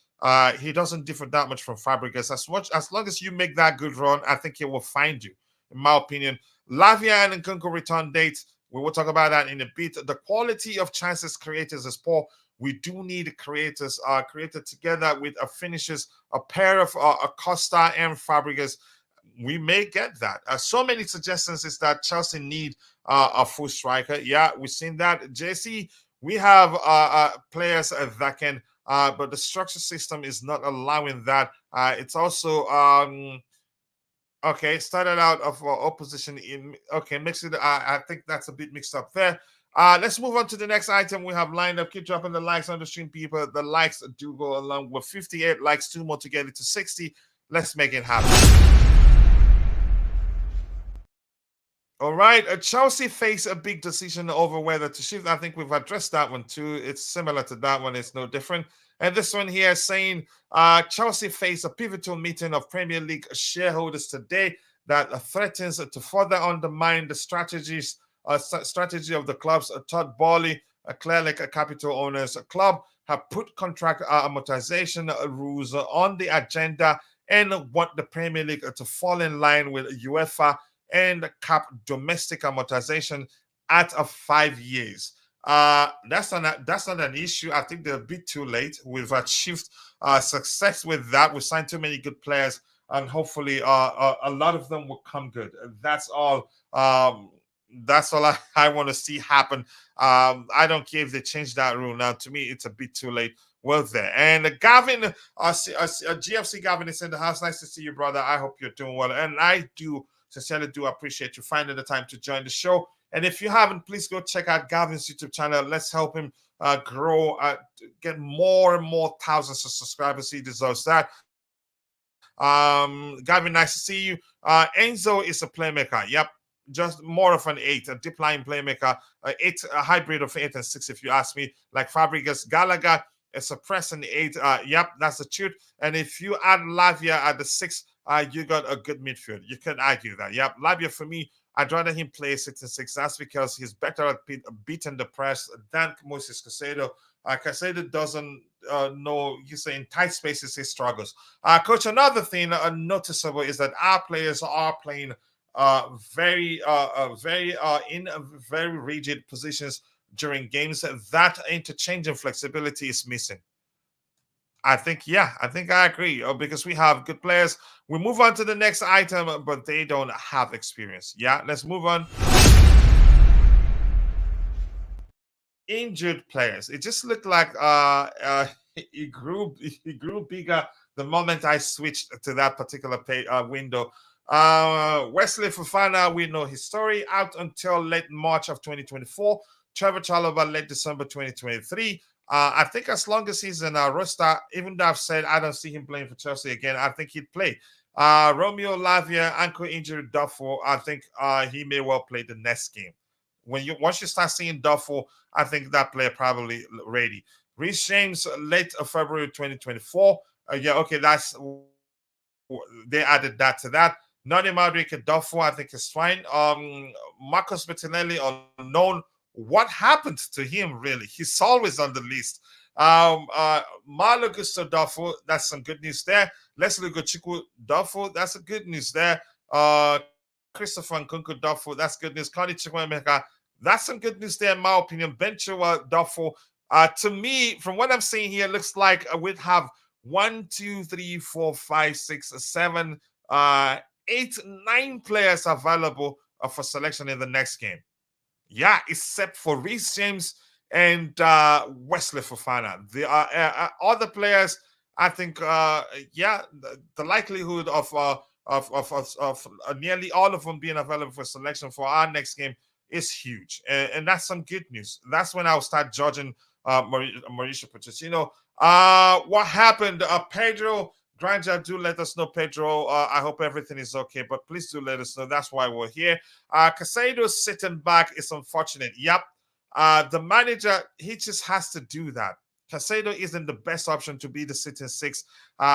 He doesn't differ that much from Fabregas. As long as you make that good run, I think he will find you, in my opinion. Lavia and Nkunku return date. We will talk about that in a bit. The quality of chances creators is poor. We do need creators created together with finishers, a pair of Acosta and Fabregas. We may get that. So many suggestions is that Chelsea need a full striker. Yeah, we've seen that. JC, we have players that can, but the structure system is not allowing that. It's also okay. Started out of opposition in mixed it. I think that's a bit mixed up there. Let's move on to the next item we have lined up. Keep dropping the likes on the stream, people. The likes do go along with 58 likes, 2 more to get it to 60. Let's make it happen. All right, Chelsea face a big decision over whether to shift. I think we've addressed that one too. It's similar to that one. It's no different. And this one here saying Chelsea face a pivotal meeting of Premier League shareholders today that threatens to further undermine the strategy of the club's Todd Bowley, Clearlake Capital Owners Club, have put contract amortization rules on the agenda and want the Premier League to fall in line with UEFA and cap domestic amortization at 5 years. That's not an issue. I think they're a bit too late. We've achieved success with that. We signed too many good players, and hopefully a lot of them will come good. That's all. That's all I want to see happen. I don't care if they change that rule now. To me, it's a bit too late. Well, there. And Gavin, GFC Gavin is in the house. Nice to see you, brother. I hope you're doing well. And I sincerely do appreciate you finding the time to join the show. And if you haven't, please go check out Gavin's YouTube channel. Let's help him grow, get more and more thousands of subscribers. He deserves that. Gavin, nice to see you. Enzo is a playmaker. Yep. Just more of an 8, a deep line playmaker, a hybrid of 8 and 6, if you ask me. Like Fabregas, Gallagher, a suppressing 8. Yep, that's the truth. And if you add Lavia at the 6, you got a good midfield. You can argue that. Yep, Lavia for me, I'd rather him play 6 and 6. That's because he's better at beating the press than Moses Caicedo. Caicedo doesn't no, you say in tight spaces he struggles. Coach, another thing noticeable is that our players are playing in very rigid positions during games. That interchange and flexibility is missing. I think I agree because we have good players. We move on to the next item, but they don't have experience. Yeah, let's move on. Injured players. It just looked like he grew bigger the moment I switched to that particular window. Wesley Fofana, we know his story, out until late March of 2024. Trevor Chalobah late December 2023. I think as long as he's in a roster, even though I've said I don't see him playing for Chelsea again, I think he'd play. Romeo, Lavia, ankle injury, Duffel, I think he may well play the next game. Once you start seeing Duffel, I think that player probably ready. Reece James, late February 2024. That's they added that to that. Nani Madrid Duffel, I think is fine. Marcus Bettinelli, unknown. What happened to him, really? He's always on the list. Malo Gusto Duffel, that's some good news there. Leslie Gochiku Duffel, that's a good news there. Christopher Nkunku Duffel, that's good news. Connie Chukwemeka, that's some good news there, in my opinion. Benchua Duffel, to me, from what I'm seeing here, looks like we'd have 1, 2, 3, 4, 5, 6, 7, 8, 9 players available for selection in the next game. Yeah, except for Reece James and Wesley Fofana. The other players, I think, the likelihood of nearly all of them being available for selection for our next game is huge, and that's some good news. That's when I'll start judging Mauricio Pochettino. What happened? Pedro Granger, do let us know, Pedro. I hope everything is okay, but please do let us know. That's why we're here. Casado sitting back is unfortunate. Yep. The manager, he just has to do that. Casado isn't the best option to be the sitting 6.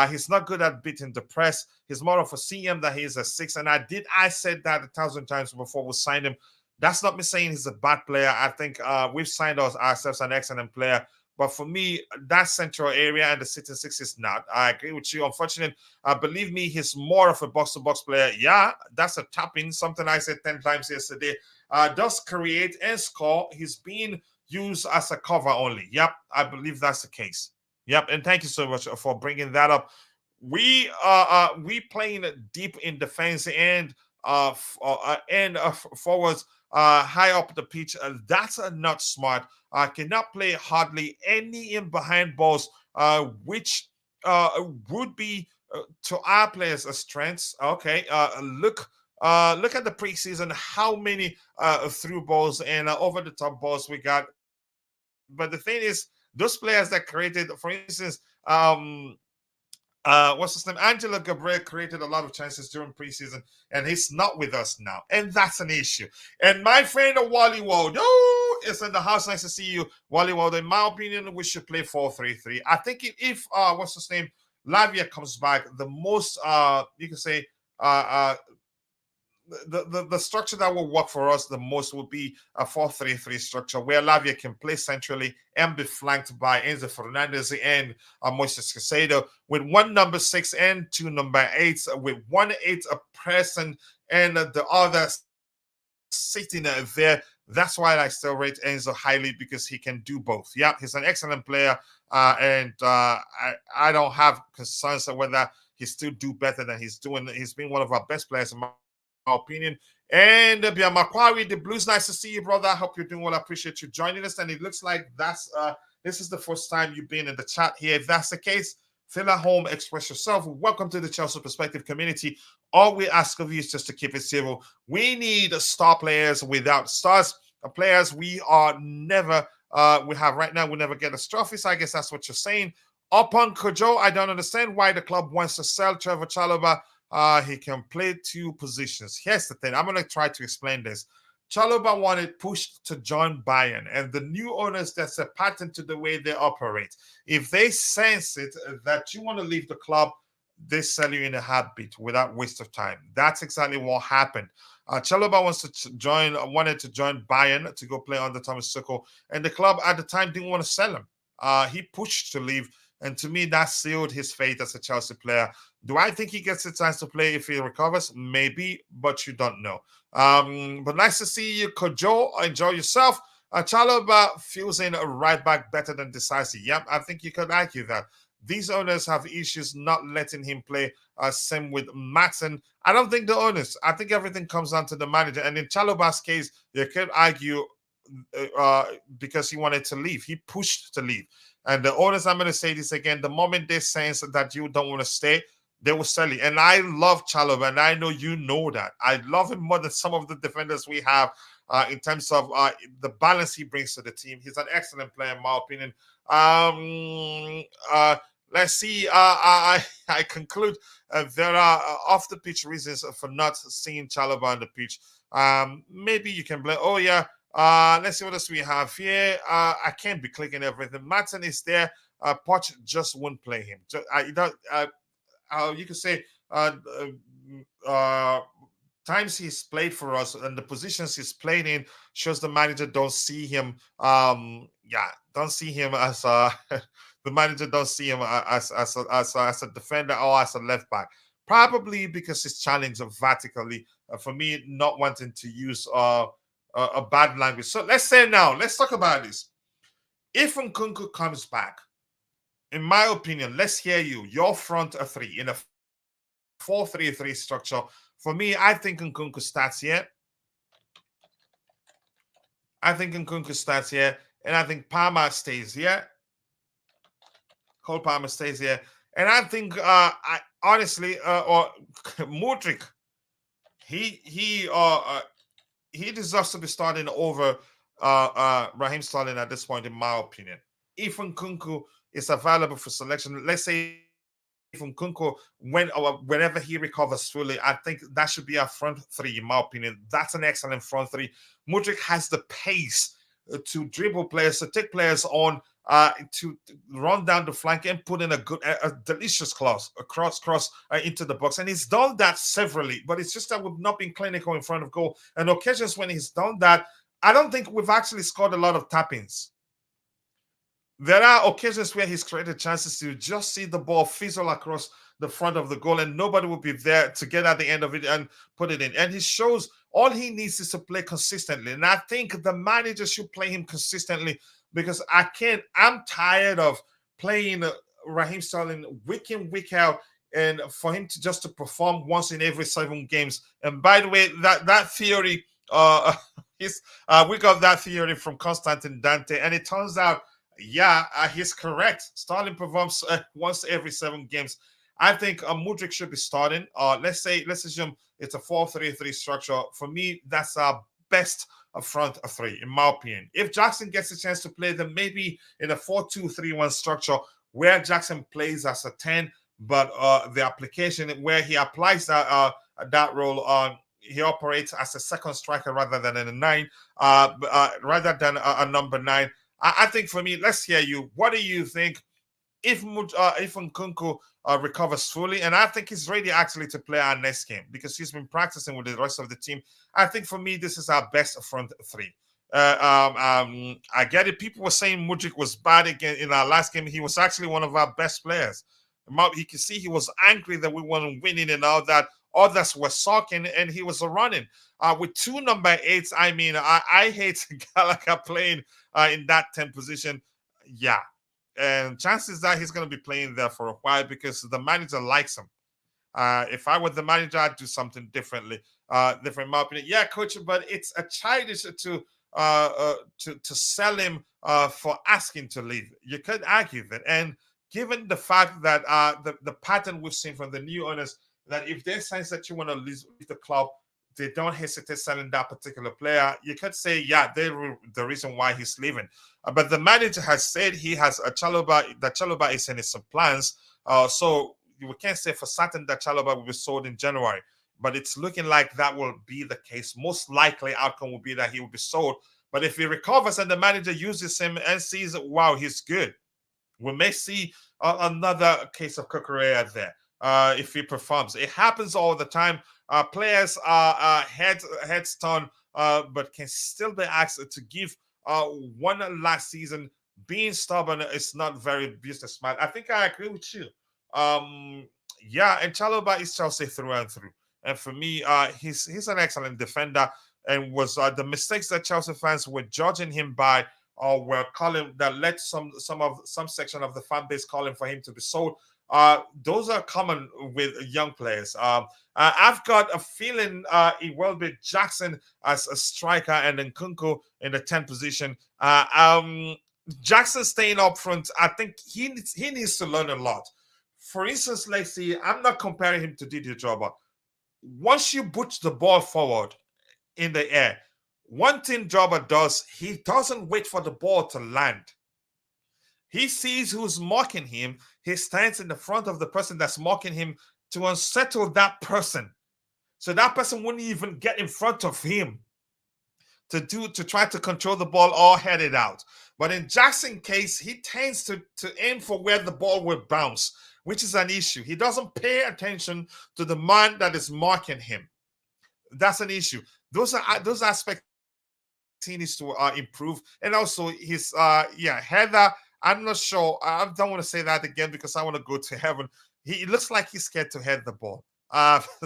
He's not good at beating the press. He's more of a CM than he is a 6. And I said that 1,000 times before we signed him. That's not me saying he's a bad player. I think we've signed ourselves an excellent player. But for me, that central area and the sitting 6 is not. I agree with you. Unfortunately, believe me, he's more of a box-to-box player. Yeah, that's a tap-in, something I said 10 times yesterday. Does create and score. He's being used as a cover only. Yep, I believe that's the case. Yep, and thank you so much for bringing that up. We playing deep in defense and forwards high up the pitch. That's not smart. Cannot play hardly any in behind balls, which would be to our players a strength. Okay, look at the preseason, how many through balls and over the top balls we got. But the thing is, those players that created, for instance, what's his name? Angelo Gabriel created a lot of chances during preseason, and he's not with us now, and that's an issue. And my friend Wally Waldo is in the house. Nice to see you, Wally Waldo. In my opinion, we should play 4-3-3. I think if what's his name, Lavia comes back, the most you can say the structure that will work for us the most will be a 4-3-3 structure where Lavia can play centrally and be flanked by Enzo Fernandez and Moises Caicedo with one number 6 and 2 number 8s, with 1 8 a present and the other sitting there. That's why I still rate Enzo highly, because he can do both. Yeah, he's an excellent player, and I don't have concerns of whether he still do better than he's doing. He's been one of our best players in my opinion. And Macquarie, the Blues, nice to see you, brother. I hope you're doing well. I appreciate you joining us. And it looks like this is the first time you've been in the chat here. If that's the case, feel at home, express yourself. Welcome to the Chelsea Perspective community. All we ask of you is just to keep it civil. We need star players without stars. Players we are never we have right now, we never get us trophies. I guess that's what you're saying. Upon Kojo, I don't understand why the club wants to sell Trevor Chalobah. He can play 2 positions. Here's the thing. I'm going to try to explain this. Chalobah wanted pushed to join Bayern, and the new owners, that's a pattern to the way they operate. If they sense it that you want to leave the club, they sell you in a heartbeat without waste of time. That's exactly what happened. Chalobah wanted to join Bayern to go play under Thomas Tuchel, and the club at the time didn't want to sell him. He pushed to leave. And to me, that sealed his fate as a Chelsea player. Do I think he gets a chance to play if he recovers? Maybe, but you don't know. But nice to see you, Kojo. Enjoy yourself. Chalobah feels in a right back better than Decisive. Yep, I think you could argue that. These owners have issues not letting him play. Same with Matson. I don't think the owners. I think everything comes down to the manager. And in Chalobah's case, you could argue because he wanted to leave. He pushed to leave. And the owners, I'm going to say this again, the moment they sense that you don't want to stay, they will sell you. And I love Chalobah, and I know you know that. I love him more than some of the defenders we have in terms of the balance he brings to the team. He's an excellent player, in my opinion. Let's see. I conclude there are off-the-pitch reasons for not seeing Chalobah on the pitch. Maybe you can blame. Oh, yeah. Let's see what else we have here. I can't be clicking everything. Matson is there. Poch just won't play him. You could say times he's played for us and the positions he's played in shows the manager don't see him. Don't see him as the manager don't see him as a defender or as a left back. Probably because he's challenged vertically. For me, not wanting to use a bad language. So let's talk about this. If Nkunku comes back, in my opinion, let's hear you. Your front three in a 4-3-3 structure. For me, I think Nkunku starts here. And I think Palmer stays here. Cole Palmer stays here. And I think, Modric, he deserves to be starting over Raheem Sterling at this point, in my opinion. If Nkunku is available for selection, let's say if Nkunku, whenever he recovers fully, I think that should be our front three, in my opinion. That's an excellent front three. Modric has the pace to dribble players, to take players on, to run down the flank and put in a delicious cross into the box. And he's done that severally, but it's just that we've not been clinical in front of goal. And occasions when he's done that, I don't think we've actually scored a lot of tap-ins. There are occasions where he's created chances to just see the ball fizzle across the front of the goal and nobody will be there to get at the end of it and put it in. And he shows all he needs is to play consistently. And I think the manager should play him consistently because I'm tired of playing Raheem Sterling week in, week out, and for him to perform once in every 7 games. And by the way, that theory, we got that theory from Constantine Dante, and it turns out, he's correct. Sterling performs once every 7 games. I think Modric should be starting. Let's assume it's a 4-3-3 structure. For me, that's our best front three, in my opinion. If Jackson gets a chance to play, then maybe in a 4-2-3-1 structure where Jackson plays as a 10, but the application where he applies that role, he operates as a second striker rather than a 9, rather than a number 9. I think for me, let's hear you. What do you think if Nkunku recovers fully? And I think he's ready actually to play our next game because he's been practicing with the rest of the team. I think for me, this is our best front three. I get it. People were saying Modric was bad again in our last game. He was actually one of our best players. He could see he was angry that we weren't winning and all that. Others were sulking and he was running. With 2 number 8s, I mean, I hate Gallagher playing in that 10 position. Yeah. And chances that he's going to be playing there for a while because the manager likes him. If I were the manager, I'd do something different in my opinion. Yeah, coach, but it's a childish to sell him for asking to leave. You could argue that. And given the fact that the pattern we've seen from the new owners, that if they sense that you want to leave the club, they don't hesitate selling that particular player. You could say, they're the reason why he's leaving. But the manager has said he has that Chalobah is in his plans. So we can't say for certain that Chalobah will be sold in January. But it's looking like that will be the case. Most likely outcome will be that he will be sold. But if he recovers and the manager uses him and sees, wow, he's good, we may see another case of Cucurella there. If he performs, it happens all the time. Players are heads turn, but can still be asked to give one last season being stubborn is not very business smart. I think I agree with you. Yeah, and Chalobah is Chelsea through and through. And for me, he's an excellent defender, and was the mistakes that Chelsea fans were judging him by, or were calling, that led some section of the fan base calling for him to be sold. Those are common with young players. I've got a feeling it will be Jackson as a striker and Nkunku in the 10th position. Jackson staying up front, I think he needs to learn a lot. For instance, let's see, I'm not comparing him to Didier Drogba. Once you put the ball forward in the air, one thing Drogba does, he doesn't wait for the ball to land. He sees who's mocking him. He stands in the front of the person that's mocking him to unsettle that person. So that person wouldn't even get in front of him to try to control the ball or head it out. But in Jackson's case, he tends to aim for where the ball will bounce, which is an issue. He doesn't pay attention to the man that is marking him. That's an issue. Those aspects he needs to improve. And also his header. I'm not sure. I don't want to say that again because I want to go to heaven. He looks like he's scared to head the ball.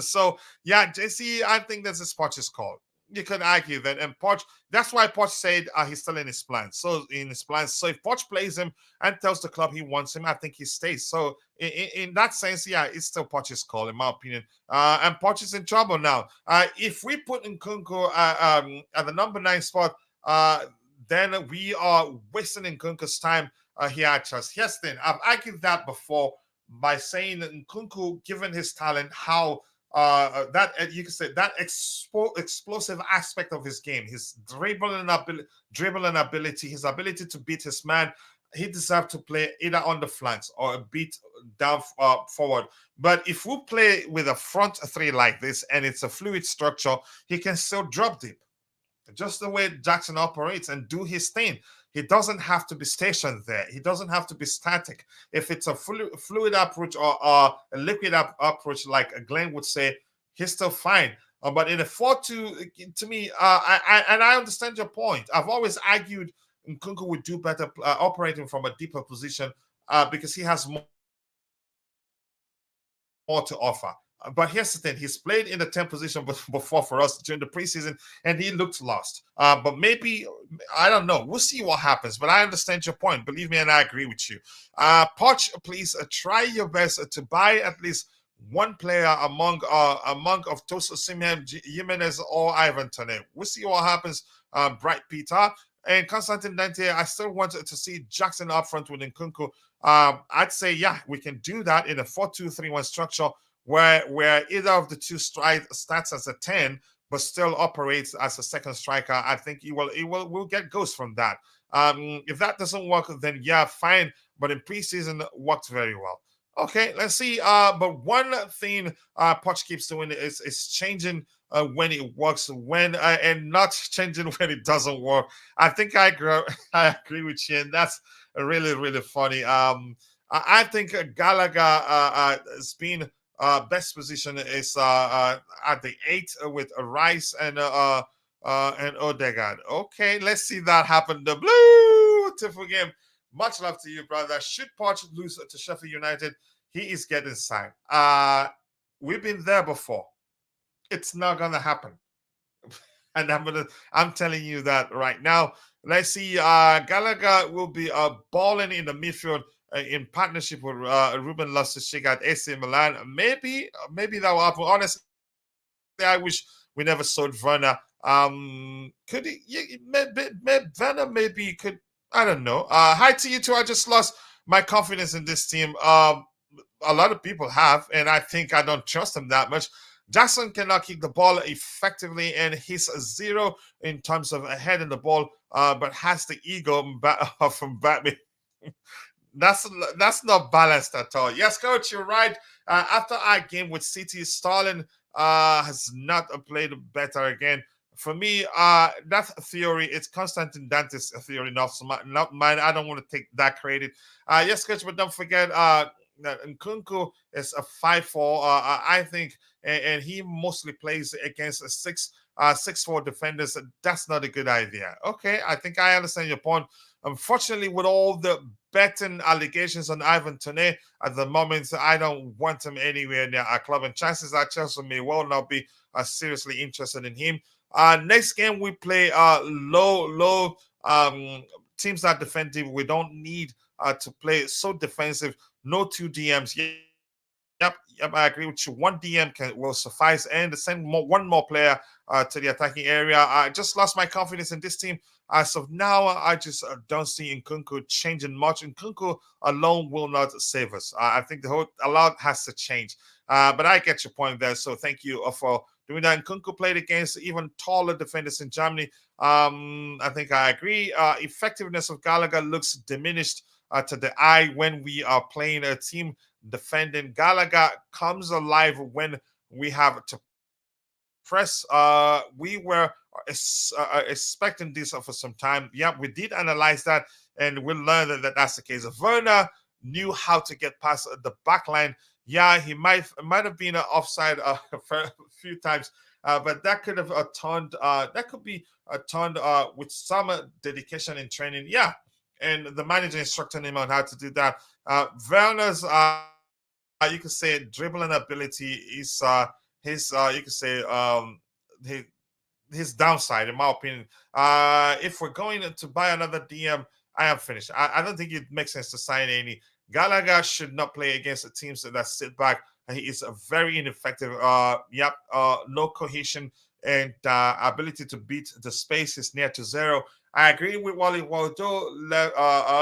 So yeah, JC, I think that's his Poch's call. You could argue that, and Poch, that's why Poch said he's still in his plans. So if Poch plays him and tells the club he wants him, I think he stays. So in that sense, yeah, it's still Poch's call, in my opinion. And Poch is in trouble now. If we put Nkunku at the number 9 spot, then we are wasting Nkunku's time here at Chelsea. Yes, then I've argued that before by saying that Nkunku, given his talent, how that you can say that explosive aspect of his game, his dribbling ability, his ability to beat his man, he deserves to play either on the flanks or a bit down forward. But if we play with a front 3 like this and it's a fluid structure, he can still drop deep, just the way Jackson operates, and do his thing. He doesn't have to be stationed there. He doesn't have to be static. If it's a fluid approach or a liquid approach, like Glenn would say, he's still fine. But in a 4-2, to me, I understand your point. I've always argued Nkunku would do better operating from a deeper position because he has more to offer. But here's the thing, he's played in the 10th position before for us during the preseason, and he looked lost. But maybe, I don't know. We'll see what happens. But I understand your point. Believe me, and I agree with you. Poch, please try your best to buy at least one player among of Victor Osimhen, Gimenez, or Ivan Toney. We'll see what happens, Bright Peter. And Constantine Dante, I still want to see Jackson up front with Nkunku. I'd say, yeah, we can do that in a 4-2-3-1 structure, where either of the two starts as a 10 but still operates as a second striker. I think we'll get goals from that. If that doesn't work, then yeah, fine. But in preseason, it worked very well. Okay, let's see. But one thing Poch keeps doing is changing when it works, and not changing when it doesn't work. I think I agree with you, and that's really, really funny. I think Gallagher has been best position is at the 8 with Rice and Odegaard. Okay, let's see that happen. The beautiful game. Much love to you, brother. Should Poch lose to Sheffield United, he is getting signed. We've been there before. It's not gonna happen. And I'm telling you that right now. Let's see. Gallagher will be balling in the midfield in partnership with Ruben Loftus-Cheek at AC Milan. Maybe that will happen. Honestly, I wish we never sold Werner. Could he? Werner maybe could. I don't know. Hi to you too. I just lost my confidence in this team. A lot of people have, and I think I don't trust him that much. Jackson cannot kick the ball effectively, and he's a 0 in terms of heading the ball, but has the ego from Batman. That's not balanced at all. Yes, coach, you're right. After our game with City, Sterling has not played better again. For me, that theory, it's Constantine Dante's theory, not mine. I don't want to take that credit. Yes, coach, but don't forget, Nkunku is a 5'4", I think, and he mostly plays against a 6'4" defenders. That's not a good idea. Okay, I think I understand your point. Unfortunately, with all the betting allegations on Ivan Toney at the moment, I don't want him anywhere near our club, and chances are Chelsea may well not be seriously interested in him. Next game we play low teams are defensive. We don't need to play so defensive. No two DMs. Yep, I agree with you. One DM will suffice, and send one more player to the attacking area. I just lost my confidence in this team. As of now, I just don't see Nkunku changing much. Nkunku alone will not save us. I think a lot has to change. But I get your point there. So thank you for doing that. Nkunku played against even taller defenders in Germany. I think I agree. Effectiveness of Gallagher looks diminished to the eye when we are playing a team defending. Gallagher comes alive when we have to press. We were expecting this for some time. Yeah, we did analyze that, and we learned that that's the case. Werner knew how to get past the back line. Yeah, he might have been offside a few times, but that could have turned. That could be turned with some dedication and training. Yeah, and the manager instructing him on how to do that. Werner's, you could say, dribbling ability is his. You could say his downside, in my opinion. If we're going to buy another DM, I am finished. I don't think it makes sense to sign any. Gallagher should not play against the teams that sit back. He is a very ineffective. No cohesion and ability to beat the space is near to zero. I agree with Wally Waldo.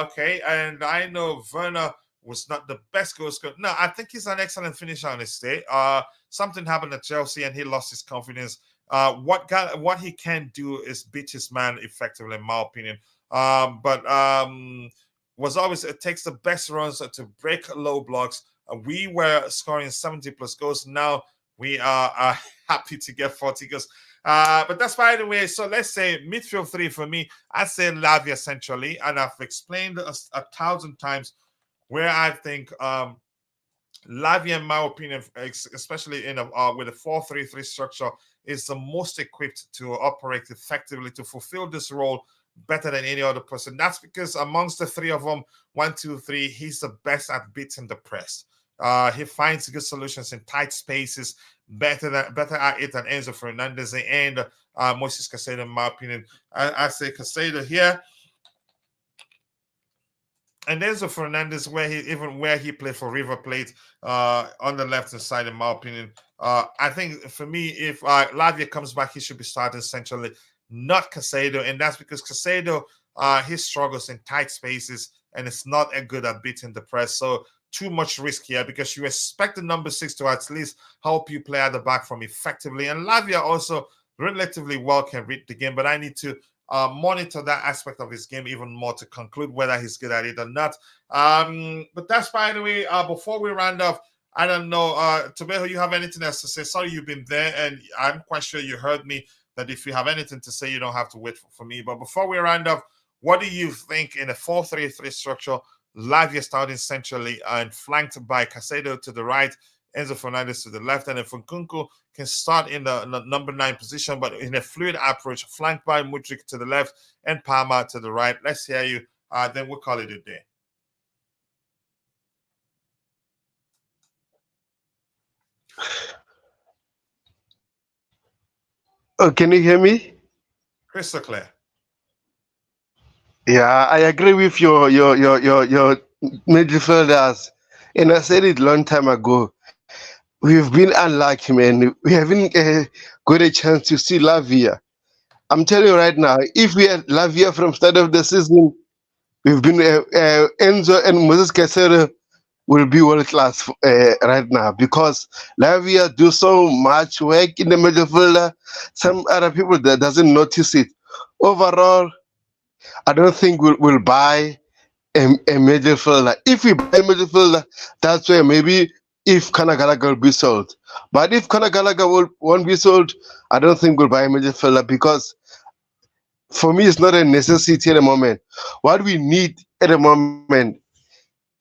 Okay, and I know Werner was not the best goal scorer. No, I think he's an excellent finisher on his day. Something happened at Chelsea and he lost his confidence. What he can do is beat his man effectively, in my opinion. But was always, it takes the best runs to break low blocks. We were scoring 70 plus goals. Now we are happy to get 40 goals. But that's by the way. So let's say midfield three for me. I say Lavia centrally, and I've explained a 1,000 times where I think Lavia, in my opinion, especially in with a 4-3-3 structure, is the most equipped to operate effectively to fulfill this role better than any other person. That's because amongst the three of them, 1, 2, 3, he's the best at beating the press. He finds good solutions in tight spaces, better at it than Enzo Fernandez and Moises Caicedo, in my opinion. I say Caicedo here. And Enzo Fernandez, where he played for River Plate on the left hand side, in my opinion. I think for me, if Lavia comes back, he should be starting centrally, not Caicedo, and that's because Caicedo he struggles in tight spaces and it's not a good at beating the press. So too much risk here because you expect the number 6 to at least help you play at the back from effectively. And Lavia also relatively well can read the game, but I need to monitor that aspect of his game even more to conclude whether he's good at it or not. But that's by the way. Before we round off, I don't know, Tobeho, you have anything else to say? Sorry, you've been there, and I'm quite sure you heard me that if you have anything to say, you don't have to wait for me. But before we round off, what do you think in a 4-3-3 structure? Lavia starting centrally and flanked by Caicedo to the right, Enzo Fernandez to the left, and if Nkunku can start in the number 9 position, but in a fluid approach, flanked by Mudryk to the left and Palmer to the right. Let's hear you. Then we'll call it a day. Oh, can you hear me? Crystal clear. Yeah, I agree with your midfielders, and I said it long time ago. We've been unlucky, man. We haven't got a chance to see Lavia. I'm telling you right now, if we had Lavia from start of the season, we've been Enzo and Moses Caicedo will be world class right now because Lavia do so much work in the midfielder. Some other people that doesn't notice it. Overall, I don't think we'll buy a midfielder. If we buy a midfielder, that's where maybe if Kanagalaga will be sold. But if Kanagalaga won't be sold, I don't think we'll buy a midfielder because for me, it's not a necessity at the moment. What we need at the moment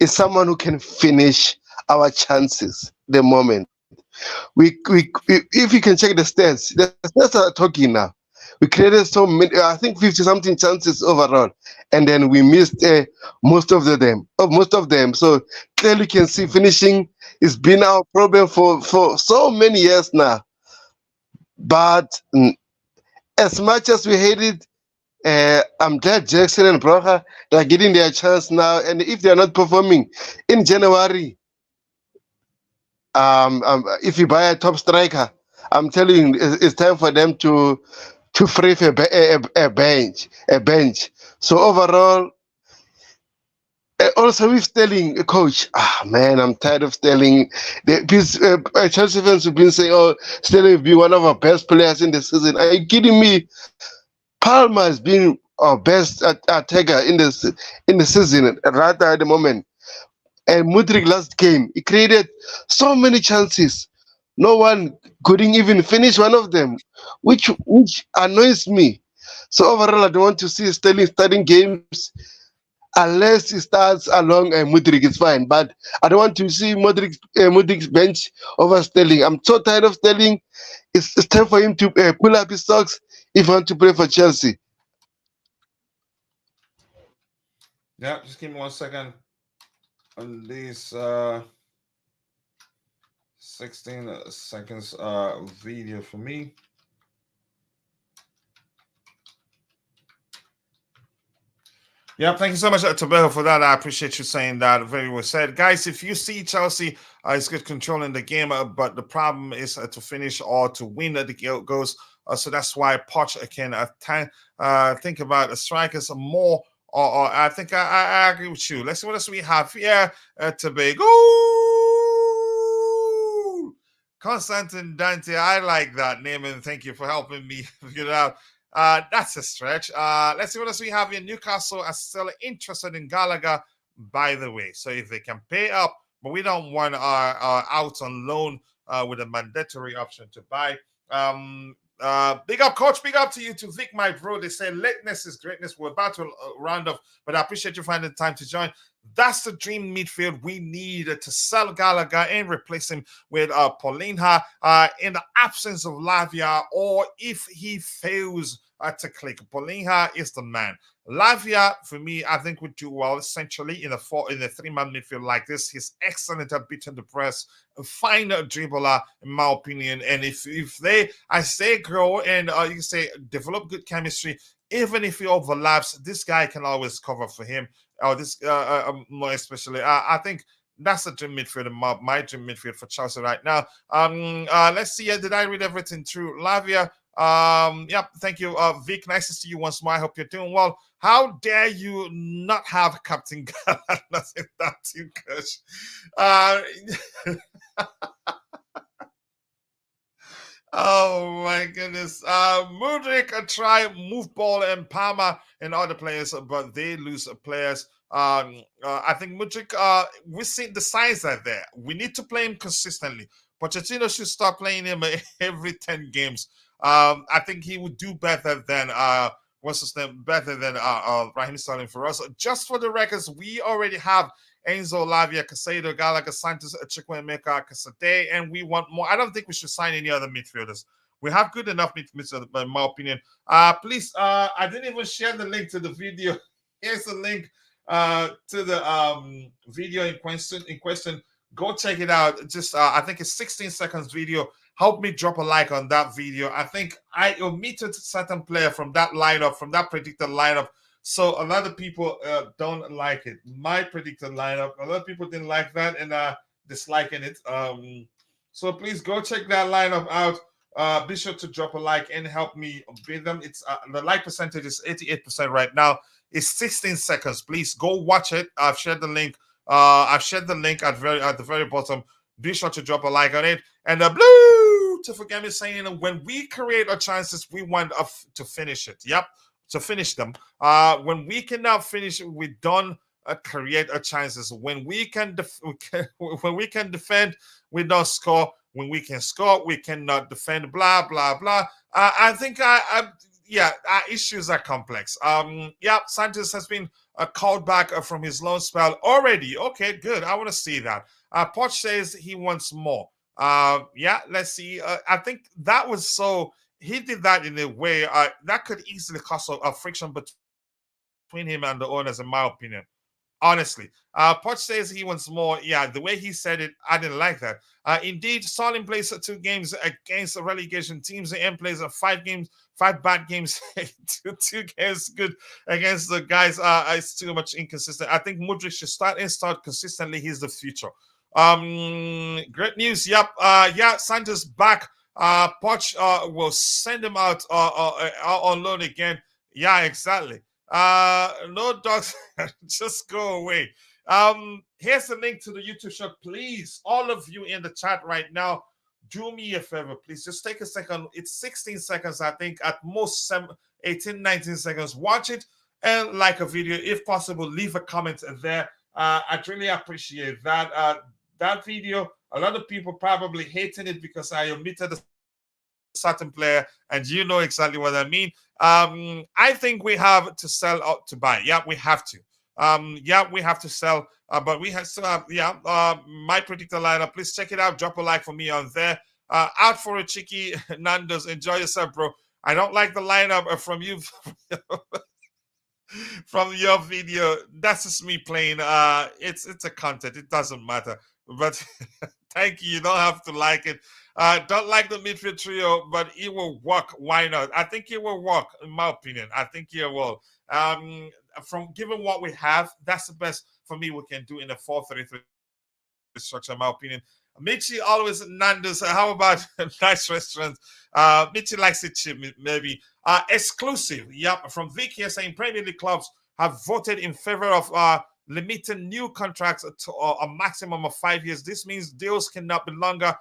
is someone who can finish our chances at the moment. We if you can check the stats are talking now. We created so many, I think 50 something chances overall, and then we missed most of them. So clearly, you can see finishing has been our problem for so many years now. But as much as we hate it, I'm glad Jackson and Broha are getting their chance now. And if they are not performing in January, if you buy a top striker, I'm telling you, it's time for them to free a bench. So overall, also with Sterling, coach. Man, I'm tired of Sterling. Chelsea fans have been saying, "Oh, Sterling will be one of our best players in the season." Are you kidding me? Palmer has been our best attacker in the season right now at the moment. And Mudryk last game, he created so many chances. No one couldn't even finish one of them, which annoys me. So overall, I don't want to see Sterling starting games unless he starts along Mudryk. It's fine, but I don't want to see Mudryk's bench over Sterling. I'm so tired of Sterling. It's time for him to pull up his socks if he wants to play for Chelsea. Yeah, just give me 1 second on these 16 seconds video for me. Yeah, thank you so much, Tobeho, for that. I appreciate you saying that. Very well said. Guys, if you see Chelsea is good controlling the game, but the problem is to finish or to win the goals. So that's why Poch can think about the strikers more. Or I think I agree with you. Let's see what else we have here. Tobago. Constantine Dante. I like that name, and thank you for helping me figure it out. That's a stretch. Let's see what else we have here. Newcastle are still interested in Gallagher, by the way. So if they can pay up, but we don't want our out on loan with a mandatory option to buy. Big up, coach. Big up to you, to Vic, my bro. They say lateness is greatness. We're about to round off, but I appreciate you finding the time to join. That's the dream midfield we need to sell Gallagher and replace him with Paulinha in the absence of Lavia, or if he fails to click. Paulinha is the man. Lavia, for me, I think would do well essentially in a 3-man midfield like this. He's excellent at beating the press, a fine dribbler, in my opinion. And if they, as they grow and you can say develop good chemistry, even if he overlaps, this guy can always cover for him. Or this more especially. I think that's the dream midfield, my dream midfield for Chelsea right now. Let's see. Did I read everything through? Lavia. Yep. Thank you, Vic. Nice to see you once more. I hope you're doing well. How dare you not have Captain Gallagher? Nothing that you, coach. Oh my goodness. Mudryk try move ball and Palmer and other players, but they lose players. I think Mudryk, we've seen the signs are there. We need to play him consistently. Pochettino should start playing him every 10 games. I think he would do better than better than Raheem Sterling for us. Just for the records, we already have Enzo, Lavia, Casado, Gallagher, Santos, Chukwuemeka, Casade, and we want more. I don't think we should sign any other midfielders. We have good enough midfielders, in my opinion. Please, I didn't even share the link to the video. Here's the link to the video in question. Go check it out. Just I think it's 16 seconds video. Help me drop a like on that video. I think I omitted certain player from that lineup, from that predicted lineup. So a lot of people don't like it. My predicted lineup, a lot of people didn't like that and disliking it. So please go check that lineup out. Be sure to drop a like and help me beat them. It's the like percentage is 88% right now. It's 16 seconds. Please go watch it. I've shared the link. I've shared the link at the very bottom. Be sure to drop a like on it. And blue to forget me saying when we create our chances, we want to finish it. Yep, to finish them. When we cannot finish, we don't create our chances. When we can defend, we don't score. When we can score, we cannot defend. Blah blah blah. I think our issues are complex. Santos has been called back from his loan spell already. Okay, good. I want to see that. Poch says he wants more. Let's see. I think that was so he did that in a way that could easily cause a friction between him and the owners, in my opinion. Honestly, Poch says he wants more. Yeah, the way he said it, I didn't like that. Indeed, Salim plays 2 games against relegation teams and plays 5 games, 5 bad games, 2 games good against the guys. It's too much inconsistent. I think Mudryk should start consistently. He's the future. Great news. Yep. Yeah, Sancho's back. Poch will send him out on loan again. Yeah, exactly. No dogs, just go away. Here's the link to the YouTube show. Please, all of you in the chat right now, do me a favor, please. Just take a second. It's 16 seconds, I think, at most 18, 19 seconds. Watch it and like a video. If possible, leave a comment there. I'd really appreciate that. That video, a lot of people probably hating it because I omitted a certain player, and you know exactly what I mean. I think we have to sell out to buy. Yeah, we have to. Yeah, we have to sell, but we have still have, my predictor lineup. Please check it out. Drop a like for me on there. Out for a cheeky Nando's. Enjoy yourself, bro. I don't like the lineup from you. From your video. That's just me playing. It's a content. It doesn't matter. But thank you. You don't have to like it. Don't like the midfield trio, but it will work. Why not? I think it will work, in my opinion. I think it will. From given what we have, that's the best for me we can do in a 4-3-3 structure, in my opinion. Michi always Nando's. How about nice restaurant? Michi likes it cheap, maybe. Exclusive. Yep. From Vic here saying Premier League clubs have voted in favor of limiting new contracts to a maximum of 5 years. This means deals cannot be longer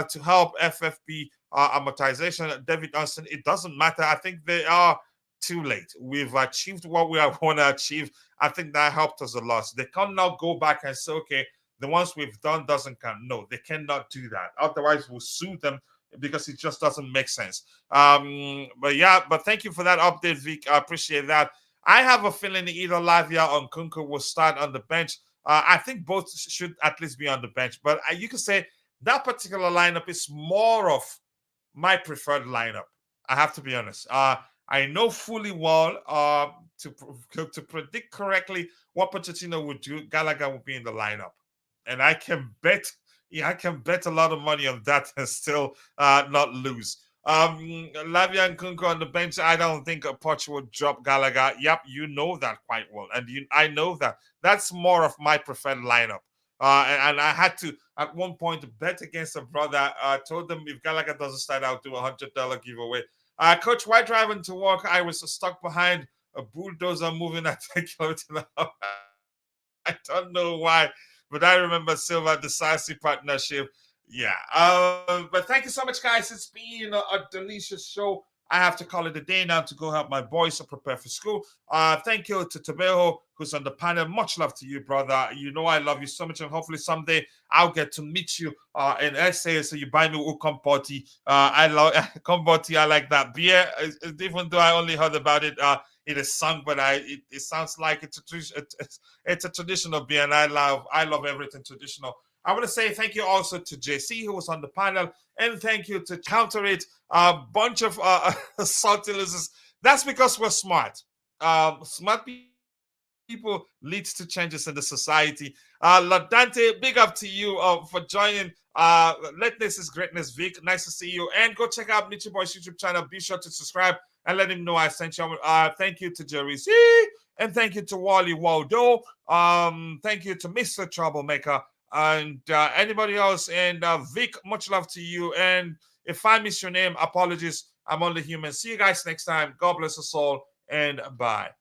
to help FFP amortization. David Dunstan, it doesn't matter. I think they are too late. We've achieved what we want to achieve. I think that helped us a lot. They cannot go back and say, okay, the ones we've done doesn't count. No, they cannot do that. Otherwise, we'll sue them because it just doesn't make sense. But thank you for that update, Vic. I appreciate that. I have a feeling either Lavia or Nkunku will start on the bench. I think both should at least be on the bench. But you could say that particular lineup is more of my preferred lineup. I have to be honest. I know fully well to predict correctly what Pochettino would do. Gallagher will be in the lineup, and I can bet a lot of money on that and still not lose. Lavia Nkunku on the bench. I don't think a Poch would drop Gallagher. Yep, you know that quite well, and I know that. That's more of my preferred lineup. And I had to at one point bet against a brother. I told them if Gallagher doesn't start, I'll do $100 giveaway. Coach, why driving to work? I was stuck behind a bulldozer moving at 10 kilometers an hour. I don't know why, but I remember Silva decisive partnership. Yeah. But thank you so much, guys. It's been a delicious show. I have to call it a day now to go help my boys to prepare for school. Thank you to Tobeho, who's on the panel. Much love to you, brother. You know I love you so much, and hopefully someday I'll get to meet you in SA, so you buy me Ukompoti. I love Kompoti. I like that beer. Even though I only heard about it, it is sung, but it sounds like it's a traditional beer, and I love everything traditional. I want to say thank you also to JC, who was on the panel, and thank you to Counter It, a bunch of salty losers. That's because we're smart. Smart people leads to changes in the society. Ladante, big up to you for joining. Letness is greatness, Vic. Nice to see you. And go check out Nichi Boy's YouTube channel. Be sure to subscribe and let him know I sent you. Thank you to Jerry C. And thank you to Wally Waldo. Thank you to Mr. Troublemaker. And anybody else, and Vic, much love to you. And if I miss your name, apologies. I'm only human. See you guys next time. God bless us all, and bye.